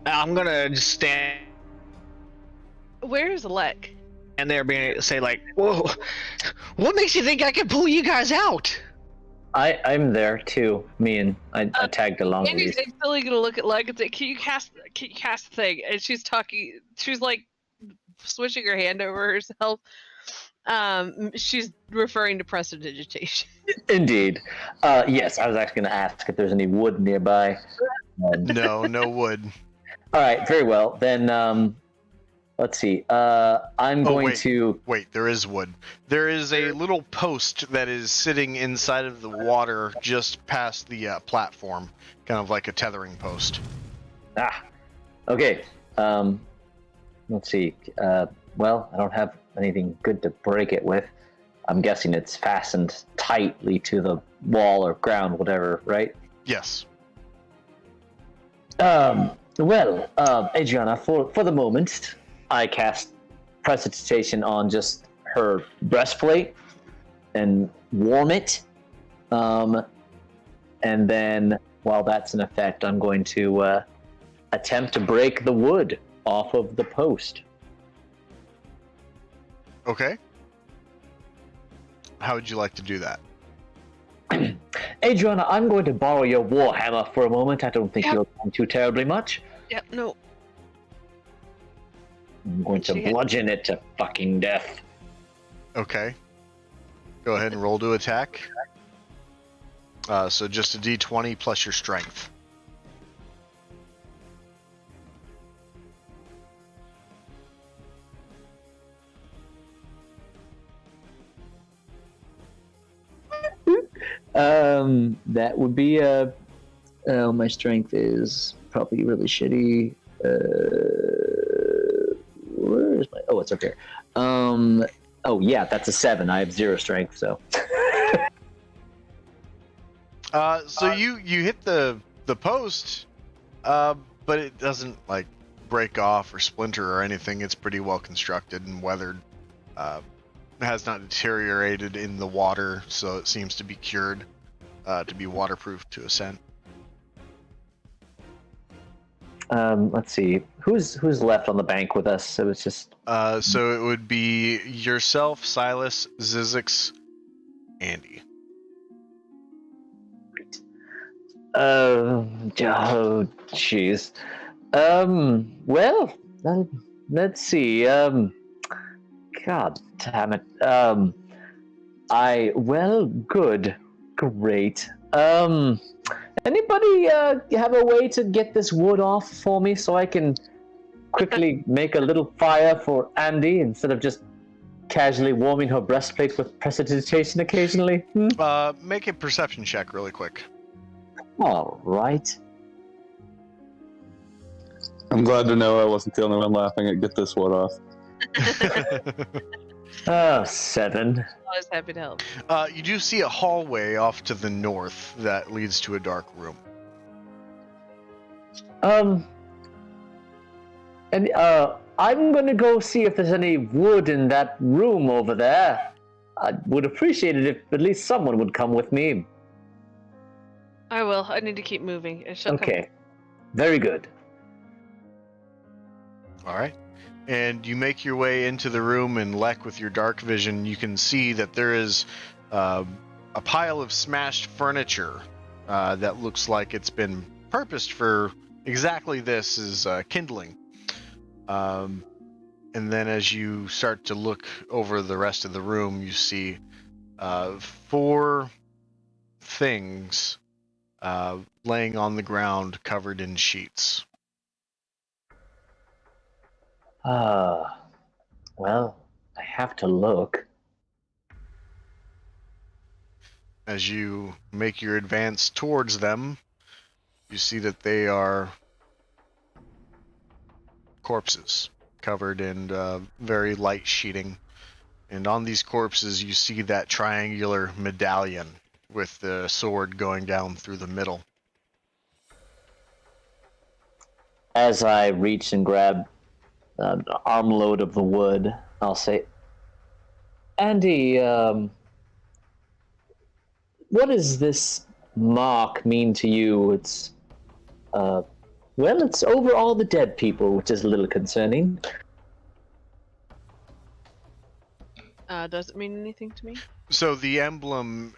I'm gonna just stand Where's Lek? there, say like, "Whoa, what makes you think I can pull you guys out?" I'm there too. Me and I tagged along with Andy's these. instantly gonna look at Lek and say, Can you cast the thing? And she's talking, she's like switching her hand over herself. She's referring to prestidigitation. Indeed. Yes, I was actually going to ask if there's any wood nearby. No wood. All right, very well. Then, let's see. I'm going to... Wait, there is wood. There is a little post that is sitting inside of the water just past the platform, kind of like a tethering post. Okay. Let's see. Well, I don't have anything good to break it with. I'm guessing it's fastened tightly to the wall or ground, whatever, right? Yes. Well, Adriana, for the moment, I cast prestidigitation on just her breastplate and warm it. And then, while that's in effect, I'm going to attempt to break the wood off of the post. Okay. How would you like to do that? Adriana, I'm going to borrow your warhammer for a moment. I don't think you'll come too terribly much. Yep, no. I'm going to bludgeon it to fucking death. Okay. Go ahead and roll to attack. So just a d20 plus your strength. That would be my strength is probably really shitty. Where is my? Oh, it's up here. Oh yeah, that's a 7. I have 0 strength, so. So you hit the post, but it doesn't like break off or splinter or anything. It's pretty well constructed and weathered. Has not deteriorated in the water, so it seems to be cured, to be waterproof to a scent. Let's see. Who's left on the bank with us? So it's just. So it would be yourself, Silas, Zizix, Andy. Oh, jeez. Well, let's see. God damn it. Good. Great. Anybody have a way to get this wood off for me so I can quickly make a little fire for Andy instead of just casually warming her breastplate with prestidigitation occasionally? Make a perception check really quick. All right. I'm glad to know I wasn't the only one laughing at get this wood off. 7. Always happy to help. You do see a hallway off to the north that leads to a dark room. And I'm gonna go see if there's any wood in that room over there. I would appreciate it if at least someone would come with me. I will. I need to keep moving. Okay. Very good. All right. And you make your way into the room, and Lek, with your dark vision, you can see that there is a pile of smashed furniture that looks like it's been purposed for exactly this, is kindling. And then as you start to look over the rest of the room, you see 4 things laying on the ground covered in sheets. Well, I have to look. As you make your advance towards them, you see that they are corpses covered in very light sheeting. And on these corpses, you see that triangular medallion with the sword going down through the middle. As I reach and grab an armload of the wood, I'll say, Andy, what does this mark mean to you? It's, well, it's over all the dead people, which is a little concerning. Does it mean anything to me? So the emblem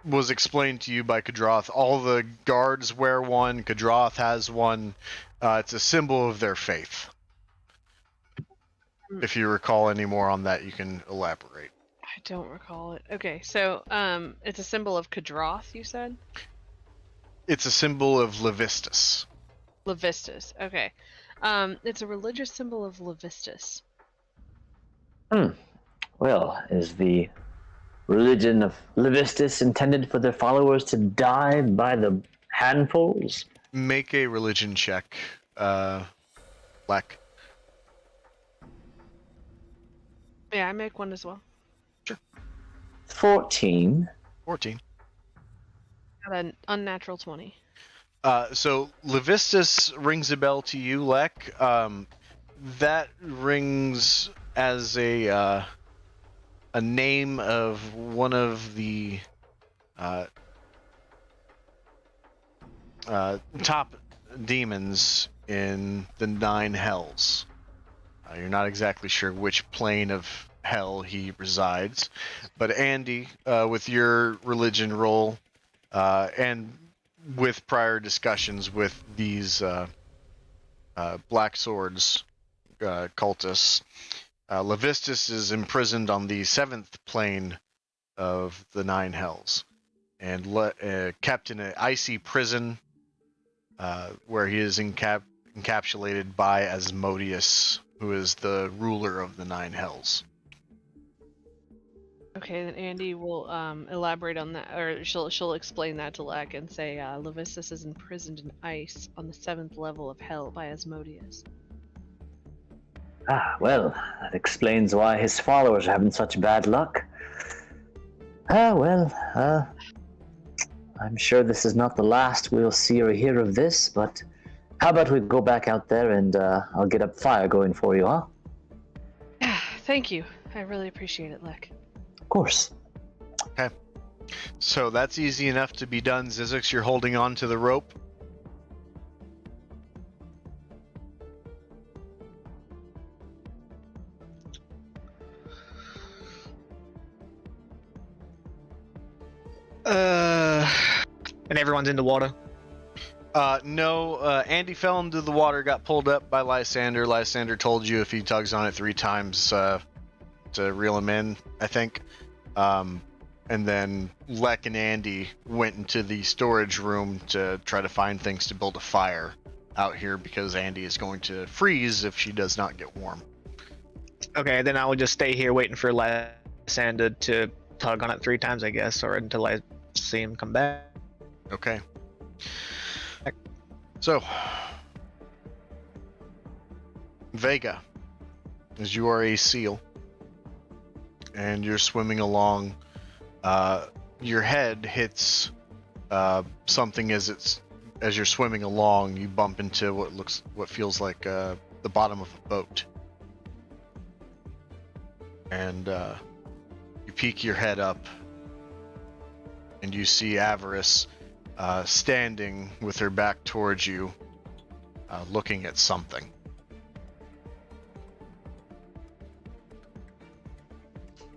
was explained to you by Kadroth. All the guards wear one. Kadroth has one. It's a symbol of their faith. If you recall any more on that, you can elaborate. I don't recall it. Okay, so it's a symbol of Kadroth, you said? It's a symbol of Levistus. Levistus. Okay. It's a religious symbol of Levistus. Well, is the religion of Levistus intended for their followers to die by the handfuls? Make a religion check, Lek. Yeah, I make one as well. 14. 14. Got an unnatural 20. So Levistus rings a bell to you, Lek. That rings as a name of one of the top demons in the 9 hells. You're not exactly sure which plane of hell he resides, but Andy, with your religion roll, and with prior discussions with these Black Swords cultists, Levistus is imprisoned on the 7th plane of the 9 hells, and kept in an icy prison where he is encapsulated by Asmodeus, who is the ruler of the 9 hells. Okay, then Andy will elaborate on that, or she'll explain that to Lek and say Levistus is imprisoned in ice on the 7th level of hell by Asmodeus. Well, that explains why his followers are having such bad luck. I'm sure this is not the last we'll see or hear of this, but how about we go back out there and I'll get a fire going for you, huh? Thank you. I really appreciate it, Lek. Of course. Okay. So that's easy enough to be done. Zizix, you're holding on to the rope. And everyone's in the water. No, Andy fell into the water, got pulled up by Lysander. Lysander told you if he tugs on it 3 times to reel him in, I think. And then Lek and Andy went into the storage room to try to find things to build a fire out here because Andy is going to freeze if she does not get warm. Okay, then I will just stay here waiting for Lysander to tug on it 3 times, I guess, or until I see him come back. Okay. So, Vega, as you are a seal, and you're swimming along, your head hits something as you're swimming along. You bump into what feels like the bottom of a boat, and you peek your head up, and you see Avarice standing with her back towards you, looking at something.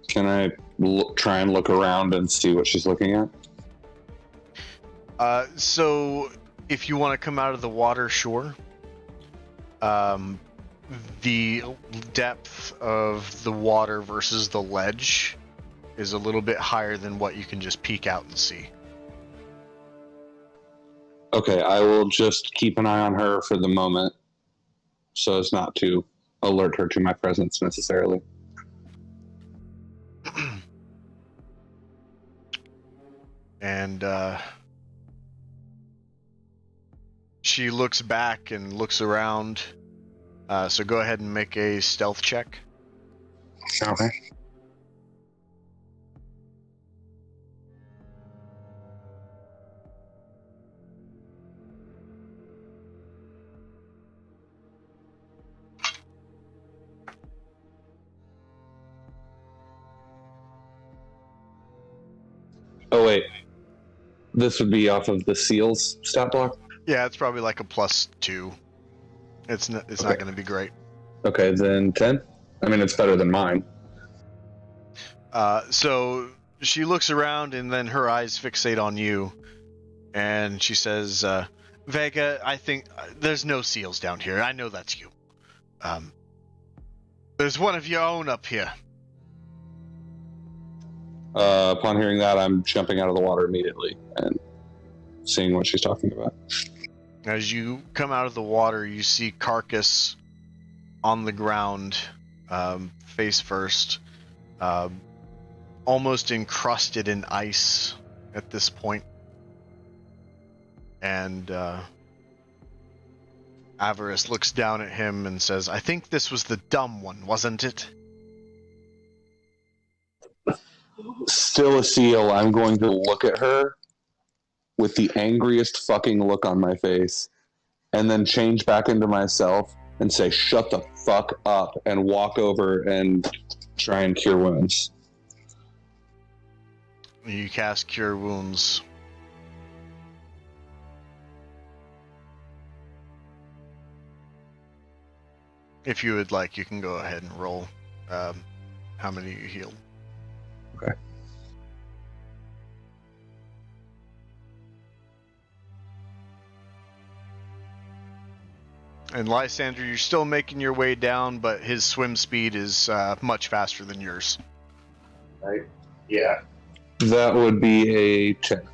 Can I try and look around and see what she's looking at? So if you want to come out of the water, sure. the depth of the water versus the ledge is a little bit higher than what you can just peek out and see. Okay, I will just keep an eye on her for the moment so as not to alert her to my presence necessarily. And she looks back and looks around. So go ahead and make a stealth check. Okay. Oh wait, this would be off of the seals stat block. Yeah, it's probably like a +2. It's not going to be great. Okay, then 10. I mean, it's better than mine. So she looks around and then her eyes fixate on you, and she says, "Vega, I think there's no seals down here. I know that's you. There's one of your own up here." Upon hearing that, I'm jumping out of the water immediately and seeing what she's talking about. As you come out of the water, you see Carcass on the ground, face first, almost encrusted in ice at this point. And Avarice looks down at him and says, "I think this was the dumb one, wasn't it?" Still a seal, I'm going to look at her with the angriest fucking look on my face and then change back into myself and say, "Shut the fuck up," and walk over and try and cure wounds. You cast Cure Wounds. If you would like, you can go ahead and roll how many you healed. Okay. And Lysander, you're still making your way down, but his swim speed is much faster than yours. Right? Yeah. That would be a 10.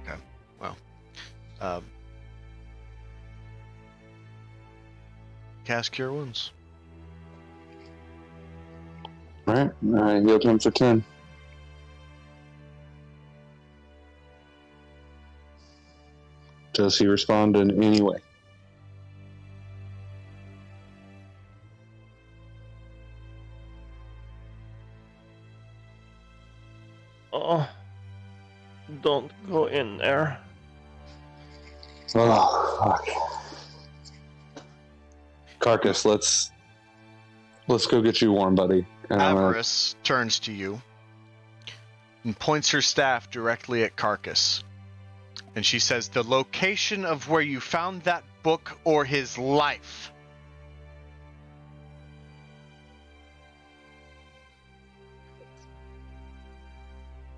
Okay. Well, cast Cure Wounds. Alright, I healed him for 10. Does he respond in any way? Oh, don't go in there. Oh, fuck. Carcass, let's go get you warm, buddy. And Avarice turns to you and points her staff directly at Carcass. And she says, "The location of where you found that book or his life."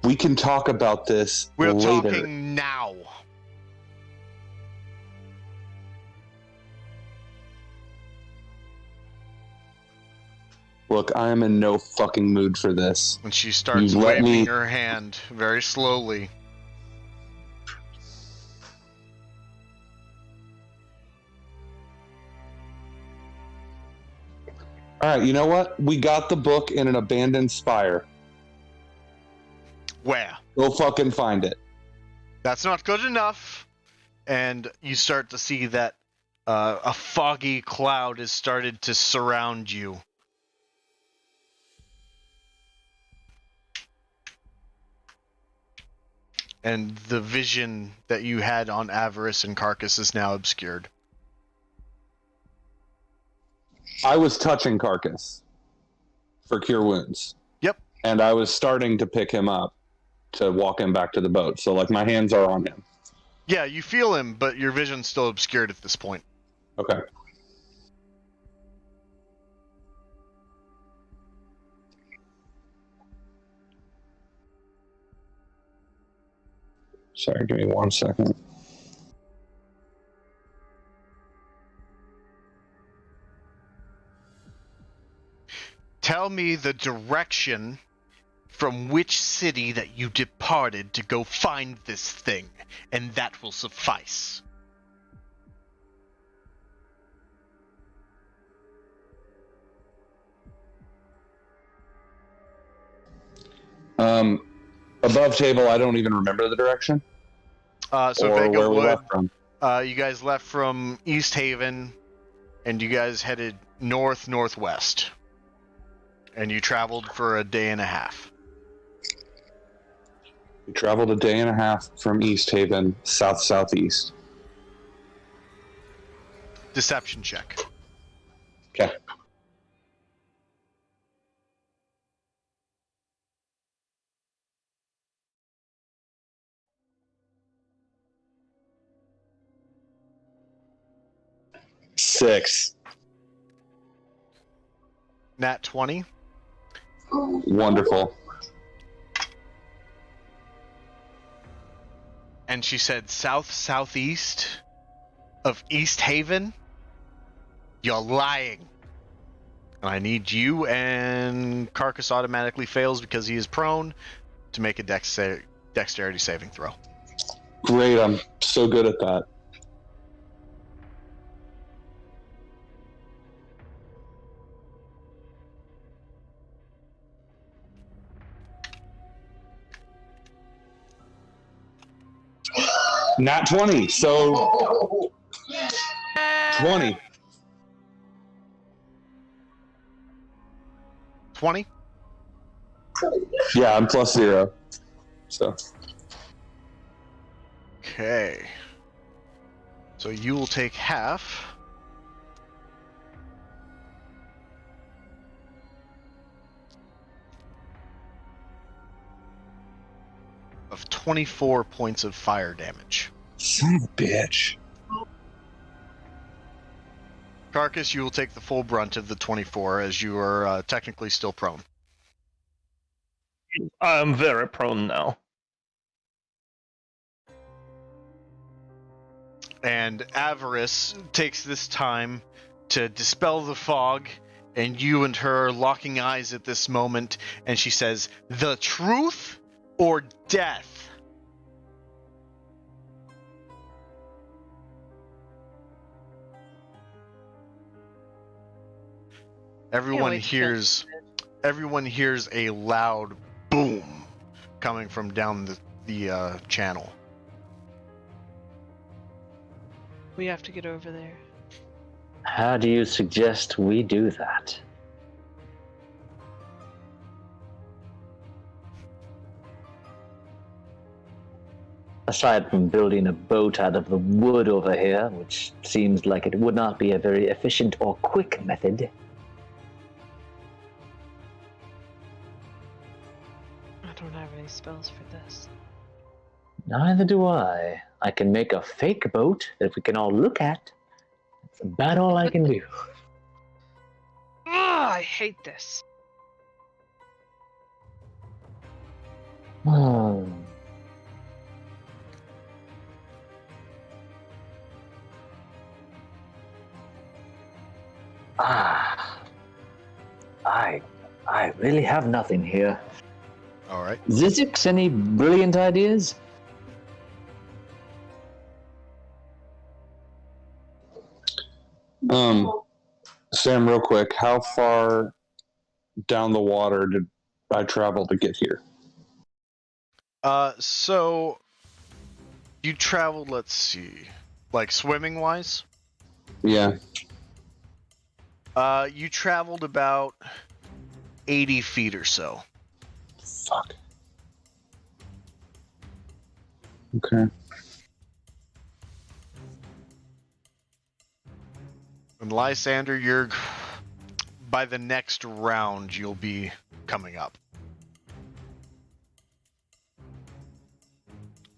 we can talk about this We're later. talking now. Look, I am in no fucking mood for this. And she starts You let waving me- her hand very slowly. All right, you know what? We got the book in an abandoned spire. Where? Go fucking find it. That's not good enough. And you start to see that a foggy cloud has started to surround you. And the vision that you had on Avarice and Carcass is now obscured. I was touching Carcass for cure wounds. Yep. And I was starting to pick him up to walk him back to the boat. So, like, my hands are on him. Yeah, you feel him, but your vision's still obscured at this point. Okay. Sorry, give me 1 second. tell me the direction from which city that you departed to go find this thing, and that will suffice. Above table, I don't even remember the direction So or Vega where we Wood, left from. you guys left from East Haven, and you guys headed northwest, and you traveled for a day and a half. We traveled a day and a half from East Haven, southeast. Deception check. Okay. Six. Nat 20. Wonderful. And she said southeast of East Haven. You're lying. I need you, and Carcass automatically fails because he is prone, to make a dexterity saving throw. Great, I'm so good at that. Not 20, so 20. 20? Yeah, I'm +0. So Okay. So you will take half. Of 24 points of fire damage. son of a bitch. Carcass, you will take the full brunt of the 24 as you are technically still prone. I'm very prone now. And Avarice takes this time to dispel the fog, and you and her are locking eyes at this moment, and she says, "The truth or death?" Everyone hears a loud boom coming from down the channel. We have to get over there. How do you suggest we do that? Aside from building a boat out of the wood over here, which seems like it would not be a very efficient or quick method. I don't have any spells for this. Neither do I. I can make a fake boat that we can all look at. That's about all I can do. I hate this. I really have nothing here. All right. Zizix, any brilliant ideas? Sam, real quick, how far down the water did I travel to get here? So you traveled, let's see, like swimming wise? Yeah. You traveled about 80 feet or so. Fuck. Okay. And Lysander, you're by the next round you'll be coming up.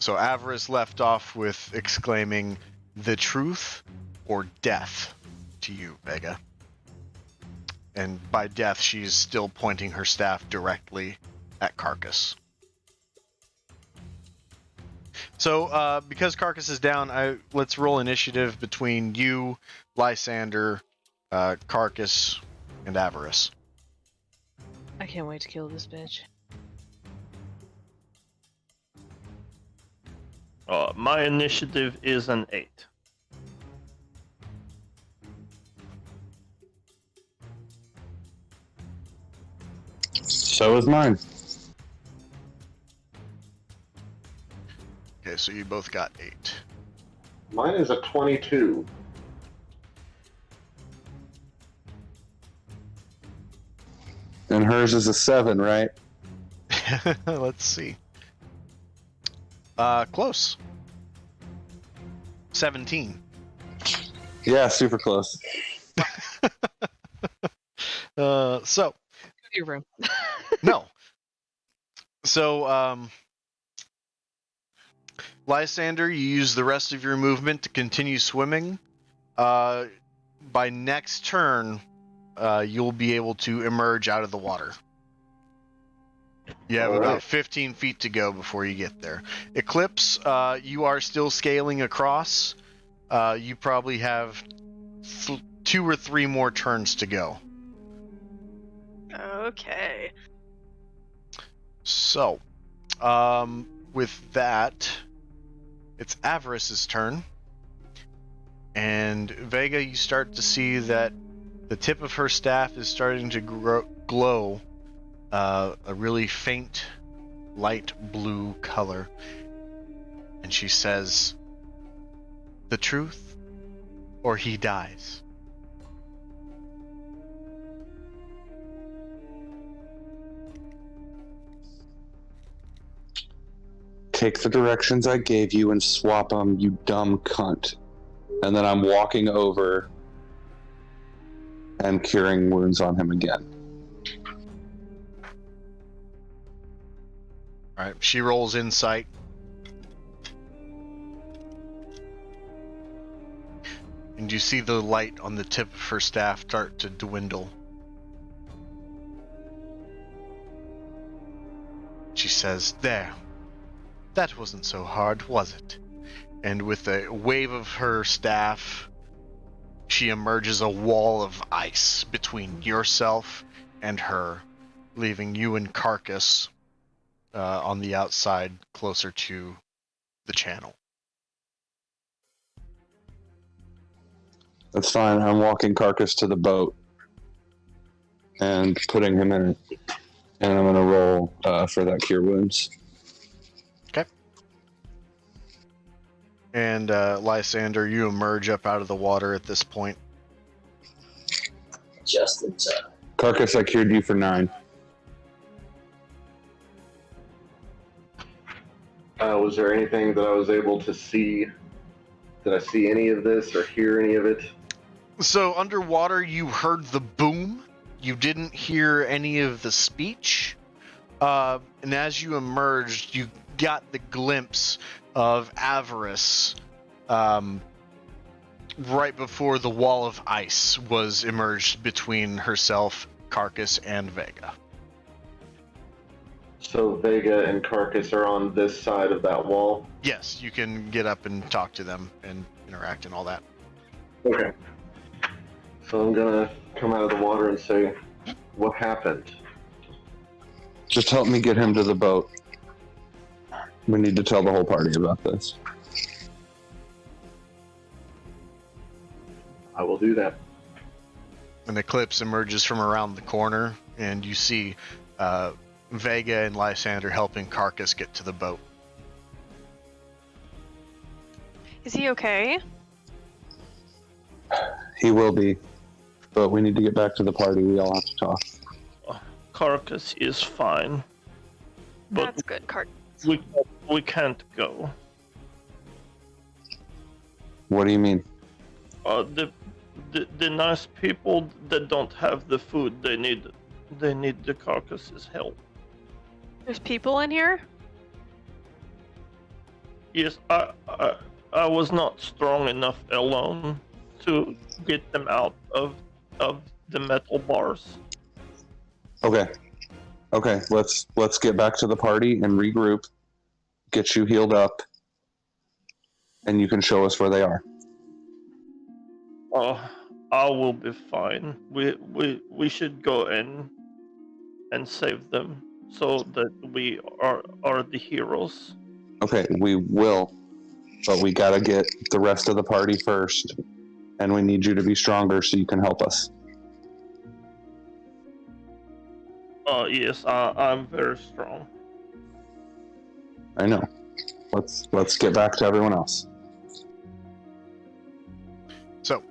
So Avarice left off with exclaiming, "The truth or death," to you, Vega. And by death, she's still pointing her staff directly at Carcass. So, because Carcass is down, let's roll initiative between you, Lysander, Carcass, and Avarice. I can't wait to kill this bitch. My initiative is an 8. So is mine. Okay, so you both got 8. Mine is a 22. And hers is a 7, right? Let's see. Close. 17. Yeah, super close. So Your room. no. So Lysander, you use the rest of your movement to continue swimming. By next turn, you'll be able to emerge out of the water. You have All about right. 15 feet to go before you get there. Eclipse, you are still scaling across. You probably have 2 or 3 more turns to go. Okay. So, with that, it's Avarice's turn. And Vega, you start to see that the tip of her staff is starting to glow a really faint light blue color. And she says, "The truth, or he dies." Take the directions I gave you and swap them, you dumb cunt. And then I'm walking over and curing wounds on him again. All right, she rolls insight. And you see the light on the tip of her staff start to dwindle. She says, "There. That wasn't so hard, was it?" And with a wave of her staff, she emerges a wall of ice between yourself and her, leaving you and Carcass on the outside closer to the channel. That's fine. I'm walking Carcass to the boat and putting him in it. And I'm going to roll for that cure wounds. Okay. And Lysander, you emerge up out of the water at this point. Just in time. Carcass, I cured you for 9. Was there anything that I was able to see? Did I see any of this or hear any of it? So underwater, you heard the boom. You didn't hear any of the speech. And as you emerged, you got the glimpse of Avarice right before the wall of ice was emerged between herself, Carcass, and Vega. So Vega and Carcass are on this side of that wall? Yes, you can get up and talk to them and interact and all that. Okay. So I'm gonna come out of the water and say, what happened? Just help me get him to the boat. We need to tell the whole party about this. I will do that. An eclipse emerges from around the corner, and you see Vega and Lysander helping Carcass get to the boat. Is he okay? He will be. But we need to get back to the party. We all have to talk. Carcass is fine, but That's good, Cart. we can't go. What do you mean? The nice people that don't have the food they need the Carcass's help. There's people in here? Yes, I was not strong enough alone to get them out of the metal bars. Okay, let's get back to the party and regroup, get you healed up, and you can show us where they are. Oh, I will be fine. We should go and and save them so that we are the heroes. Okay, we will, but we gotta get the rest of the party first, and we need you to be stronger so you can help us. Yes, I'm very strong. I know. Let's get back to everyone else. So,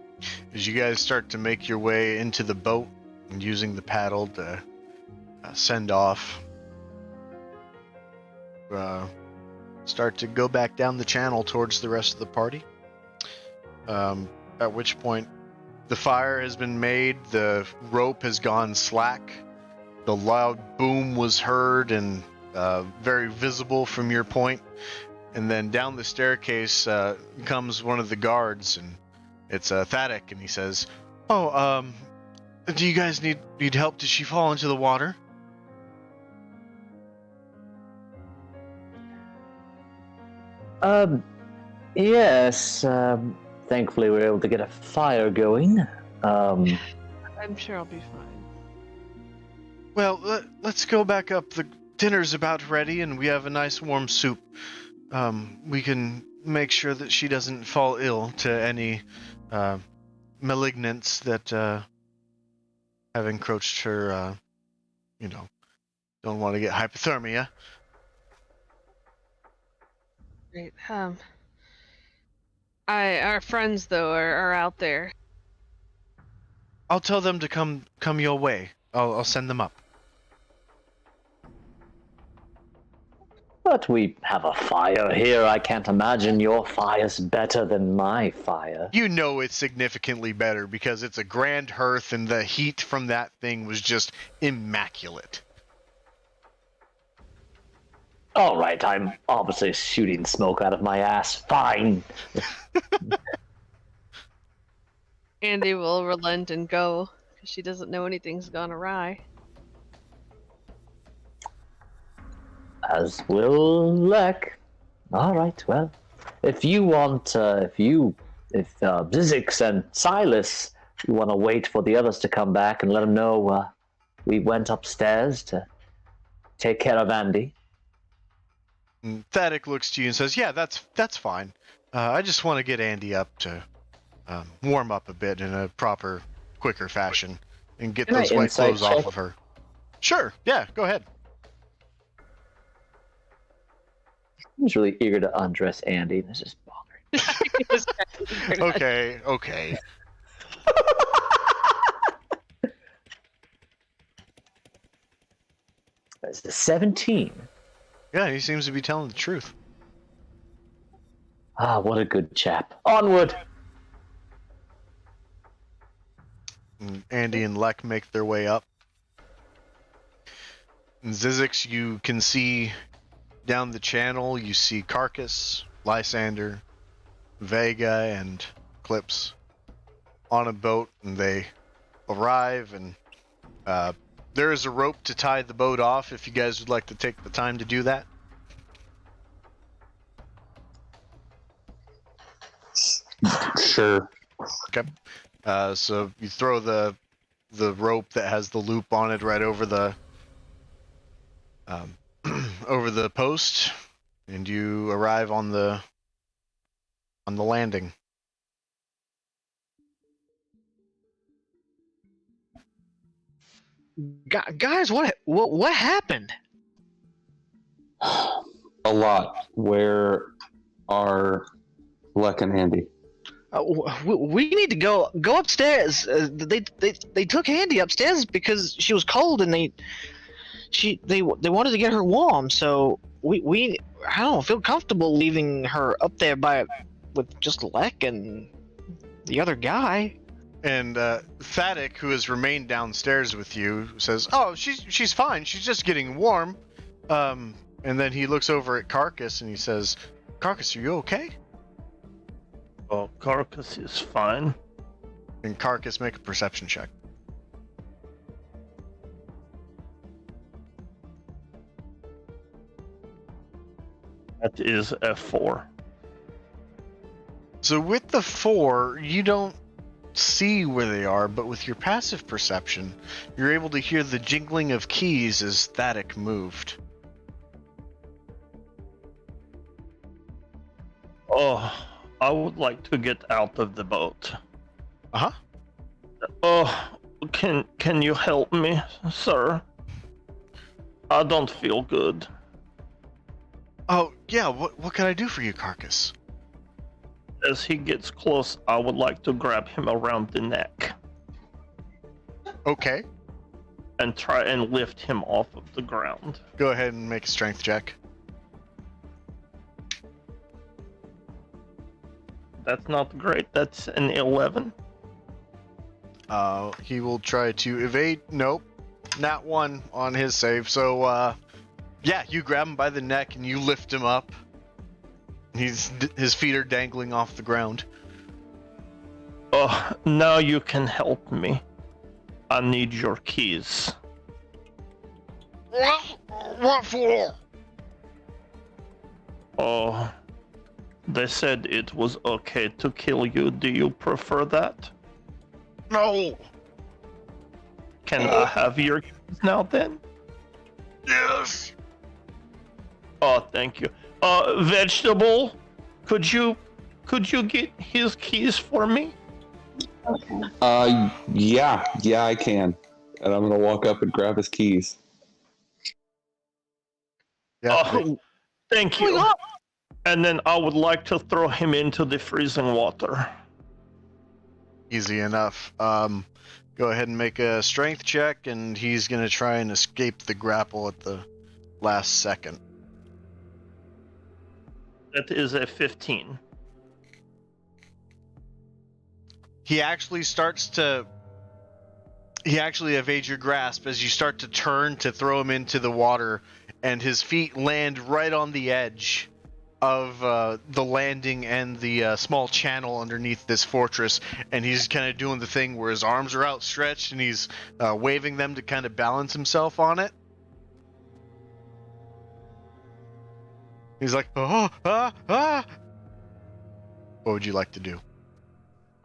as you guys start to make your way into the boat and using the paddle to send off, start to go back down the channel towards the rest of the party. At which point, the fire has been made, the rope has gone slack, the loud boom was heard and very visible from your point, and then down the staircase comes one of the guards, and it's Thaddeus, and he says, "Oh, do you guys need help? Did she fall into the water?" Yes. Thankfully, we were able to get a fire going. I'm sure I'll be fine. Well, let's go back up. The dinner's about ready, and we have a nice warm soup. We can make sure that she doesn't fall ill to any malignants that have encroached her, don't want to get hypothermia. Great. Our friends though are out there. I'll tell them to come your way. I'll send them up. But we have a fire here. I can't imagine your fire's better than my fire. You know it's significantly better because it's a grand hearth and the heat from that thing was just immaculate. All right, I'm obviously shooting smoke out of my ass. Fine. Andy will relent and go because she doesn't know anything's gone awry. As will Lek. All right, well, if you want, if Zizix and Silas, you want to wait for the others to come back and let them know we went upstairs to take care of Andy. And Thaddeus looks to you and says, "Yeah, that's fine. I just want to get Andy up to warm up a bit in a proper, quicker fashion and get Can those I white insight clothes off check? of her." Sure, yeah, go ahead. He's really eager to undress Andy. This is bothering. Okay. That's the 17. Yeah, he seems to be telling the truth. Ah, what a good chap. Onward! And Andy and Lek make their way up. And Zizix, you can see down the channel, you see Carcass, Lysander, Vega, and Clips on a boat, and they arrive, and there is a rope to tie the boat off if you guys would like to take the time to do that. Sure. Okay. So you throw the rope that has the loop on it right over the over the post, and you arrive on the landing. Guys, what happened? A lot. Where are Lek and Andy? We need to go upstairs. They took Andy upstairs because she was cold, and they wanted to get her warm. So we I don't feel comfortable leaving her up there with just Lek and the other guy. And Thaddeus, who has remained downstairs with you, says, "Oh, she's fine. She's just getting warm." And then he looks over at Carcass and he says, "Carcass, are you okay?" Oh, Carcass is fine. And Carcass, make a perception check. That is a 4. So with the 4, you don't see where they are, but with your passive perception, you're able to hear the jingling of keys as Thadic moved. Oh, I would like to get out of the boat. Uh-huh. Oh, can you help me, sir? I don't feel good. Oh, yeah, what can I do for you, Carcass? As he gets close, I would like to grab him around the neck Okay. and try and lift him off of the ground. Go ahead and make a strength check. That's not great. That's an 11. He will try to evade. Nope. Nat 1 on his save. So, yeah, you grab him by the neck and you lift him up. His feet are dangling off the ground. Oh, now you can help me. I need your keys. What for? Oh, they said it was okay to kill you. Do you prefer that? No. Can I have your keys now then? Yes. Oh, thank you. Vegetable, could you get his keys for me? Yeah, I can. And I'm gonna walk up and grab his keys. Yeah. Oh, thank you. And then I would like to throw him into the freezing water. Easy enough. Go ahead and make a strength check, and he's gonna try and escape the grapple at the last second. That is a 15. He actually evades your grasp as you start to turn to throw him into the water, and his feet land right on the edge of the landing and the small channel underneath this fortress, and he's kind of doing the thing where his arms are outstretched and he's waving them to kind of balance himself on it. He's like, What would you like to do?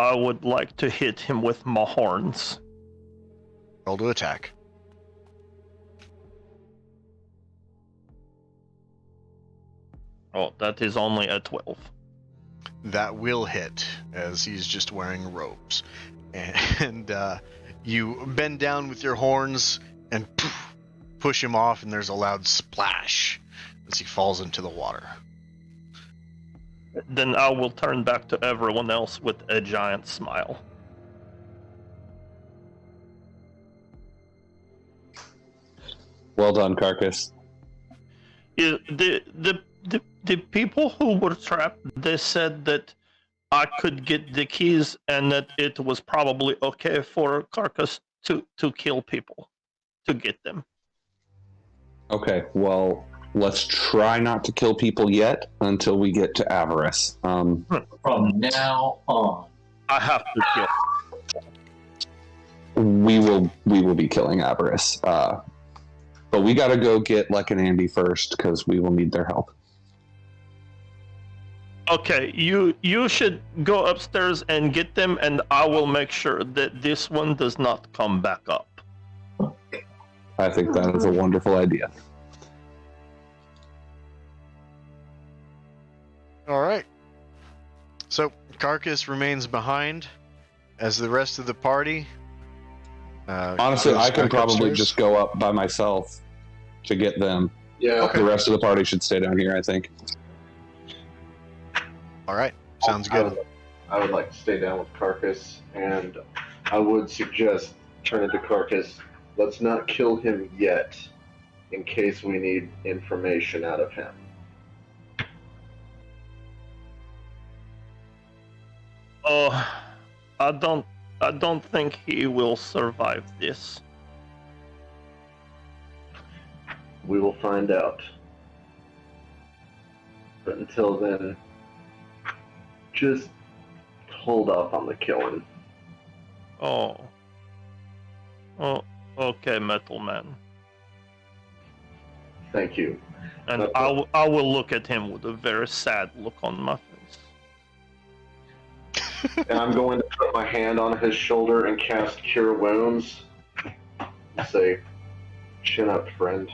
I would like to hit him with my horns. Roll to attack. Oh, that is only a 12. That will hit, as he's just wearing robes. And you bend down with your horns and push him off, and there's a loud splash as he falls into the water. Then I will turn back to everyone else with a giant smile. Well done, Carcass. The people who were trapped, they said that I could get the keys and that it was probably okay for Carcass to kill people, to get them. Okay, well, let's try not to kill people yet until we get to Avarice. From now on, I have to kill. We will be killing Avarice. But we gotta go get Lek and Andy first because we will need their help. Okay, you should go upstairs and get them, and I will make sure that this one does not come back up. I think that is a wonderful idea. All right. So Carcass remains behind as the rest of the party. Honestly, goes I can back probably upstairs. just go up by myself to get them. Yeah. The rest of the party should stay down here, I think. All right. Sounds good. I would like to stay down with Carcass, and I would suggest turning to Carcass. Let's not kill him yet, in case we need information out of him. Oh, I don't think he will survive this. We will find out. But until then, just hold off on the killing. Oh, okay, Metal Man. Thank you. And I will look at him with a very sad look on my face. And I'm going to put my hand on his shoulder and cast Cure Wounds. And say, chin up, friend.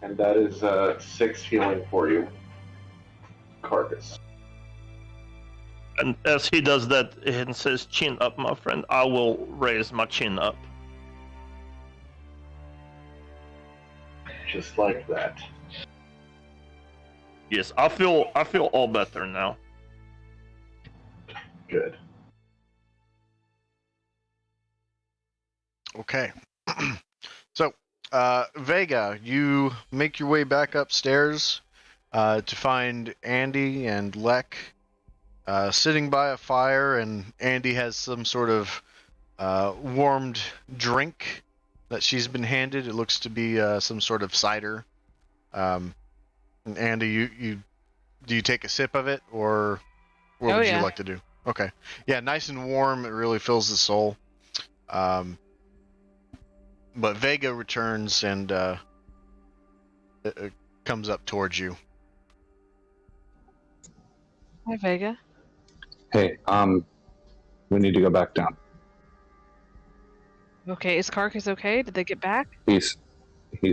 And that is 6 healing for you, Carcass. And as he does that and says, chin up, my friend, I will raise my chin up. Just like that. Yes, I feel all better now. Good. Okay. So, Vega, you make your way back upstairs to find Andy and Lek sitting by a fire, and Andy has some sort of warmed drink that she's been handed. It looks to be some sort of cider. And Andy, you do you take a sip of it, or what would you like to do? Okay. Yeah, nice and warm. It really fills the soul. But Vega returns and it comes up towards you. Hi, Vega. Hey, we need to go back down. Okay, is Carcass okay? Did they get back? He's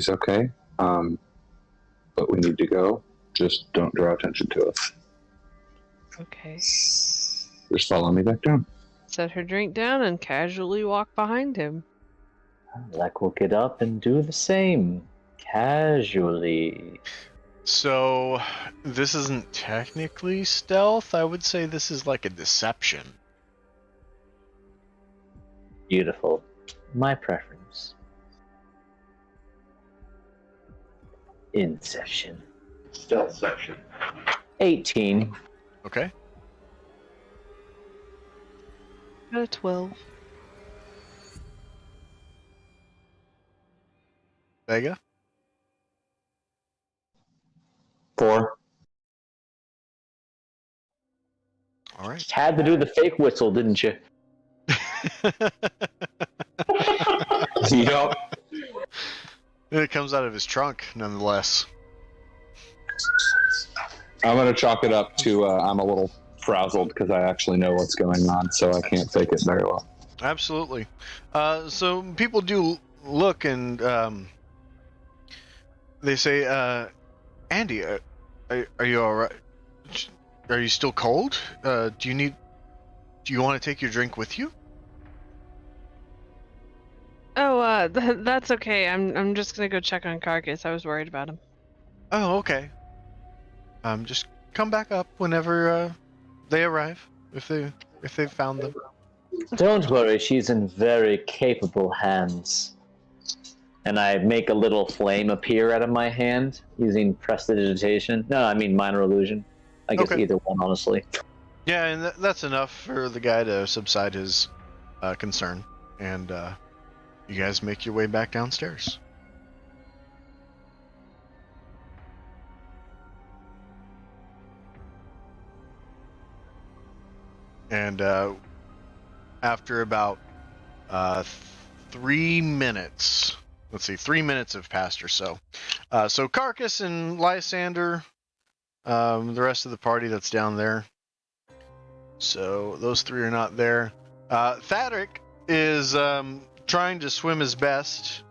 okay. But we need to go. Just don't draw attention to us. Okay. Just follow me back down. Set her drink down and casually walk behind him. Lek will get up and do the same. Casually. So, this isn't technically stealth. I would say this is like a deception. Beautiful. My preference. Inception. Stealth section. 18. Okay. Got a 12. Vega? 4. All right. Had to do the fake whistle, didn't you? Yup. It comes out of his trunk, nonetheless. I'm gonna chalk it up to I'm a little frazzled because I actually know what's going on, so I can't fake it very well. Absolutely. So people do look and they say, Andy, are you all right? Are you still cold? Do you want to take your drink with you? Oh, that's okay. I'm just gonna go check on Carcass. I was worried about him. Oh, okay. Just come back up whenever they arrive, if they've found them. Don't worry, she's in very capable hands. And I make a little flame appear out of my hand using prestidigitation. No, I mean minor illusion. I guess Okay. either one, honestly. Yeah, and that's enough for the guy to subside his concern, and you guys make your way back downstairs. And after about 3 minutes, let's see, 3 minutes have passed or so. So Carcass and Lysander, the rest of the party that's down there. So those three are not there. Thaddeus is trying to swim his best,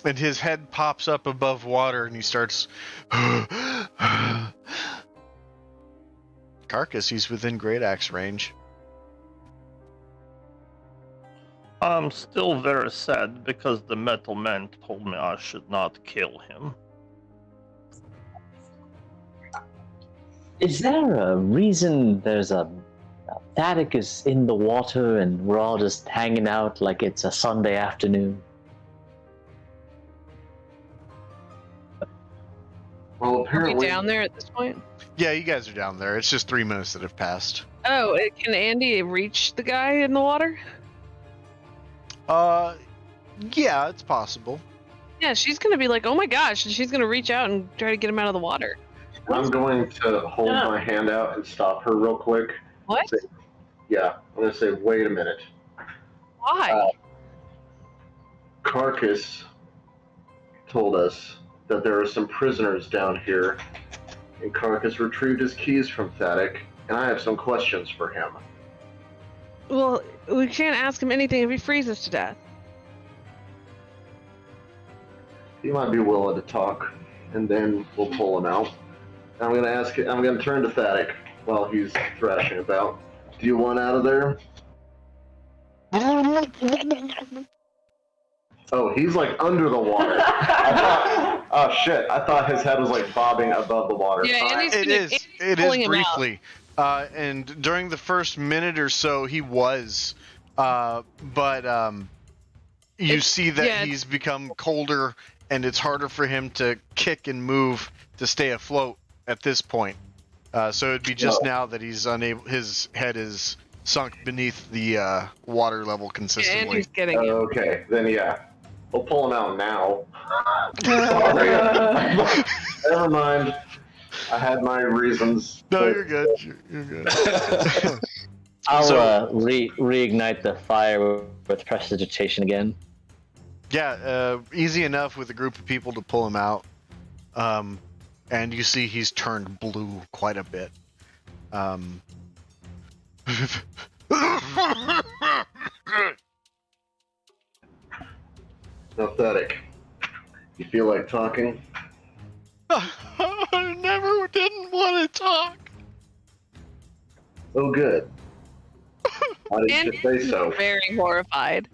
and his head pops up above water, and he starts. Carcass, he's within Great Axe range. I'm still very sad because the metal man told me I should not kill him. Is there a reason there's a Thaddeus is in the water and we're all just hanging out like it's a Sunday afternoon? Well, Are we apparently. down there at this point? Yeah, you guys are down there. It's just 3 minutes that have passed. Oh, can Andy reach the guy in the water? Yeah, it's possible. Yeah, she's gonna be like, oh my gosh, and she's gonna reach out and try to get him out of the water. I'm going to hold my hand out and stop her real quick. What? Yeah, I'm going to say, wait a minute. Why? Carcass told us that there are some prisoners down here, and Carcass retrieved his keys from Thaddeus, and I have some questions for him. Well, we can't ask him anything if he freezes to death. He might be willing to talk, and then we'll pull him out. I'm gonna turn to Thaddeus while he's thrashing about. Do you want out of there? Oh, he's like under the water. Oh shit! I thought his head was like bobbing above the water. Yeah, and It is pulling him out. briefly. And during the first minute or so, he was. But you see that he's become colder, and it's harder for him to kick and move to stay afloat at this point. So it'd be just now that he's unable. His head is sunk beneath the water level And consistently. he's getting it. Okay, then yeah, we'll pull him out now. Sorry. Never mind. I had my reasons. No, but- you're good. You're good. I'll reignite the fire with prestidigitation again. Yeah, easy enough with a group of people to pull him out. And you see he's turned blue quite a bit. Pathetic. You feel like talking? I never didn't want to talk. Oh, good. Why did And you say so? very horrified.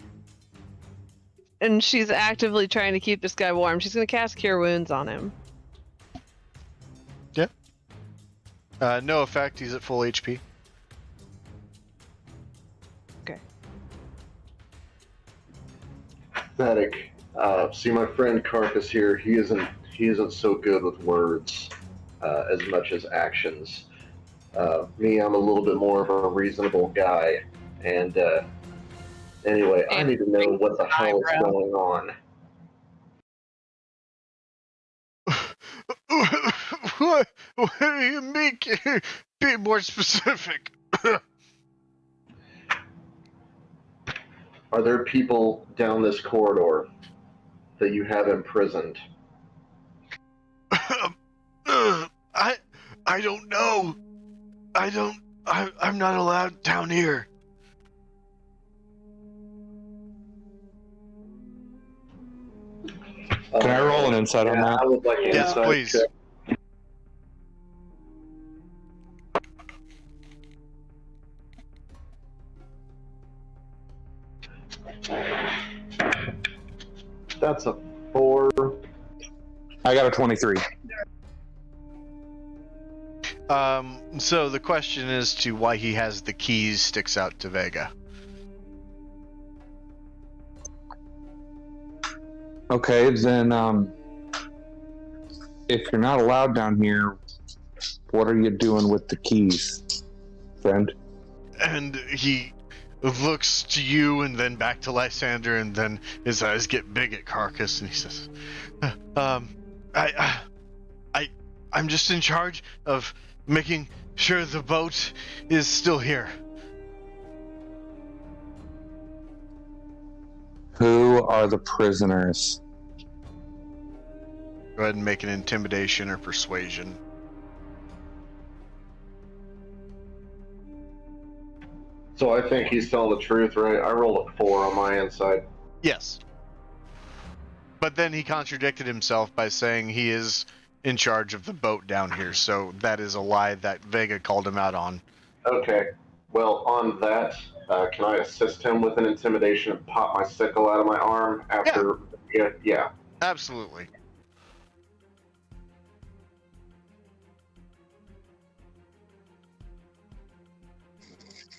And she's actively trying to keep this guy warm. She's going to cast Cure Wounds on him. No effect. He's at full HP. Okay. Pathetic. See, my friend Carcass here. He isn't so good with words as much as actions. Me, I'm a little bit more of a reasonable guy, and anyway, I need to know what the hell is going on. What do you mean? Be more specific. Are there people down this corridor that you have imprisoned? I don't know. I'm not allowed down here. Can I roll an insight on that? I would like an Yes, insight please. check. That's a 4. I got a 23. So the question as to why he has the keys sticks out to Vega. Okay, then if you're not allowed down here, what are you doing with the keys, friend? And he looks to you and then back to Lysander, and then his eyes get big at Carcass, and he says, I'm just in charge of making sure the boat is still here. Who are the prisoners? Go ahead and make an intimidation or persuasion. So I think he's telling the truth, right? I rolled a 4 on my inside. Yes. But then he contradicted himself by saying he is in charge of the boat down here, so that is a lie that Vega called him out on. Okay. Well, on that, can I assist him with an intimidation and pop my sickle out of my arm after? Yeah. Absolutely.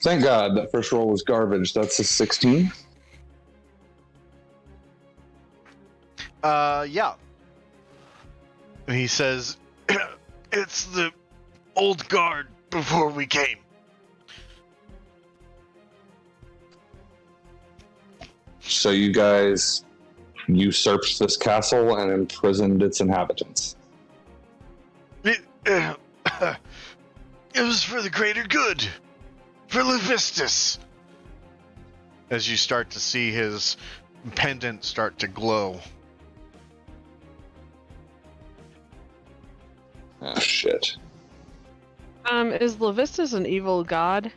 Thank God that first roll was garbage. That's a 16. Yeah. And he says, it's the old guard before we came. So you guys usurped this castle and imprisoned its inhabitants. It was for the greater good. For Levistus. As you start to see his pendant start to glow. Oh, shit. Is Levistus an evil god?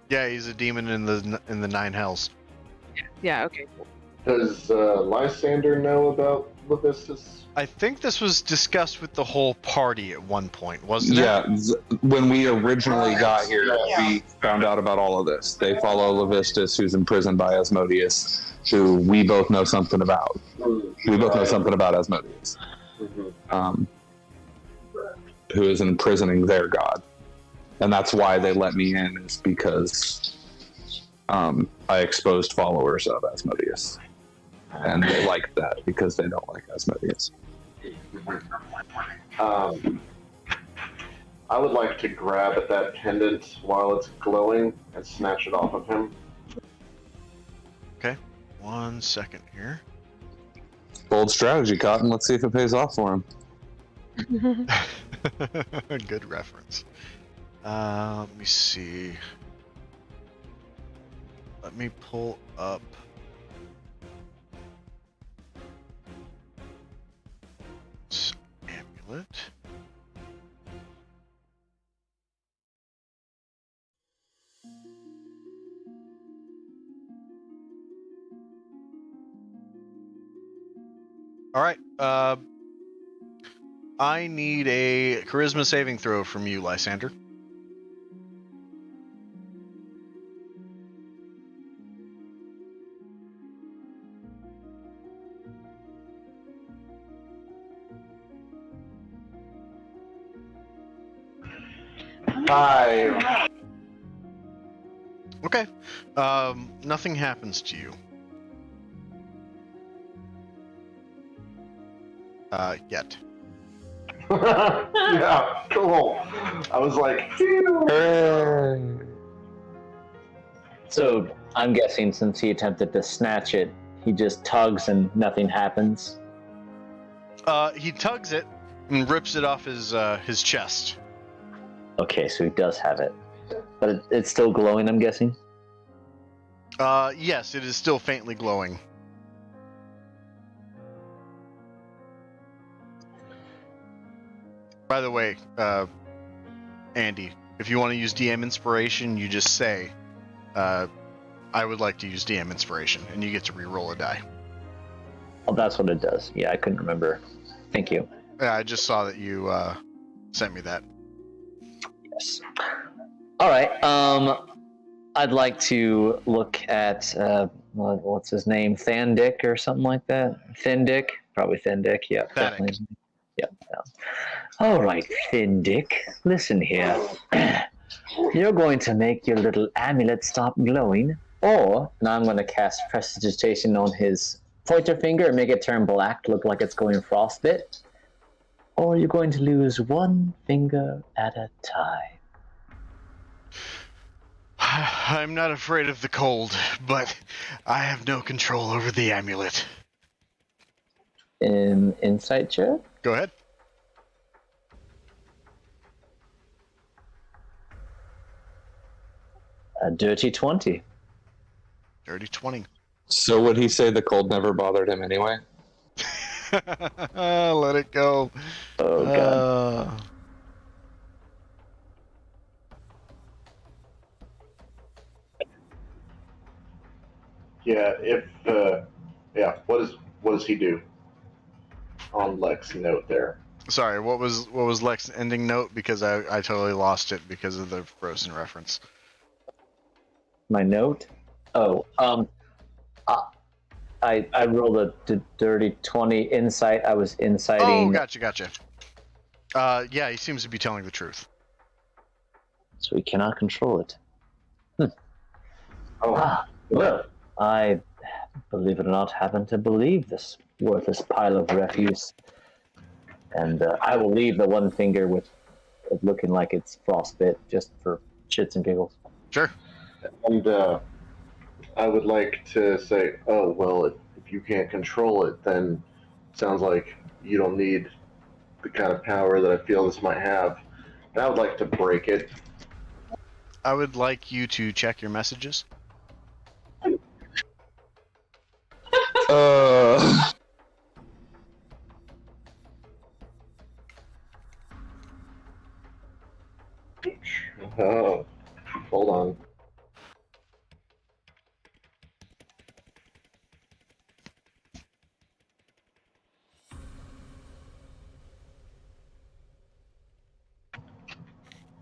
Yeah, he's a demon in the nine hells. Yeah, okay. Does Lysander know about Levistus? I think this was discussed with the whole party at one point, wasn't it? Yeah, when we originally got here, we found out about all of this. They follow Levistus, who's imprisoned by Asmodeus, who we both know something about. We both know something about Asmodeus, who is imprisoning their god. And that's why they let me in, is because I exposed followers of Asmodeus. And they like that because they don't like Asmodeus. I would like to grab at that pendant while it's glowing and snatch it off of him. Okay, 1 second here. Bold strategy, Cotton. Let's see if it pays off for him. Good reference. Let me see. Let me pull up. Amulet. All right. I need a charisma saving throw from you, Lysander. Hi. Okay. Nothing happens to you. Yet. Yeah, cool. I was like, So I'm guessing since he attempted to snatch it, he just tugs and nothing happens. He tugs it and rips it off his chest. Okay, so he does have it. But it's still glowing, I'm guessing? Yes, it is still faintly glowing. By the way, Andy, if you want to use DM inspiration, you just say, I would like to use DM inspiration, and you get to re-roll a die. Oh, that's what it does. Yeah, I couldn't remember. Thank you. Yeah, I just saw that you sent me that. Yes. All right. I'd like to look at what's his name, Thandick or something like that. Thindick, probably Thindick. Yeah, definitely. Yep. Yeah. All right, Thindick. Listen here. You're going to make your little amulet stop glowing, or now I'm going to cast prestidigitation on his pointer finger and make it turn black, look like it's going frostbite. Or you're going to lose one finger at a time. I'm not afraid of the cold, but I have no control over the amulet. Insight check? Go ahead. A dirty 20. Dirty 20. So would he say the cold never bothered him anyway? Let it go. Oh, God. Yeah, what does he do? On Lex's note there. Sorry, what was Lex's ending note? Because I totally lost it because of the frozen reference. My note? Oh, I rolled a dirty 20 insight. I was inciting. Oh, gotcha. Yeah, he seems to be telling the truth. So we cannot control it. Oh. Well, I, believe it or not, happen to believe this worthless pile of refuse. And I will leave the one finger with it looking like it's frostbite just for shits and giggles. Sure. And I would like to say, oh, well, if you can't control it, then it sounds like you don't need the kind of power that I feel this might have. And I would like to break it. I would like you to check your messages. Oh, hold on.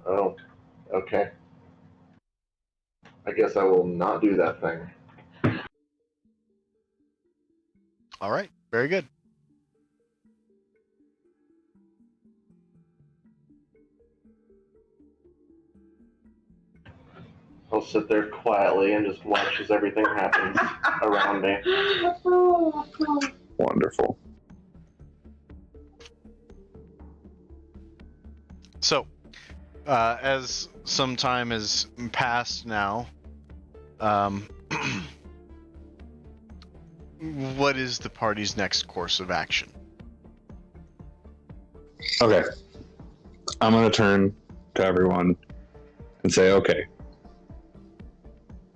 Oh, okay. I guess I will not do that thing. All right, very good. I'll sit there quietly and just watch as everything happens around me. Wonderful. So, as some time has passed now, what is the party's next course of action? Okay. I'm going to turn to everyone and say, okay.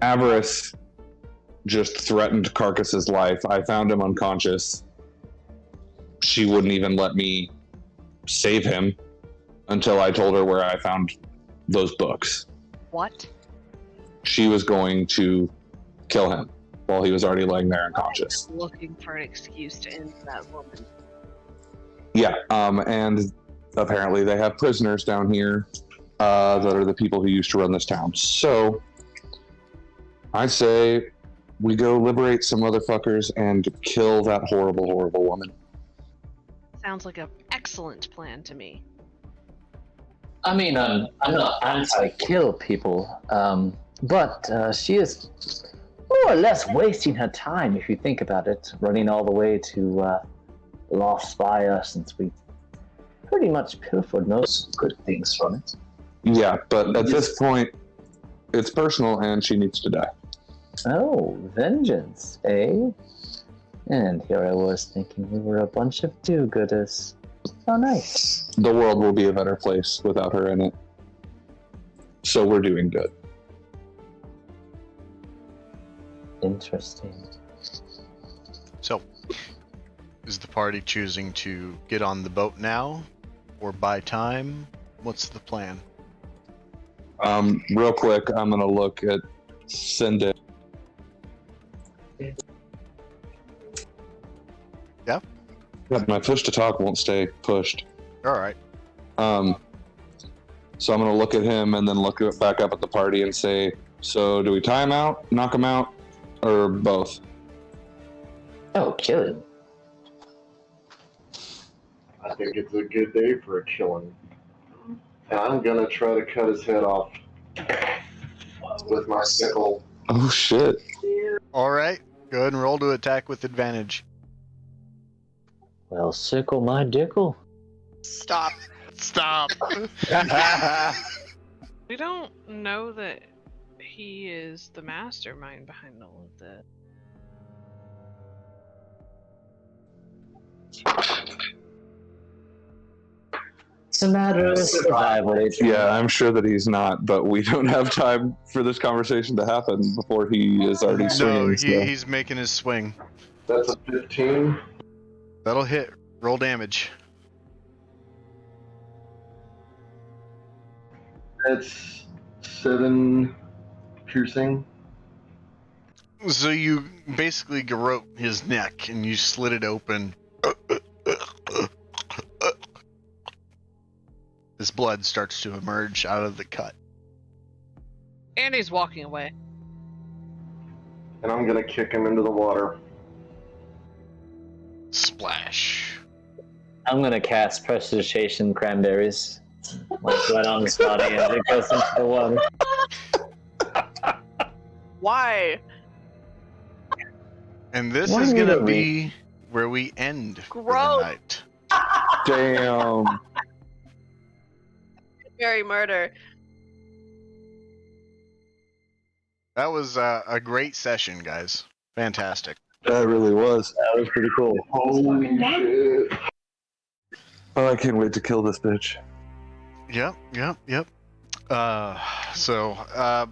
Avarice just threatened Carcass's life. I found him unconscious. She wouldn't even let me save him until I told her where I found those books. What? She was going to kill him while he was already laying there unconscious. Looking for an excuse to end that woman. Yeah, and apparently they have prisoners down here that are the people who used to run this town. So I say we go liberate some motherfuckers and kill that horrible, horrible woman. Sounds like an excellent plan to me. I mean, I'm not anti-kill people, but she is more or less wasting her time if you think about it, running all the way to Lost Spire since we pretty much pilfered most good things from it. Yeah, but at this point, it's personal and she needs to die. Oh, vengeance, eh? And here I was thinking we were a bunch of do-gooders. How nice. The world will be a better place without her in it. So we're doing good. Interesting. So, is the party choosing to get on the boat now or buy time? What's the plan? Real quick, I'm going to look at Cindy. Yeah? Yeah, my push to talk won't stay pushed. All right. So I'm going to look at him and then look back up at the party and say, so do we tie him out, knock him out, or both? Oh, kill him. I think it's a good day for a killing. And I'm gonna try to cut his head off with my sickle. Oh, shit. All right. Go ahead and roll to attack with advantage. Well, sickle my dickle. Stop. Stop. We don't know that he is the mastermind behind all of this. It's a matter of survival. Yeah, I'm sure that he's not, but we don't have time for this conversation to happen before he is already swinging. No, so. he's making his swing. That's a 15. That'll hit. Roll damage. That's 7 piercing. So you basically garrote his neck and you slit it open. This blood starts to emerge out of the cut. And he's walking away. And I'm gonna kick him into the water. Splash. I'm gonna cast Prestidigitation Cranberries, like right on his body as it goes into the water. Why? And this Why is do gonna we- be where we end for the Gross. night. Damn. Very murder. That was a great session, guys. Fantastic. That really was. That was pretty cool. Holy shit. Oh, I can't wait to kill this bitch. Yep.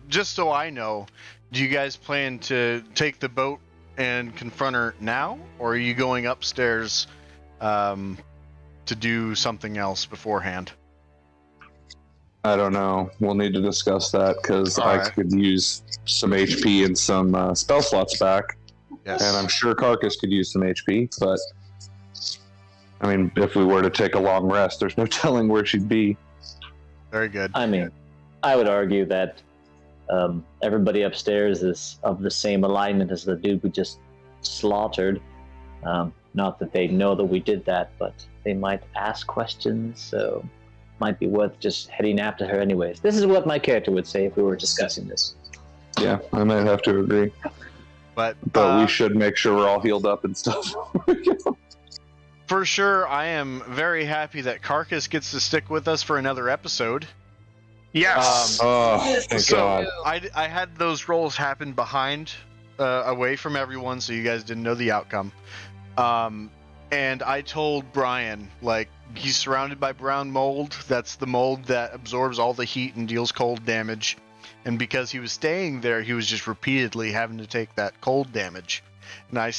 Just so I know, do you guys plan to take the boat and confront her now, or are you going upstairs to do something else beforehand? I don't know. We'll need to discuss that because All I right. could use some HP and some spell slots back, Yes. and I'm sure Carcass could use some HP. But I mean, if we were to take a long rest, there's no telling where she'd be. Very good. I mean, I would argue that everybody upstairs is of the same alignment as the dude we just slaughtered. Not that they know that we did that, but they might ask questions, so might be worth just heading after her anyways. This is what my character would say if we were discussing this. Yeah, I might have to agree. But we should make sure we're all healed up and stuff. for sure, I am very happy that Carcass gets to stick with us for another episode. Yes. Oh, thank So God. I had those rolls happen behind, away from everyone, so you guys didn't know the outcome. And I told Brian, like, he's surrounded by brown mold. That's the mold that absorbs all the heat and deals cold damage. And because he was staying there, he was just repeatedly having to take that cold damage. And I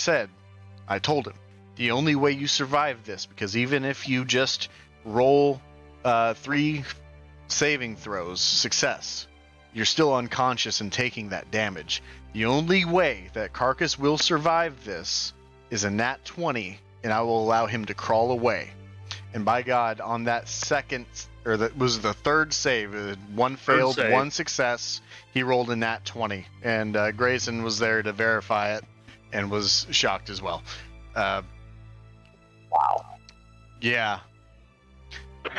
told him, the only way you survive this, because even if you just roll 3 saving throws, success, you're still unconscious and taking that damage. The only way that Carcass will survive this is a nat 20, and I will allow him to crawl away. And by God, on that second, or that was the third save, one failed, save. one success, he rolled a nat 20. And Grayson was there to verify it and was shocked as well. Wow. Yeah.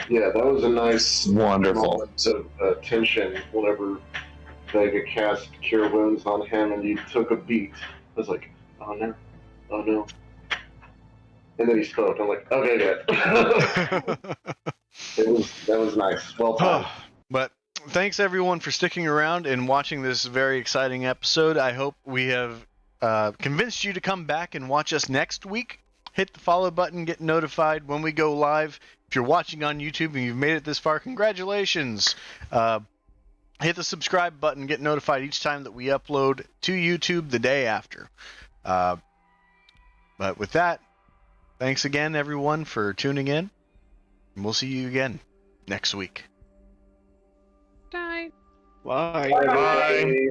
Yeah, that was a nice Wonderful. moment of tension whenever Vega cast Cure Wounds on him and he took a beat. I was like, oh no, oh no. And then he spoke. I'm like, okay, good. That was nice. Well timed. But thanks everyone for sticking around and watching this very exciting episode. I hope we have convinced you to come back and watch us next week. Hit the follow button, get notified when we go live. If you're watching on YouTube and you've made it this far, congratulations. Hit the subscribe button, get notified each time that we upload to YouTube the day after. But with that, thanks again everyone for tuning in. And we'll see you again next week. Die. Bye. Bye.